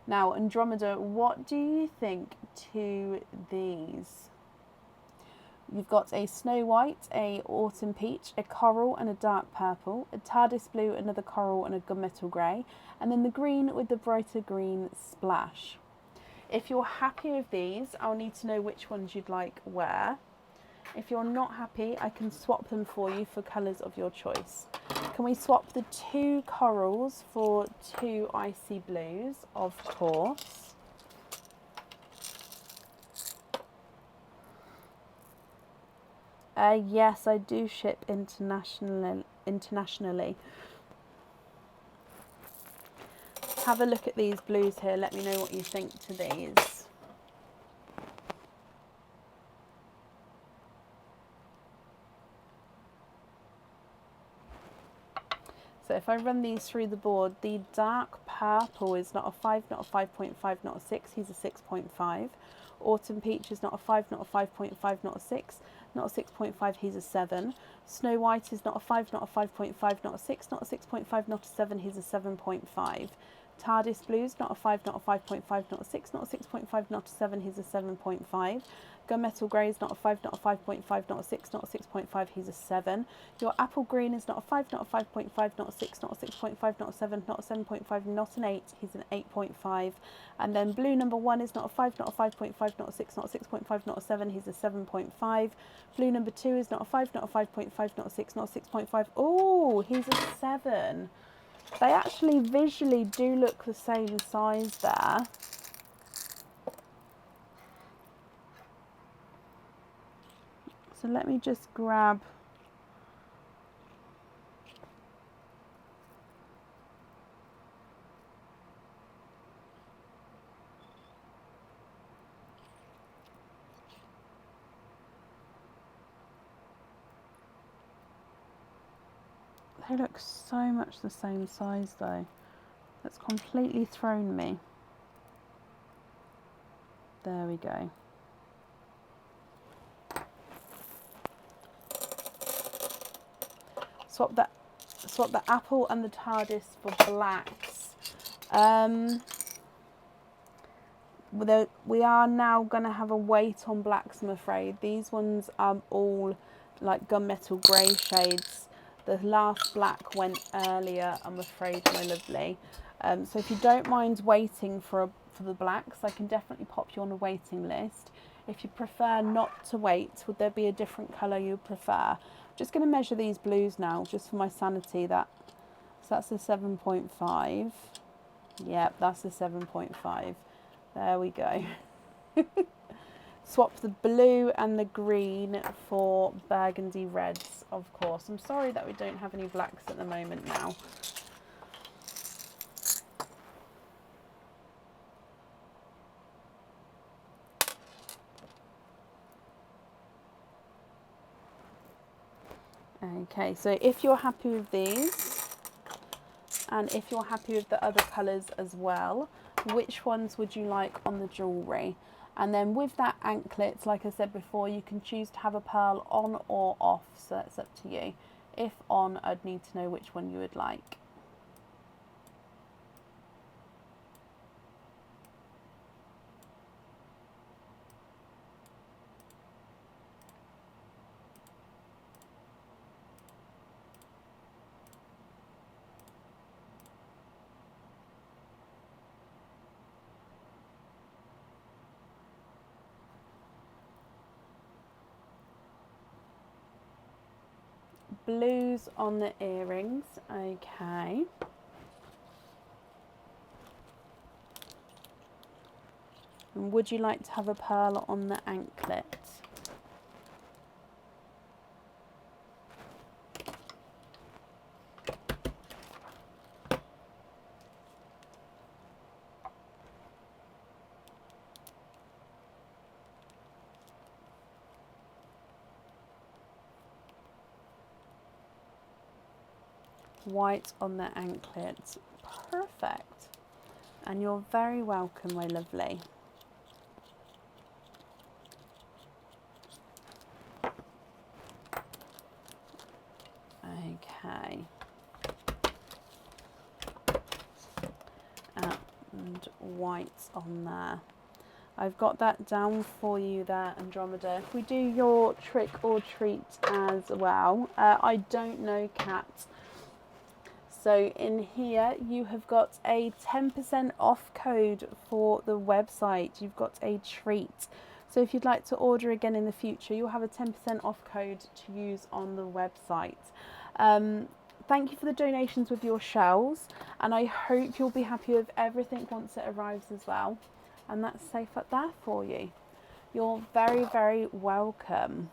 Now, Andromeda, what do you think to these? You've got a Snow White, a Autumn Peach, a Coral and a Dark Purple, a TARDIS Blue, another Coral and a Gunmetal Grey, and then the green with the brighter green splash. If you're happy with these, I'll need to know which ones you'd like where. If you're not happy, I can swap them for you for colours of your choice. Can we swap the 2 corals for 2 icy blues? Of course. Yes, I do ship internationally. Have a look at these blues here. Let me know what you think to these. So if I run these through the board, the dark purple is not a 5, not a 5.5, not a 6. He's a 6.5. Autumn Peach is not a 5, not a 5.5, not a 6. Not a 6.5, he's a 7. Snow White is not a 5, not a 5.5, not a 6. Not a 6.5, not a 7, he's a 7.5. TARDIS Blues, not a 5, not a 5.5, not a 6. Not a 6.5, not a 7, he's a 7.5. Gunmetal Grey is not a 5, not a 5.5, not a 6. Not a 6.5, he's a 7. Your Apple Green is not a 5, not a 5.5, not a 6. Not a 6.5, not a 7, not a 7.5, not an 8, he's an 8.5. And then blue number 1 is not a 5, not a 5.5, not a 6, not a 6.5, not a 7, he's a 7.5. Blue number 2 is not a 5, not a 5.5, not a 6, not a 6.5. Oh, he's a 7. They actually visually do look the same size there. So let me just grab they look so much the same size though. That's completely thrown me. There we go. Swap the apple and the TARDIS for blacks. We are now going to have a wait on blacks, I'm afraid. These ones are all like gunmetal grey shades. The last black went earlier, I'm afraid, my lovely. So if you don't mind waiting for the blacks, I can definitely pop you on a waiting list. If you prefer not to wait, would there be a different colour you prefer? I'm just going to measure these blues now, just for my sanity. So that's a 7.5. Yep, that's a 7.5. There we go. Swap the blue and the green for burgundy reds, of course. I'm sorry that we don't have any blacks at the moment now. Okay, so if you're happy with these, and if you're happy with the other colours as well, which ones would you like on the jewellery? And then with that anklets, like I said before, you can choose to have a pearl on or off, so it's up to you. If on, I'd need to know which one you would like. Blues on the earrings, okay. And would you like to have a pearl on the anklet? White on the anklet, perfect. And you're very welcome, my lovely. Okay. And white on there. I've got that down for you there, Andromeda. If we do your trick or treat as well, I don't know, Kat. So in here you have got a 10% off code for the website. You've got a treat. So if you'd like to order again in the future, you'll have a 10% off code to use on the website. Thank you for the donations with your shells, and I hope you'll be happy with everything once it arrives as well. And that's safe up there for you. You're very, very welcome.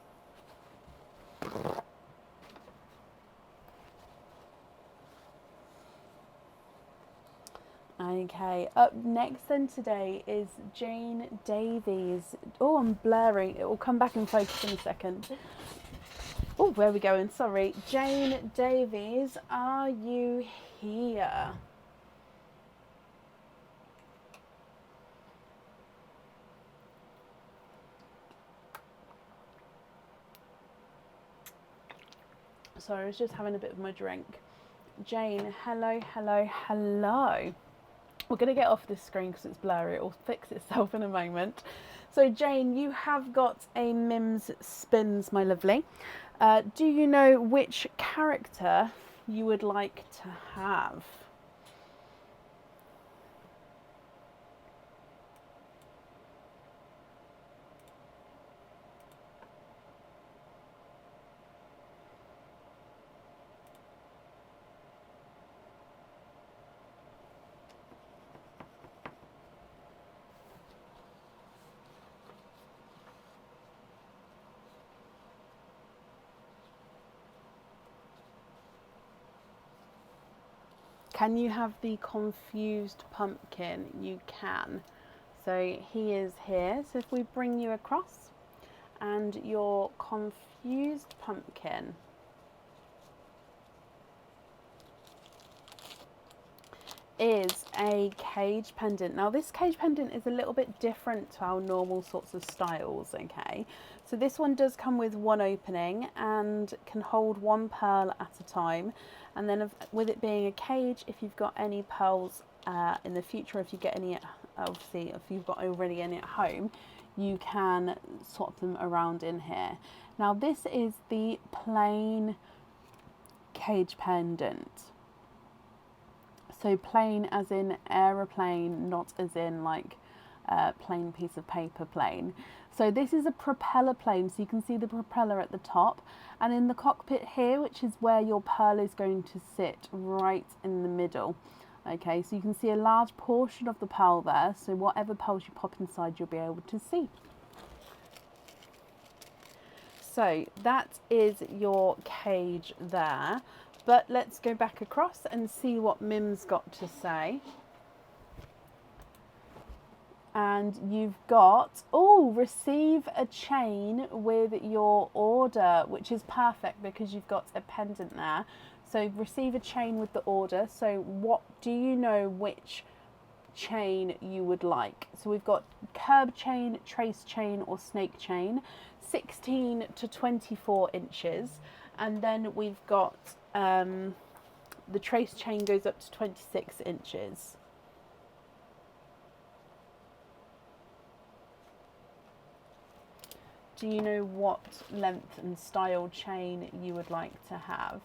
Okay, up next then today is Jane Davies. Oh, I'm blurry. It will come back in focus in a second. Oh, where are we going? Sorry. Jane Davies, are you here? Sorry, I was just having a bit of my drink. Jane, hello, hello, hello. We're going to get off this screen because it's blurry. It will fix itself in a moment. So Jane, you have got a Mims Spins, my lovely. Do you know which character you would like to have? Can you have the confused pumpkin? You can. So he is here. So if we bring you across, and your confused pumpkin is a cage pendant. Now this cage pendant is a little bit different to our normal sorts of styles, okay? So this one does come with one opening and can hold one pearl at a time. And then with it being a cage, if you've got any pearls in the future, if you get any, obviously if you've got already any at home, you can swap them around in here. Now this is the plain cage pendant. So plain as in aeroplane, not as in like plain piece of paper plain. So this is a propeller plane, so you can see the propeller at the top, and in the cockpit here, which is where your pearl is going to sit, right in the middle. Okay, so you can see a large portion of the pearl there, so whatever pearls you pop inside, you'll be able to see. So that is your cage there. But let's go back across and see what Mims got to say. And you've got, oh, receive a chain with your order, which is perfect because you've got a pendant there. So receive a chain with the order. So what do you know which chain you would like? So we've got curb chain, trace chain or snake chain, 16 to 24 inches. And then we've got the trace chain goes up to 26 inches. Do you know what length and style chain you would like to have?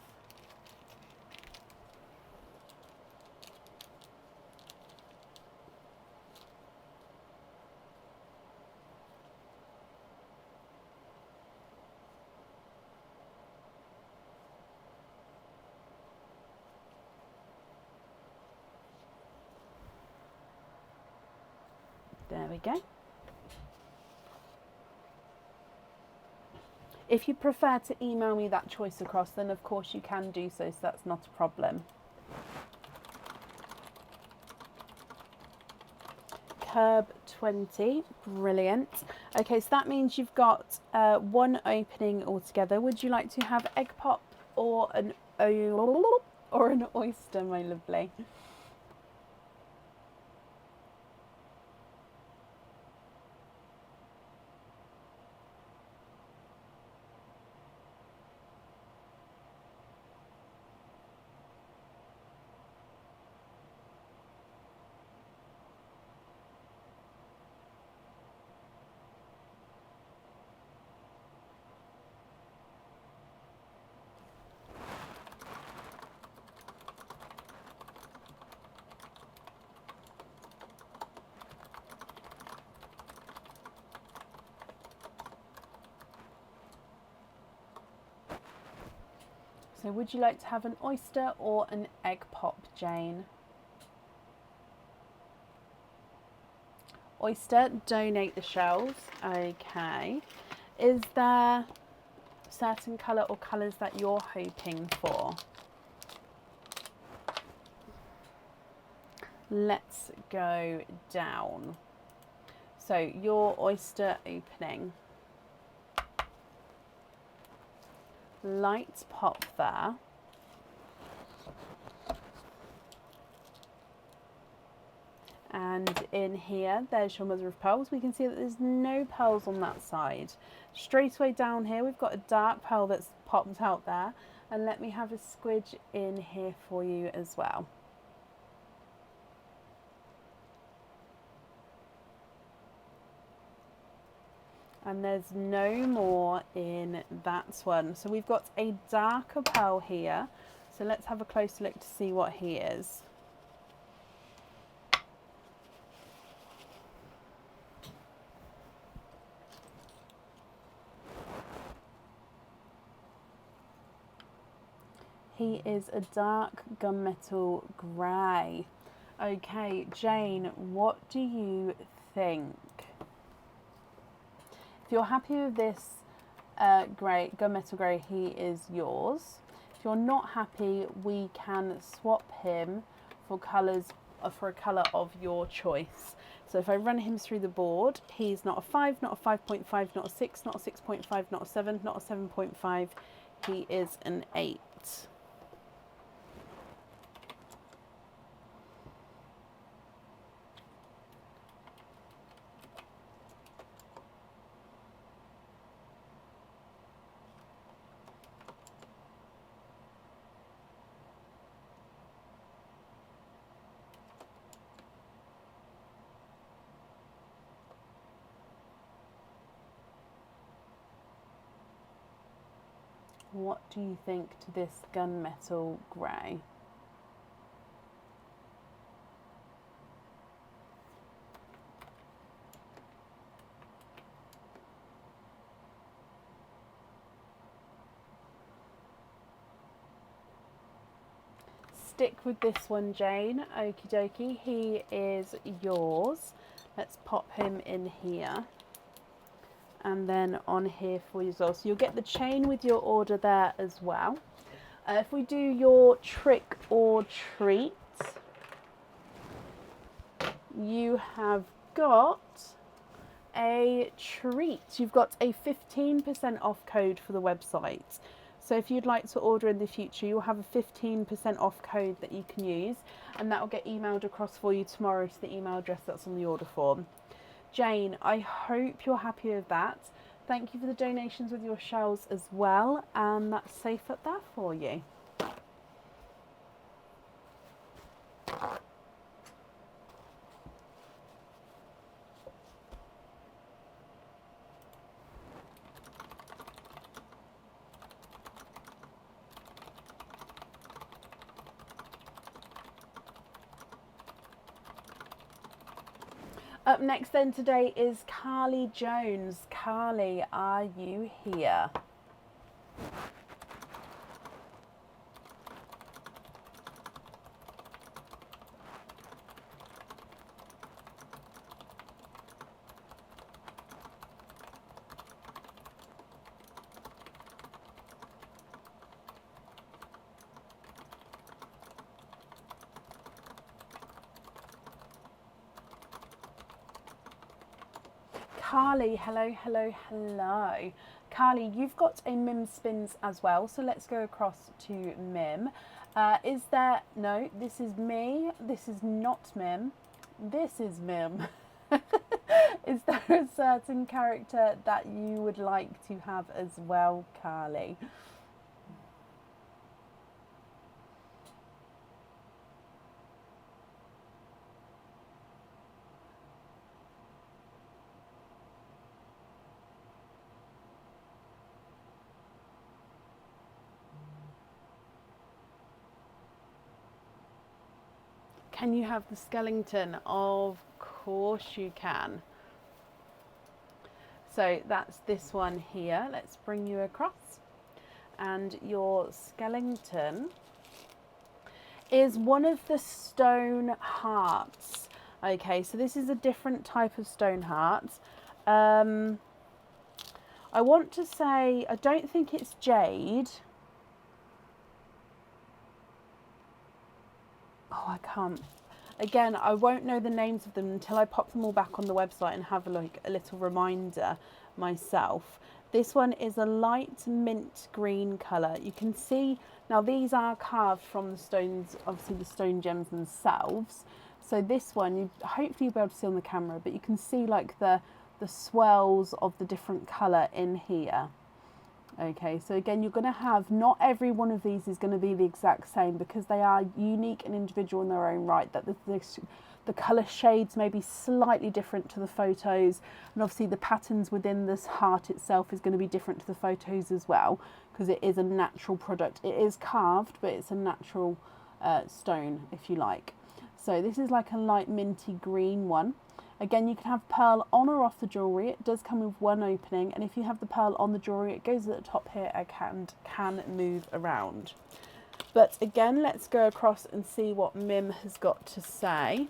There we go. If you prefer to email me that choice across, then of course you can do so, so that's not a problem. Curb 20, brilliant. Okay, so that means you've got one opening altogether. Would you like to have egg pop or an oyster, my lovely? So would you like to have an oyster or an egg pop, Jane? Oyster, donate the shells. Okay. Is there certain colour or colours that you're hoping for? Let's go down. So your oyster opening. Light pop there. And in here, there's your mother of pearls. We can see that there's no pearls on that side. Straight away down here, we've got a dark pearl that's popped out there. And let me have a squidge in here for you as well. And there's no more in that one. So we've got a darker pearl here. So let's have a closer look to see what he is. He is a dark gunmetal grey. Okay, Jane, what do you think? If you're happy with this grey, gunmetal grey, he is yours. If you're not happy, we can swap him for colours, for a colour of your choice. So if I run him through the board, he's not a 5, not a 5.5, not a 6, not a 6.5, not a 7, not a 7.5. He is an 8. What do you think to this gunmetal grey? Stick with this one, Jane. Okie dokie, he is yours. Let's pop him in here. And then on here for you as well. So you'll get the chain with your order there as well. If we do your trick or treat, you have got a treat. You've got a 15% off code for the website. So if you'd like to order in the future, you'll have a 15% off code that you can use, and that will get emailed across for you tomorrow to the email address that's on the order form. Jane, I hope you're happy with that. Thank you for the donations with your shells as well, and that's safe up there for you. Up next then today is Carly Jones. Carly, are you here? Carly, hello, hello, hello. Carly, you've got a Mims spins as well, so let's go across to Mim. Is there, no, this is me, this is not Mim, this is Mim. Is there a certain character that you would like to have as well, Carly? Can you have the skeleton? Of course you can. So that's this one here. Let's bring you across. And your skeleton is one of the stone hearts. Okay, so this is a different type of stone heart. I want to say, I don't think it's jade. Oh, I can't. Again, I won't know the names of them until I pop them all back on the website and have a little reminder myself. This one is a light mint green colour. You can see, now these are carved from the stones, obviously the stone gems themselves. So this one, hopefully you'll be able to see on the camera, but you can see like the swells of the different colour in here. Okay, so again, you're going to have, not every one of these is going to be the exact same because they are unique and individual in their own right, that the colour shades may be slightly different to the photos, and obviously the patterns within this heart itself is going to be different to the photos as well, because it is a natural product. It is carved, but it's a natural stone, if you like. So this is like a light minty green one. Again, you can have pearl on or off the jewellery. It does come with one opening, and if you have the pearl on the jewellery, it goes at the top here and can move around. But again, let's go across and see what Mim has got to say.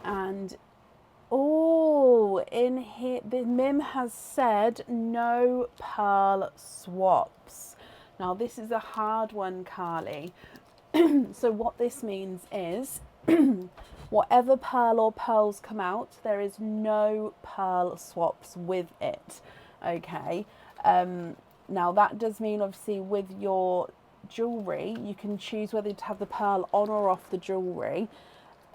And, oh, in here, Mim has said no pearl swaps. Now, this is a hard one, Carly. So what this means is, whatever pearl or pearls come out, there is no pearl swaps with it. Okay. Now that does mean obviously with your jewellery, you can choose whether to have the pearl on or off the jewellery.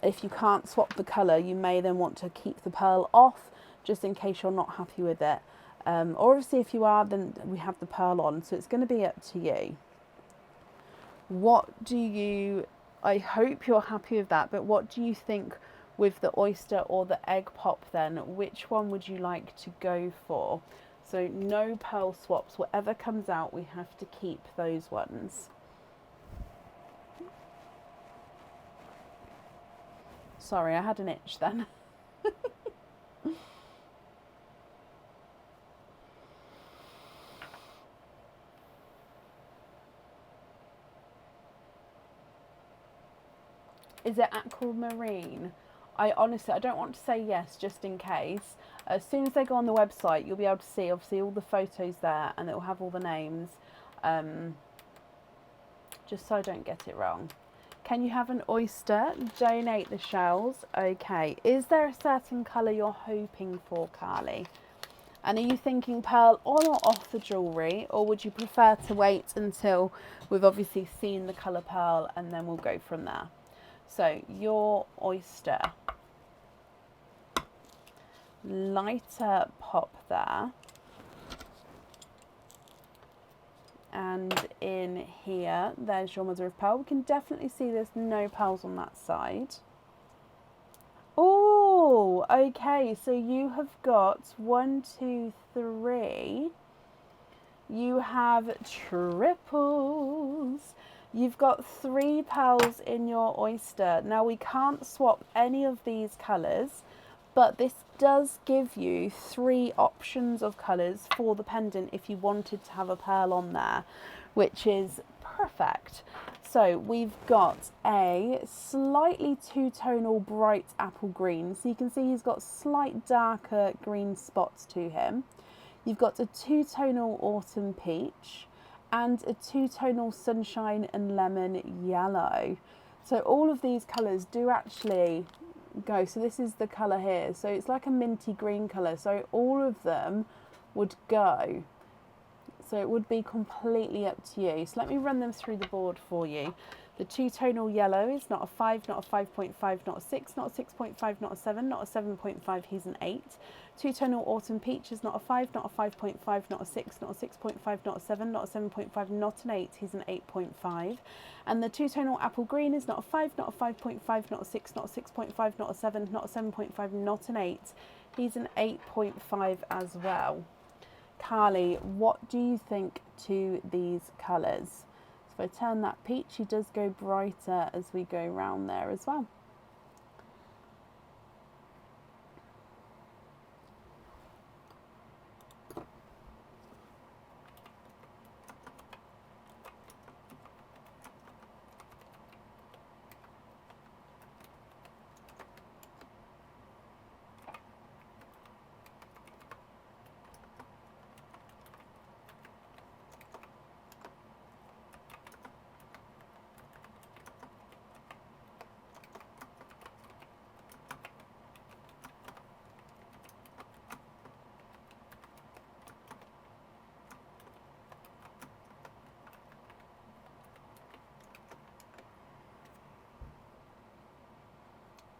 If you can't swap the colour, you may then want to keep the pearl off, just in case you're not happy with it. Or obviously if you are, then we have the pearl on. So it's going to be up to you. What do you, I hope you're happy with that, but what do you think with the oyster or the egg pop then? Which one would you like to go for? So no pearl swaps, whatever comes out, we have to keep those ones. Sorry, I had an itch then. Is it aquamarine? I don't want to say yes just in case. As soon as they go on the website, you'll be able to see obviously all the photos there, and it will have all the names. Just so I don't get it wrong. Can you have an oyster? Donate the shells. Okay. Is there a certain colour you're hoping for, Carly? And are you thinking pearl on or off the jewellery, or would you prefer to wait until we've obviously seen the colour pearl and then we'll go from there? So your oyster, lighter pop there. And in here, there's your mother of pearl. We can definitely see there's no pearls on that side. Oh, okay. So you have got 1, 2, 3. You have triples. You've got 3 pearls in your oyster. Now we can't swap any of these colours, but this does give you 3 options of colours for the pendant if you wanted to have a pearl on there, which is perfect. So we've got a slightly two-tonal bright apple green. So you can see he's got slight darker green spots to him. You've got a two-tonal autumn peach and a two-tonal sunshine and lemon yellow. So all of these colours do actually go. So this is the colour here. So it's like a minty green colour. So all of them would go. So it would be completely up to you. So let me run them through the board for you. The two-tonal yellow is not a 5, not a 5.5, not a 6, not a 6.5, not a 7, not a 7.5, he's an 8. Two-tonal autumn peach is not a 5, not a 5.5, not a 6, not a 6.5, not a 7, not a 7.5, not an 8, he's an 8.5. And the two-tonal apple green is not a 5, not a 5.5, not a 6, not a 6.5, not a 7, not a 7.5, not an 8, he's an 8.5 as well. Carly, what do you think to these colours? So if I turn that peach, he does go brighter as we go round there as well.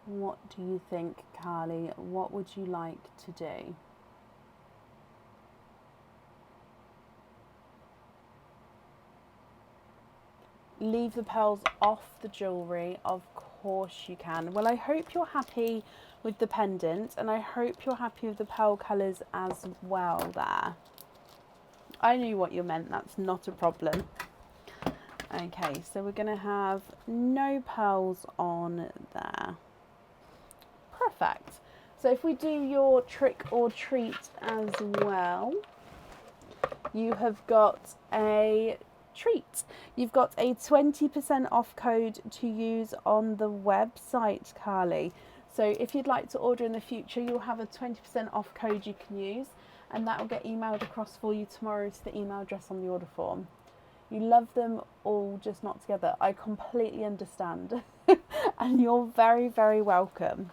What do you think, Carly? What would you like to do? Leave the pearls off the jewellery, of course you can. Well, I hope you're happy with the pendant, and I hope you're happy with the pearl colours as well there. I knew what you meant, that's not a problem. Okay, so we're going to have no pearls on there. Perfect. So if we do your trick or treat as well, you have got a treat. You've got a 20% off code to use on the website, Carly. So if you'd like to order in the future, you'll have a 20% off code you can use, and that will get emailed across for you tomorrow to the email address on the order form. You love them all, just not together. I completely understand. And you're very, very welcome.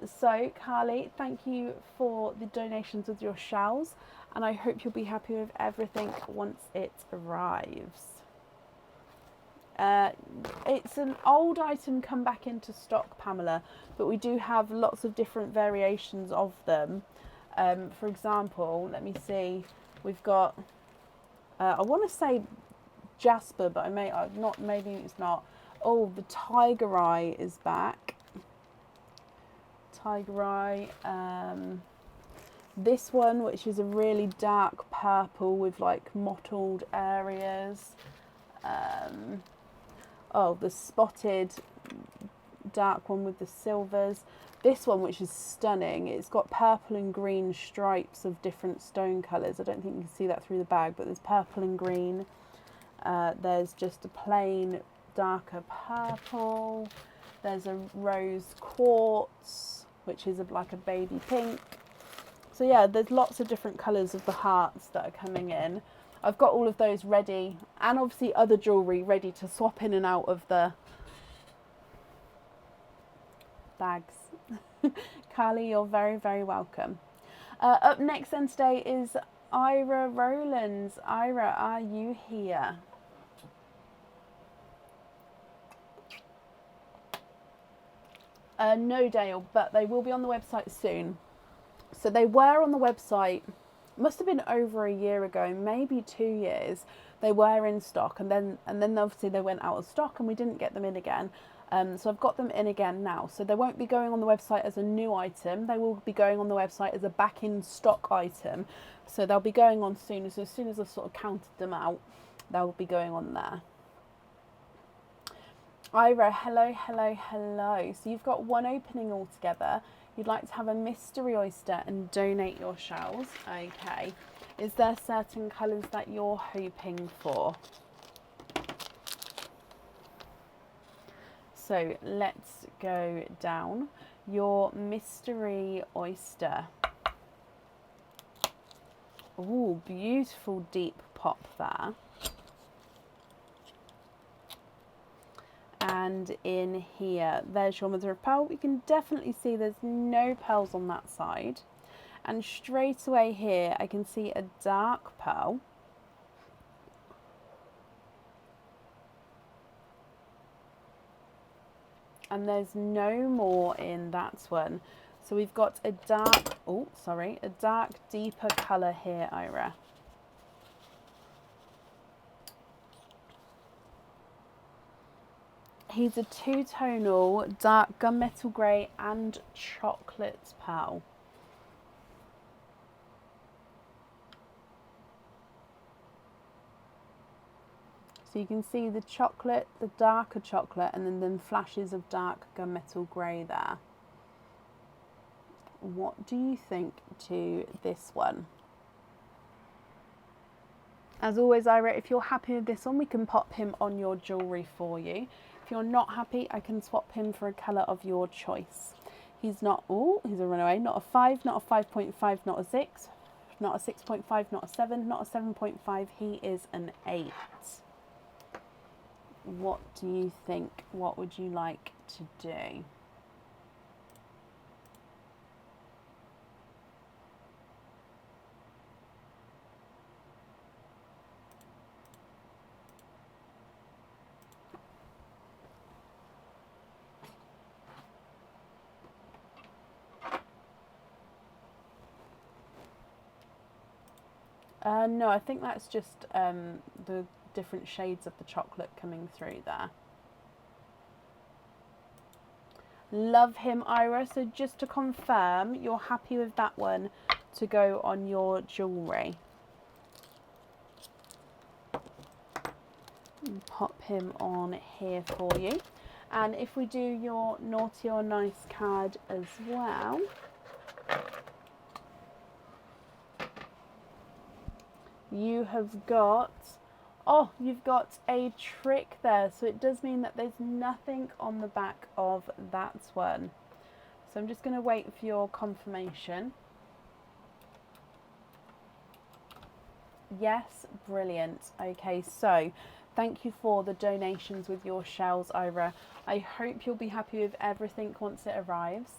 So Carly, thank you for the donations with your shells, and I hope you'll be happy with everything once it arrives. It's an old item come back into stock, Pamela, but we do have lots of different variations of them. For example, let me see, we've got, I want to say Jasper, but maybe it's not. Oh, the Tiger Eye is back. Tiger Eye. This one, which is a really dark purple with like mottled areas. Oh, the spotted dark one with the silvers. This one, which is stunning, it's got purple and green stripes of different stone colours. I don't think you can see that through the bag, but there's purple and green. There's just a plain darker purple. There's a rose quartz, which is like a baby pink. So yeah, there's lots of different colours of the hearts that are coming in. I've got all of those ready, and obviously other jewellery ready to swap in and out of the Thanks. Carly, you're very, very welcome. Up next then today is Ira Rowlands. Ira, are you here? No, Dale, but they will be on the website soon. So they were on the website, must have been over a year ago, maybe 2 years. They were in stock, and then obviously they went out of stock, and we didn't get them in again. So I've got them in again now. So they won't be going on the website as a new item. They will be going on the website as a back in stock item. So they'll be going on soon. So as soon as I've sort of counted them out, they'll be going on there. Ira, hello, hello, hello. So you've got one opening altogether. You'd like to have a mystery oyster and donate your shells. Okay. Is there certain colours that you're hoping for? So let's go down. Your mystery oyster. Ooh, beautiful deep pop there. And in here, there's your mother of pearl. You can definitely see there's no pearls on that side. And straight away here, I can see a dark pearl. And there's no more in that one. So we've got a dark, a dark deeper colour here, Ira. He's a two-tonal, dark gunmetal grey and chocolate pearl. So you can see the chocolate, the darker chocolate, and then flashes of dark gunmetal grey there. What do you think to this one? As always, Ira, if you're happy with this one, we can pop him on your jewellery for you. If you're not happy, I can swap him for a colour of your choice. He's not, he's a runaway, not a 5, not a 5.5, not a 6, not a 6.5, not a 7, not a 7.5, he is an 8. What do you think? What would you like to do? No, I think that's just the different shades of the chocolate coming through there. Love him, Ira. So just to confirm, you're happy with that one to go on your jewellery. Pop him on here for you. And if we do your naughty or nice card as well. You have got, you've got a trick there. So it does mean that there's nothing on the back of that one. So I'm just going to wait for your confirmation. Yes, brilliant. Okay, so thank you for the donations with your shells, Ira. I hope you'll be happy with everything once it arrives.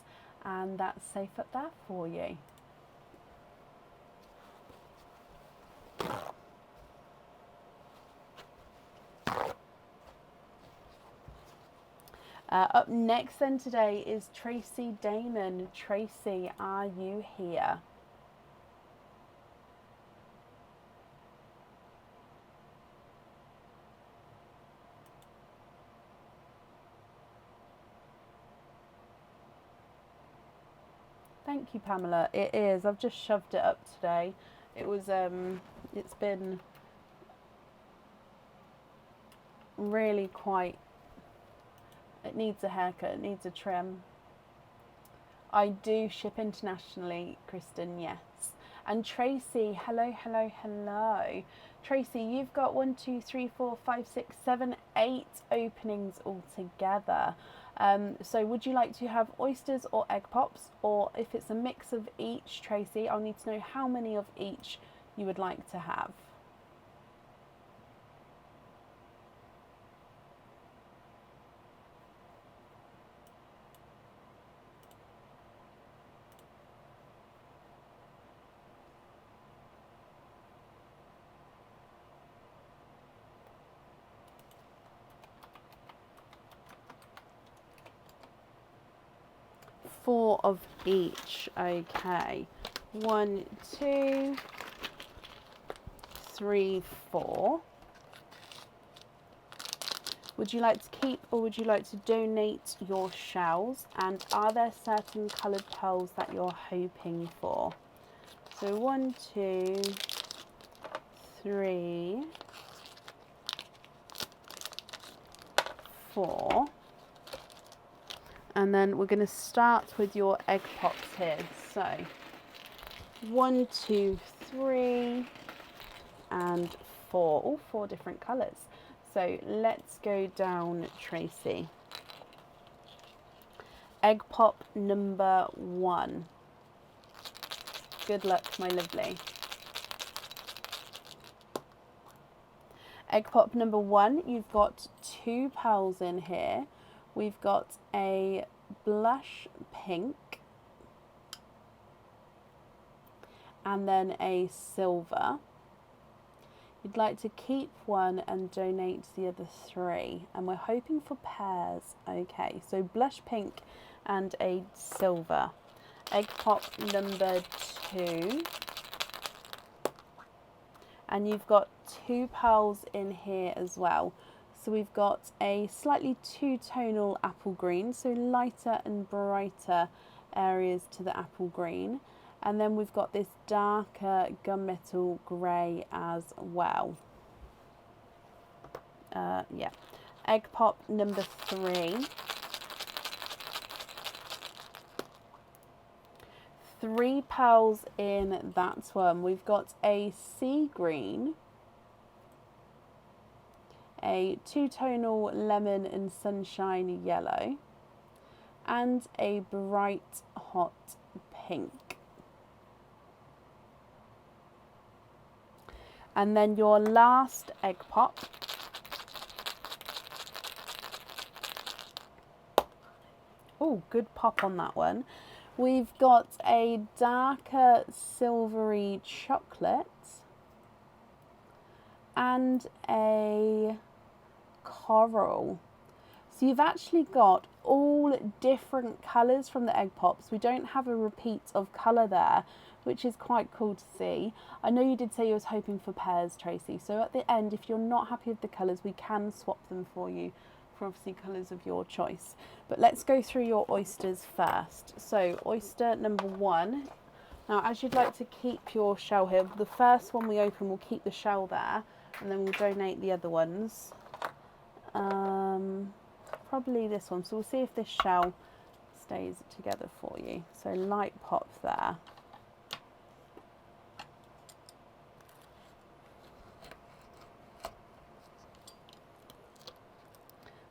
And that's safe up there for you. Up next then today is Tracy Damon. Tracy, are you here? Thank you, Pamela. It is. I've just shoved it up today. It was, it's been really quite, it needs a haircut, it needs a trim. I do ship internationally, Kristen, yes. And Tracy, hello, hello, hello. Tracy, you've got 1, 2, 3, 4, 5, 6, 7, 8 openings altogether. So would you like to have oysters or egg pops? Or if it's a mix of each, Tracy, I'll need to know how many of each you would like to have. 4 of each. Okay. 1, 2, 3, 4. Would you like to keep or would you like to donate your shells? And are there certain coloured pearls that you're hoping for? So 1, 2, 3, 4. And then we're going to start with your egg pops here. So 1, 2, 3, and 4. All 4 different colours. So let's go down, Tracy. Egg pop number 1. Good luck, my lovely. Egg pop number 1, you've got 2 pearls in here. We've got a blush pink and then a silver. You'd like to keep one and donate the other 3, and we're hoping for pairs. Okay, so blush pink and a silver. Egg pop number 2, and you've got 2 pearls in here as well. So we've got a slightly two-tonal apple green, so lighter and brighter areas to the apple green. And then we've got this darker gunmetal grey as well. Yeah. Egg pop number 3. 3 pearls in that one. We've got a sea green, a two-tonal lemon and sunshine yellow, and a bright hot pink. And then your last egg pop. Oh, good pop on that one. We've got a darker silvery chocolate and a coral. So you've actually got all different colours from the egg pops. We don't have a repeat of colour there, which is quite cool to see. I know you did say you was hoping for pairs, Tracy. So at the end, if you're not happy with the colours, we can swap them for you for obviously colours of your choice. But let's go through your oysters first. So oyster number 1. Now, as you'd like to keep your shell here, the first one we open, we'll keep the shell there, and then we'll donate the other ones. Probably this one. So we'll see if this shell stays together for you. So light pop there.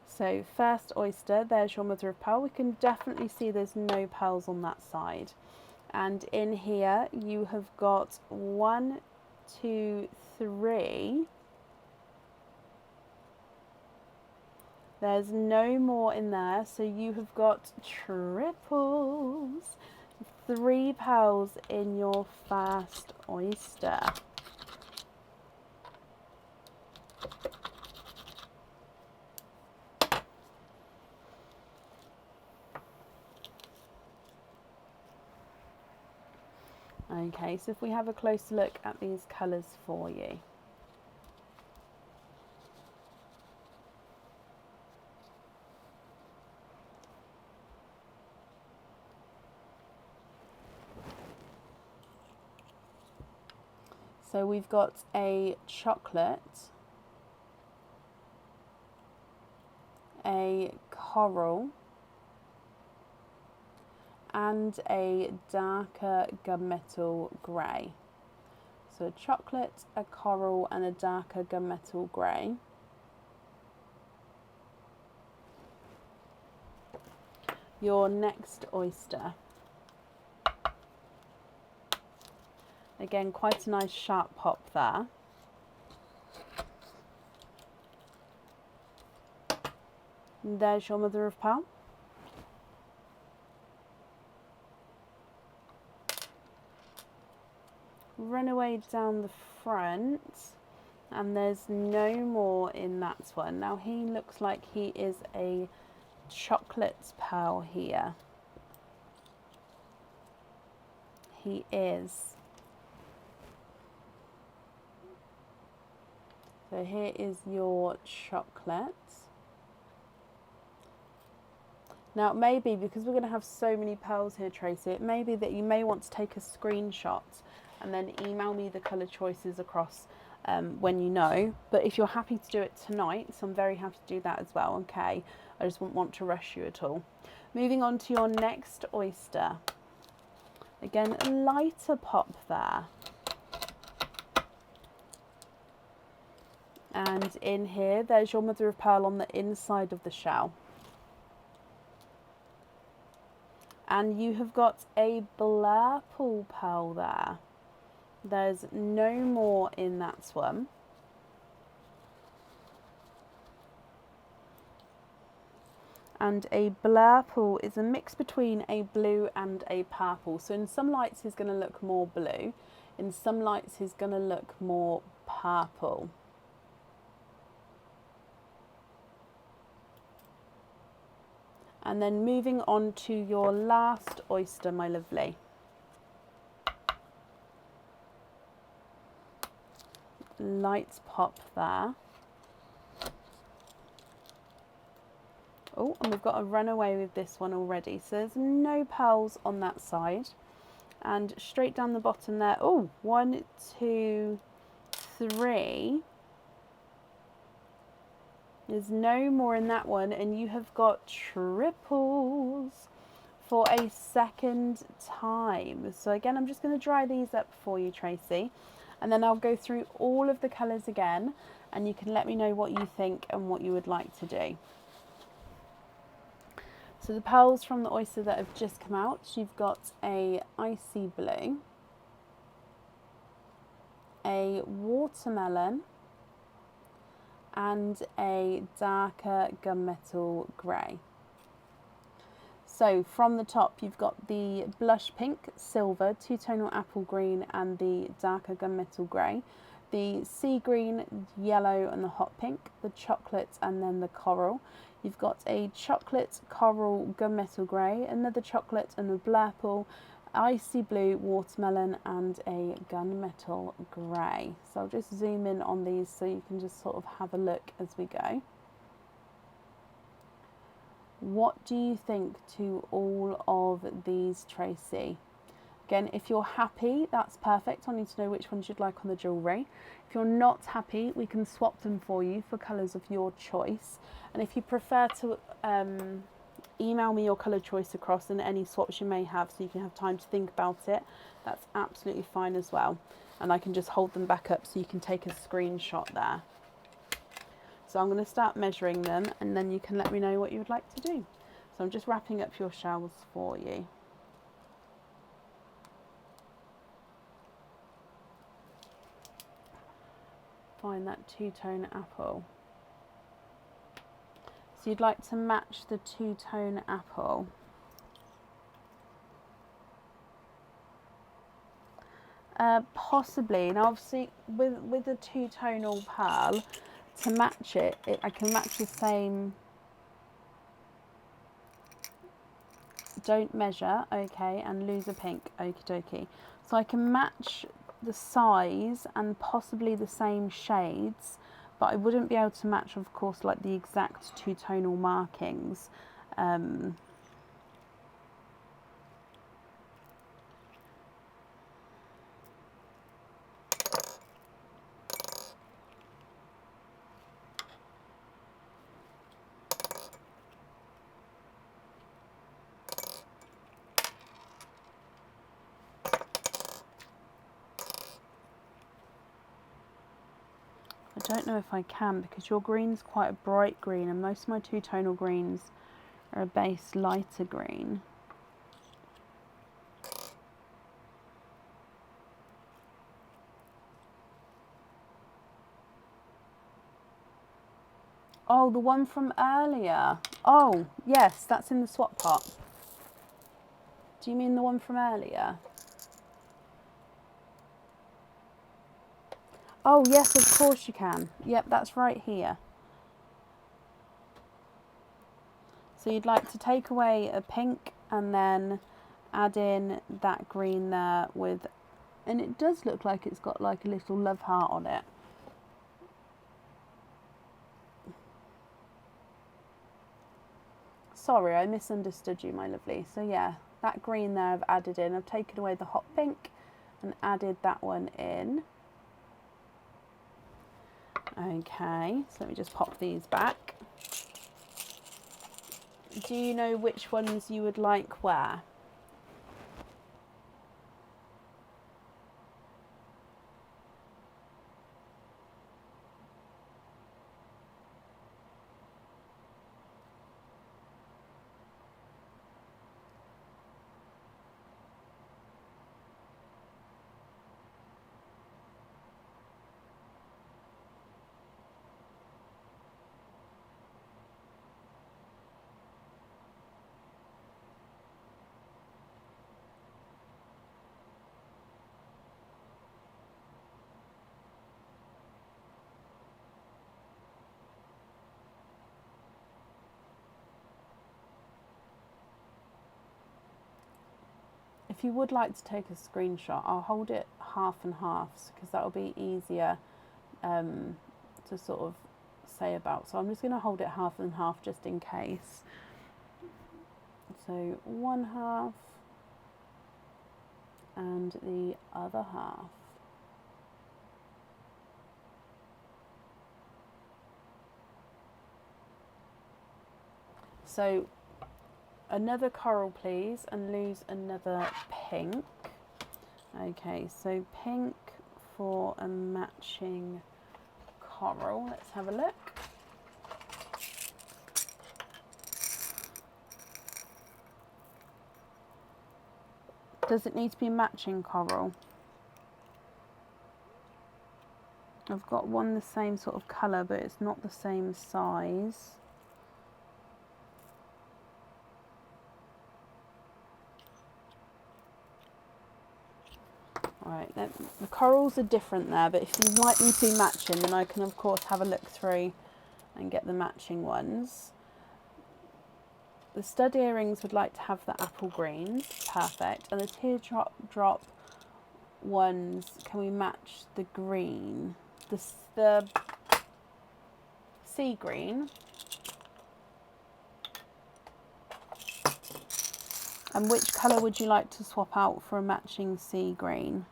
So first oyster, there's your mother of pearl. We can definitely see there's no pearls on that side. And in here you have got 1, 2, 3. There's no more in there, so you have got triples. 3 pearls in your first oyster. Okay, so if we have a closer look at these colours for you. So we've got a chocolate, a coral, and a darker gunmetal grey. So a chocolate, a coral, and a darker gunmetal grey. Your next oyster. Again, quite a nice sharp pop there. And there's your mother of pearl. Run away down the front, and there's no more in that one. Now he looks like he is a chocolate pearl here. he is. So here is your chocolate. Now it may be, because we're going to have so many pearls here, Tracy, it may be that you may want to take a screenshot and then email me the colour choices across when you know. But if you're happy to do it tonight, so I'm very happy to do that as well, okay? I just wouldn't want to rush you at all. Moving on to your next oyster. Again, a lighter pop there. And in here, there's your mother of pearl on the inside of the shell. And you have got a Blairpool pearl there. There's no more in that one. And a Blairpool is a mix between a blue and a purple. So in some lights he's going to look more blue. In some lights he's going to look more purple. And then moving on to your last oyster, my lovely. Lights pop there. Oh, and we've got a runaway with this one already. So there's no pearls on that side. And straight down the bottom there. Oh, 1, 2, 3. There's no more in that one, and you have got triples for a second time. So again, I'm just going to dry these up for you, Tracy, and then I'll go through all of the colours again, and you can let me know what you think and what you would like to do. So the pearls from the oyster that have just come out, you've got a icy blue, a watermelon, and a darker gunmetal grey. So from the top you've got the blush pink, silver, two-tonal apple green and the darker gunmetal grey, the sea green, yellow and the hot pink, the chocolate and then the coral. You've got a chocolate, coral, gunmetal grey, another chocolate and a Blairpool, icy blue, watermelon and a gunmetal grey. So I'll just zoom in on these so you can just sort of have a look as we go. What do you think to all of these, Tracy? Again, if you're happy, that's perfect. I need to know which ones you'd like on the jewellery. If you're not happy, we can swap them for you for colours of your choice. And if you prefer to email me your colour choice across and any swaps you may have so you can have time to think about it, that's absolutely fine as well. And I can just hold them back up so you can take a screenshot there. So I'm going to start measuring them and then you can let me know what you would like to do. So I'm just wrapping up your shells for you. Find that two-tone apple. So you'd like to match the two-tone apple. Possibly. Now obviously with the two-tonal pearl, to match it, I can match the same. Don't measure, okay, and lose a pink, okie dokie. So I can match the size and possibly the same shades, but I wouldn't be able to match, of course, like the exact two-tonal markings. I don't know if I can because your green's quite a bright green and most of my two-tonal greens are a base lighter green. Oh, the one from earlier. Oh, yes, that's in the swap pot. Do you mean the one from earlier? Oh, yes, of course you can. Yep, that's right here. So you'd like to take away a pink and then add in that green there with, and it does look like it's got like a little love heart on it. Sorry, I misunderstood you, my lovely. So yeah, that green there I've added in. I've taken away the hot pink and added that one in. Okay, so let me just pop these back. Do you know which ones you would like where? If you would like to take a screenshot, I'll hold it half and half because that will be easier to sort of say about. So I'm just going to hold it half and half just in case. So one half and the other half. So another coral please, and lose another pink. Okay, so pink for a matching coral. Let's have a look. Does it need to be matching coral? I've got one the same sort of colour, but it's not the same size. Alright, the corals are different there, but if you'd like them to be matching, then I can of course have a look through and get the matching ones. The stud earrings would like to have the apple greens, perfect. And the teardrop ones, can we match the green? The sea green. And which colour would you like to swap out for a matching sea green?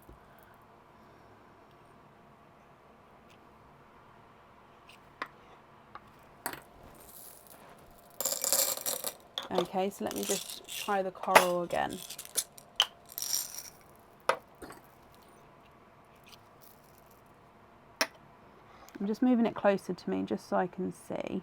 Okay, so let me just try the coral again. I'm just moving it closer to me just so I can see.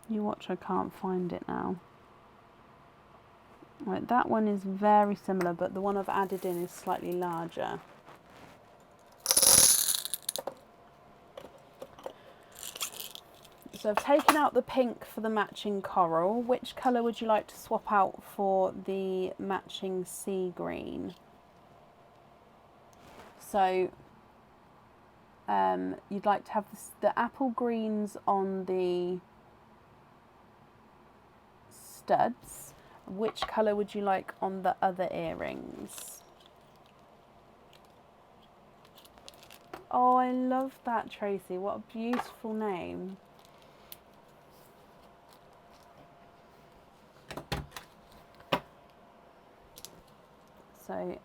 You watch, I can't find it now. Right, that one is very similar, but the one I've added in is slightly larger. So I've taken out the pink for the matching coral. Which colour would you like to swap out for the matching sea green? So you'd like to have the apple greens on the studs. Which colour would you like on the other earrings? Oh, I love that, Tracy. What a beautiful name. So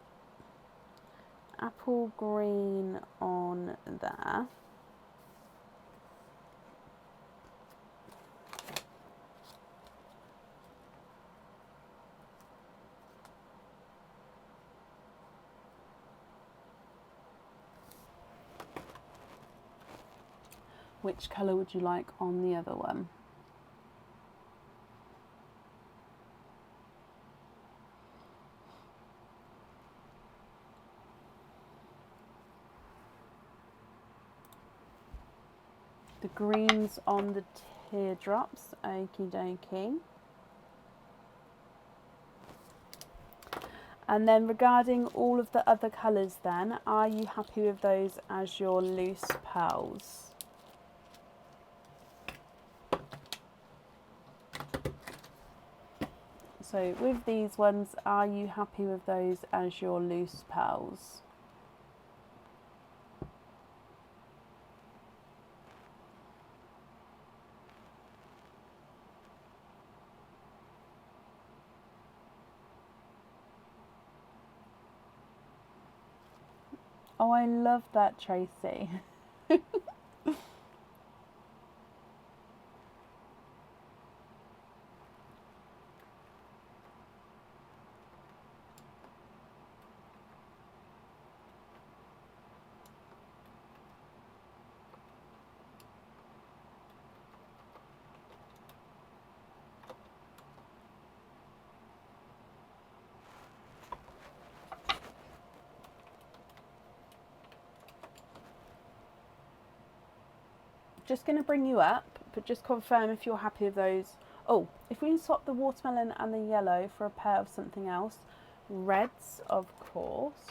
apple green on there. Which colour would you like on the other one? The greens on the teardrops, okie dokie. And then regarding all of the other colours then, are you happy with those as your loose pearls? So with these ones, are you happy with those as your loose pearls? Oh, I love that, Tracy. Just going to bring you up, but just confirm if you're happy with those. Oh, if we can swap the watermelon and the yellow for a pair of something else. Reds, of course.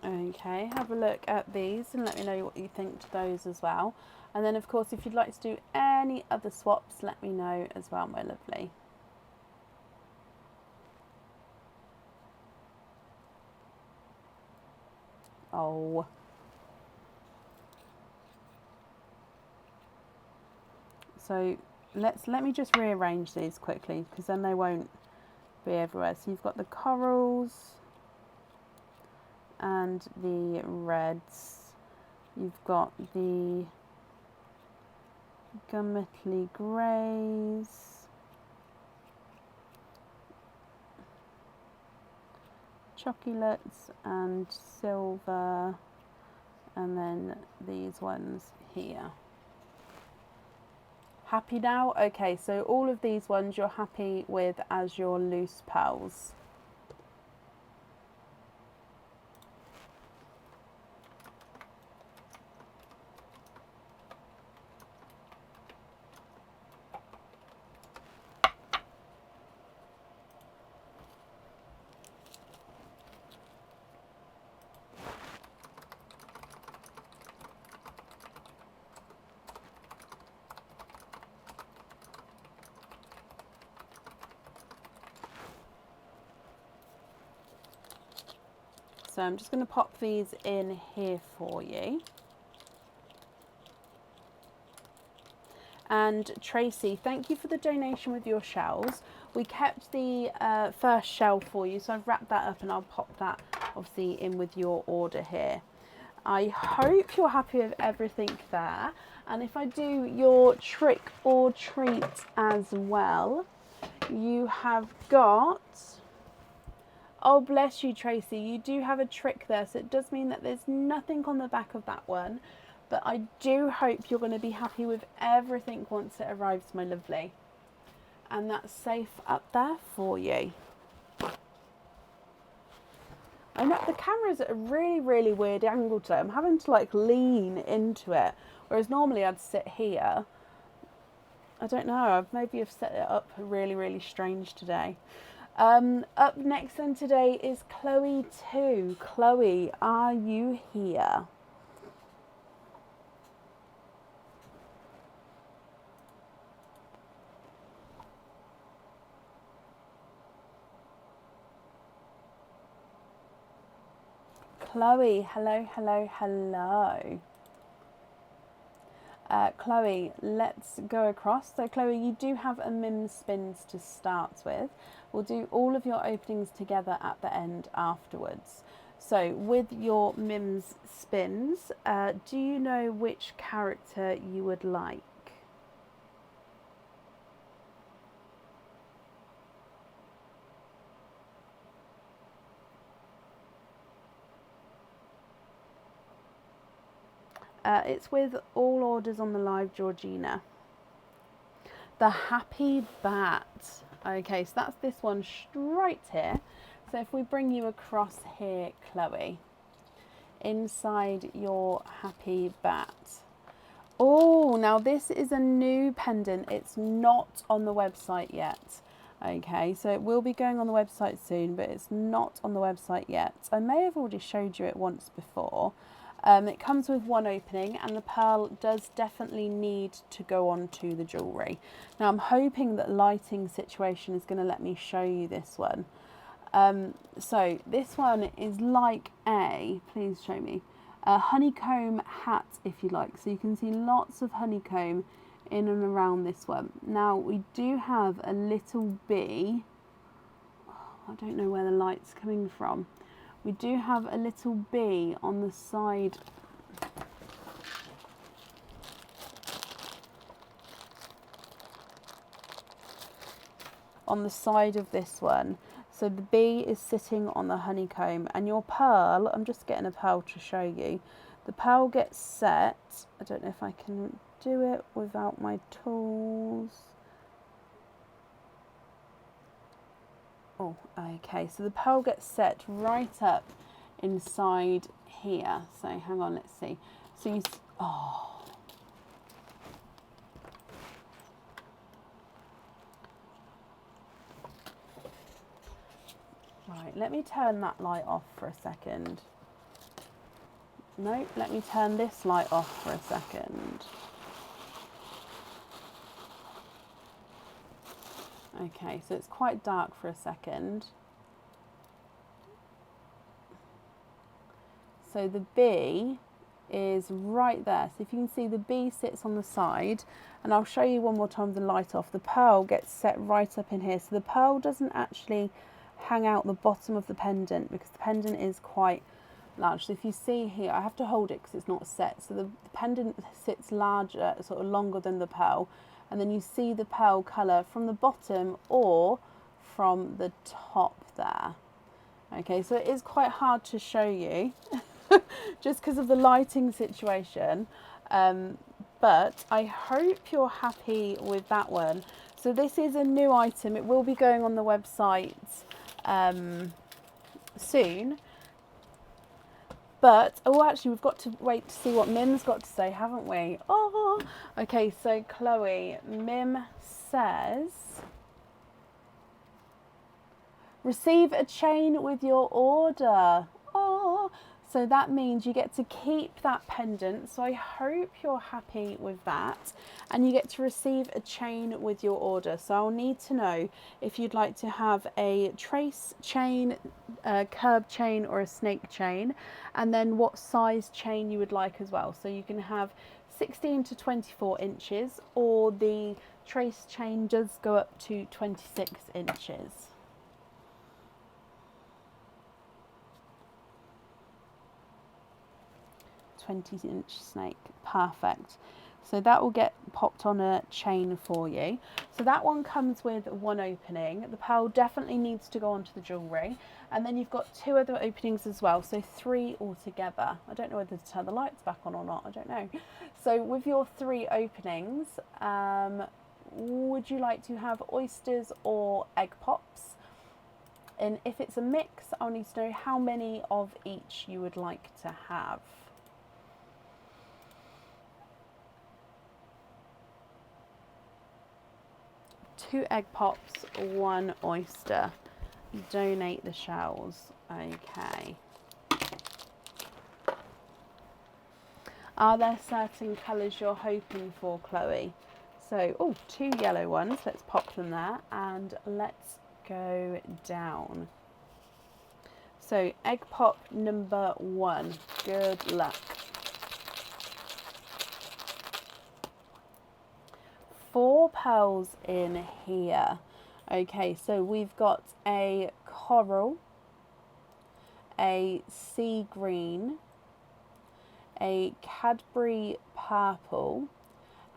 Okay, have a look at these and let me know what you think to those as well. And then of course if you'd like to do any other swaps, let me know as well, my lovely. Oh. So let me just rearrange these quickly because then they won't be everywhere. So you've got the corals and the reds. You've got the gummetly greys, chocolates and silver, and then these ones here. Happy now? Okay, so all of these ones you're happy with as your loose pearls. So I'm just going to pop these in here for you. And Tracy, thank you for the donation with your shells. We kept the first shell for you, so I've wrapped that up and I'll pop that obviously in with your order here. I hope you're happy with everything there. And if I do your trick or treat as well, you have got... Oh, bless you, Tracy. You do have a trick there, so it does mean that there's nothing on the back of that one. But I do hope you're going to be happy with everything once it arrives, my lovely. And that's safe up there for you. I know the camera's at a really, really weird angle today. I'm having to like lean into it, whereas normally I'd sit here. I don't know, maybe I've set it up really, really strange today. Up next then today is Chloe 2. Chloe, are you here? Chloe, hello, hello, hello. Chloe, let's go across. So Chloe, you do have a Mims spins to start with. We'll do all of your openings together at the end afterwards. So with your Mims spins, do you know which character you would like? It's with all orders on the live, Georgina. The Happy Bat. Okay, so that's this one straight here. So if we bring you across here, Chloe, inside your Happy Bat. Oh, now this is a new pendant. It's not on the website yet. Okay, so it will be going on the website soon, but it's not on the website yet. I may have already showed you it once before. It comes with one opening, and the pearl does definitely need to go on to the jewellery. Now I'm hoping that lighting situation is going to let me show you this one. So this one is like please show me, a honeycomb hat if you like. So you can see lots of honeycomb in and around this one. Now we do have a little bee. I don't know where the light's coming from. We do have a little bee on the side. On the side of this one. So the bee is sitting on the honeycomb, and your pearl, I'm just getting a pearl to show you. The pearl gets set. I don't know if I can do it without my tools. Oh, okay, so the pearl gets set right up inside here. So hang on, let's see. So you, oh. Right, let me turn that light off for a second. No, let me turn this light off for a second. Okay, so it's quite dark for a second. So the bee is right there. So if you can see, the bee sits on the side, and I'll show you one more time with the light off. The pearl gets set right up in here. So the pearl doesn't actually hang out the bottom of the pendant because the pendant is quite large. So if you see here, I have to hold it because it's not set. So the pendant sits larger, sort of longer than the pearl. And then you see the pearl colour from the bottom or from the top there. Okay, so it is quite hard to show you just because of the lighting situation. But I hope you're happy with that one. So this is a new item. It will be going on the website soon. But, oh, actually, we've got to wait to see what Mim's got to say, haven't we? Oh, okay, so Chloe, Mim says, receive a chain with your order. Oh, so that means you get to keep that pendant. So I hope you're happy with that. And you get to receive a chain with your order. So I'll need to know if you'd like to have a trace chain, a curb chain, or a snake chain. And then what size chain you would like as well. So you can have 16 to 24 inches, or the trace chain does go up to 26 inches. 20-inch snake, perfect. So that will get popped on a chain for you. So that one comes with one opening. The pearl definitely needs to go onto the jewellery. And then you've got two other openings as well, so 3 altogether. I don't know whether to turn the lights back on or not, I don't know. So with your 3 openings, would you like to have oysters or egg pops? And if it's a mix, I'll need to know how many of each you would like to have. Two egg pops, 1 oyster. Donate the shells. Okay. Are there certain colours you're hoping for, Chloe? So, oh, 2 yellow ones. Let's pop them there and let's go down. So, egg pop number 1. Good luck. 4 pearls in here. Okay, so we've got a coral, a sea green, a Cadbury purple,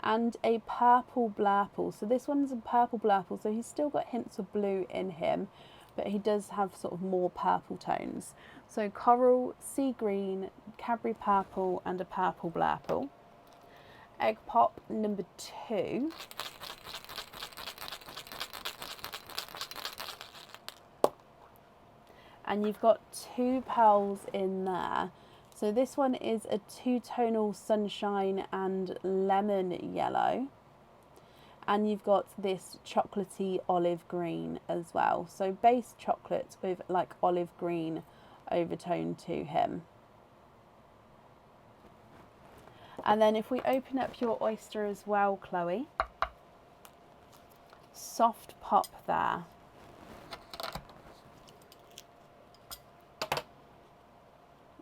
and a purple blurple. So this one's a purple blurple, so he's still got hints of blue in him, but he does have sort of more purple tones. So coral, sea green, Cadbury purple, and a purple blurple. Egg pop number 2. And you've got 2 pearls in there. So this one is a 2-tonal sunshine and lemon yellow. And you've got this chocolatey olive green as well. So base chocolate with like olive green overtone to him. And then if we open up your oyster as well, Chloe, soft pop there.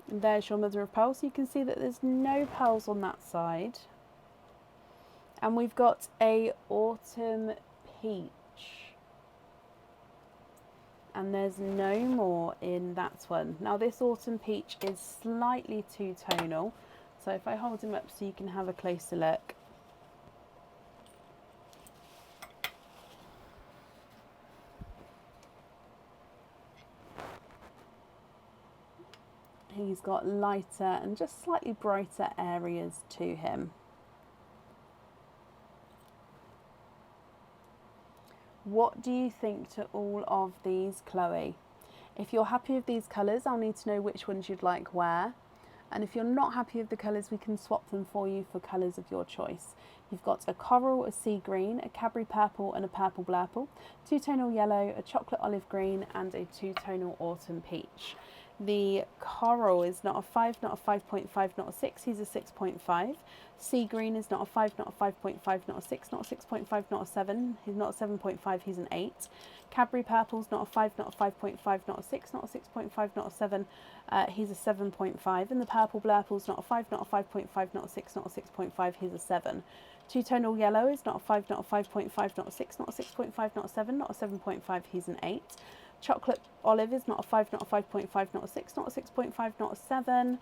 And there's your mother of pearl. So you can see that there's no pearls on that side. And we've got a autumn peach. And there's no more in that one. Now this autumn peach is slightly two-tonal. So if I hold him up so you can have a closer look. He's got lighter and just slightly brighter areas to him. What do you think to all of these, Chloe? If you're happy with these colours, I'll need to know which ones you'd like where. And if you're not happy with the colours, we can swap them for you for colours of your choice. You've got a coral, a sea green, a Cadbury purple and a purple blurple, 2-tonal yellow, a chocolate olive green and a 2-tonal autumn peach. The coral is not a 5, not a 5.5, not a 6, he's a 6.5. Sea green is not a 5, not a 5.5, not a 6, not a 6.5, not a 7, he's not a 7.5, he's an 8. Cadbury purple's not a 5, not a 5.5, not a 6, not a 6.5, not a 7, he's a 7.5. And the purple blurple's not a 5, not a 5.5, not a 6, not a 6.5, he's a 7. Two-tonal yellow is not a 5, not a 5.5, not a 6, not a 6.5, not a 7, not a 7.5, he's an 8. Chocolate olive is not a 5, not a 5.5, not a 6, not a 6.5, not a 7.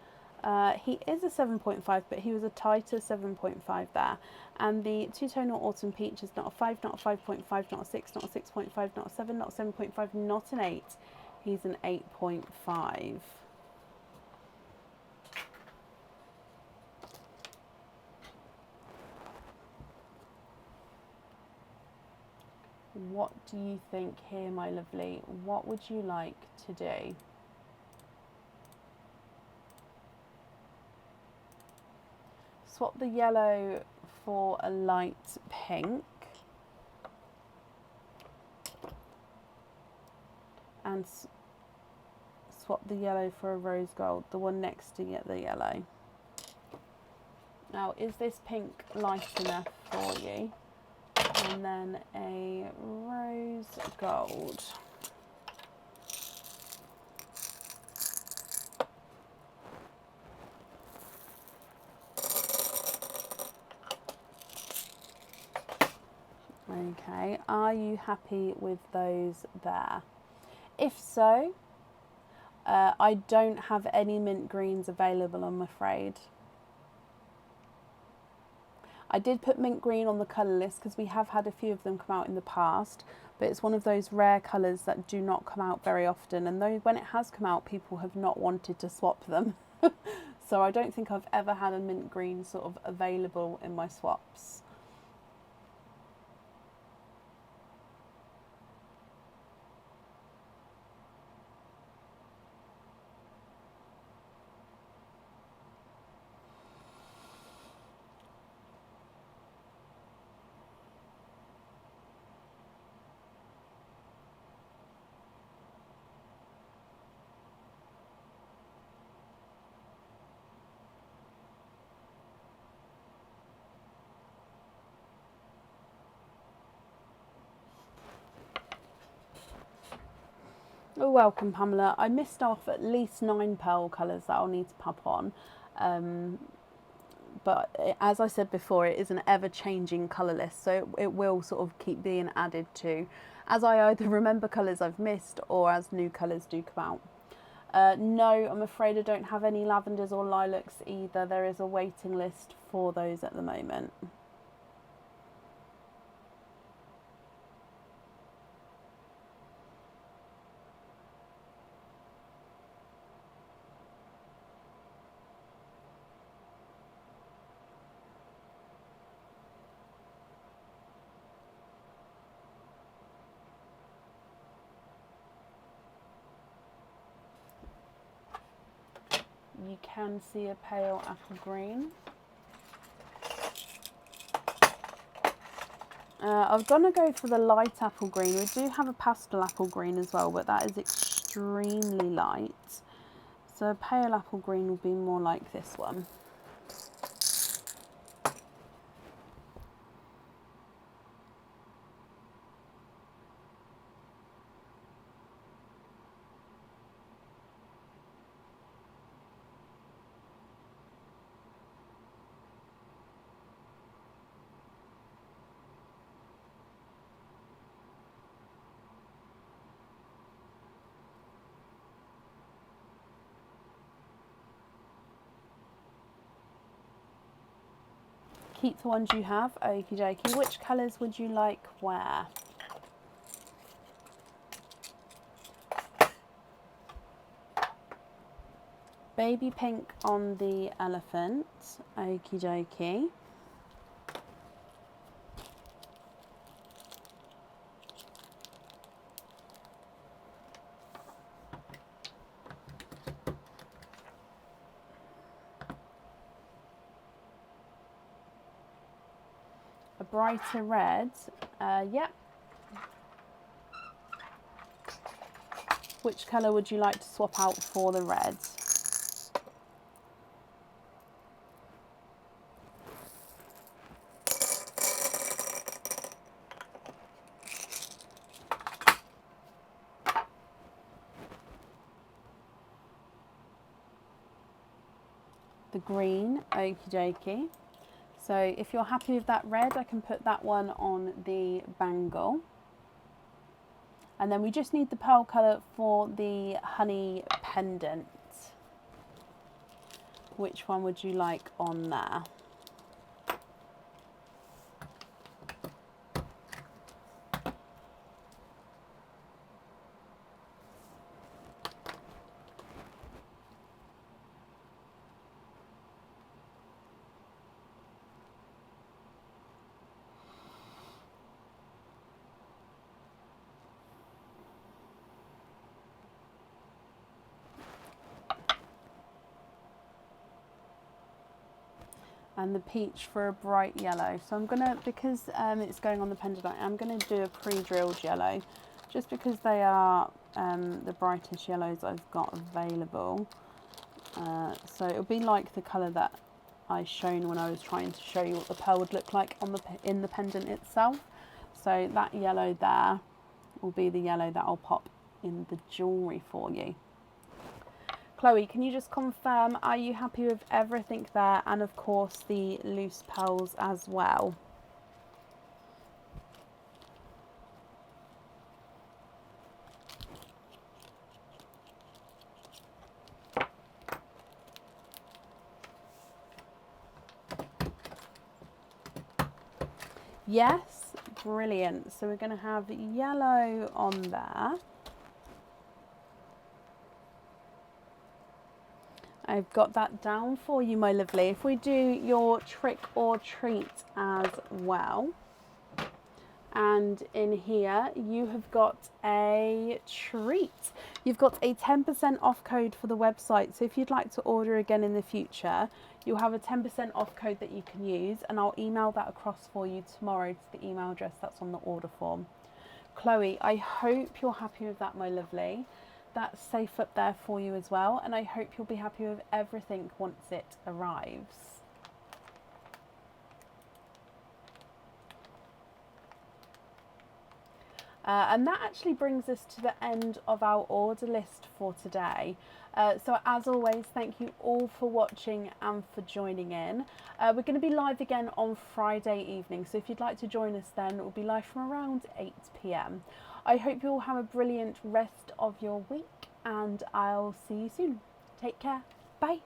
He is a 7.5, but he was a tighter 7.5 there. And the two-tonal autumn peach is not a 5, not a 5.5, not a 6, not a 6.5, not a 7, not a 7.5, not an 8. He's an 8.5. What do you think here, my lovely? What would you like to do? Swap the yellow for a light pink. And swap the yellow for a rose gold, the one next to the yellow. Now, is this pink light enough for you? And then a rose gold. Okay, are you happy with those there? If so, I don't have any mint greens available, I'm afraid. I did put mint green on the colour list because we have had a few of them come out in the past, but it's one of those rare colours that do not come out very often, and though when it has come out, people have not wanted to swap them. So I don't think I've ever had a mint green sort of available in my swaps. Oh, welcome, Pamela. I missed off at least 9 pearl colours that I'll need to pop on. but as I said before, it is an ever-changing colour list, so it will sort of keep being added to as I either remember colours I've missed or as new colours do come out. No, I'm afraid I don't have any lavenders or lilacs either. There is a waiting list for those at the moment. You can see a pale apple green. I'm going to go for the light apple green. We do have a pastel apple green as well, but that is extremely light. So a pale apple green will be more like this one. Keep the ones you have, okie dokie. Which colours would you like where? Baby pink on the elephant, okie dokie. A brighter red, yep. Which colour would you like to swap out for the red? The green, okie dokie. So if you're happy with that red, I can put that one on the bangle. And then we just need the pearl colour for the honey pendant. Which one would you like on there? And the peach for a bright yellow. So I'm gonna, because it's going on the pendant, I'm gonna do a pre-drilled yellow, just because they are the brightest yellows I've got available. So it'll be like the colour that I shown when I was trying to show you what the pearl would look like on in the pendant itself. So that yellow there will be the yellow that I'll pop in the jewellery for you. Chloe, can you just confirm, are you happy with everything there, and of course the loose pearls as well? Yes, brilliant. So we're going to have yellow on there. I've got that down for you, my lovely. If we do your trick or treat as well. And in here, you have got a treat. You've got a 10% off code for the website. So if you'd like to order again in the future, you'll have a 10% off code that you can use. And I'll email that across for you tomorrow to the email address that's on the order form. Chloe, I hope you're happy with that, my lovely. That's safe up there for you as well, and I hope you'll be happy with everything once it arrives. And that actually brings us to the end of our order list for today. So as always, thank you all for watching and for joining in. We're going to be live again on Friday evening, so if you'd like to join us then, it will be live from around 8 p.m. I hope you all have a brilliant rest of your week, and I'll see you soon. Take care. Bye.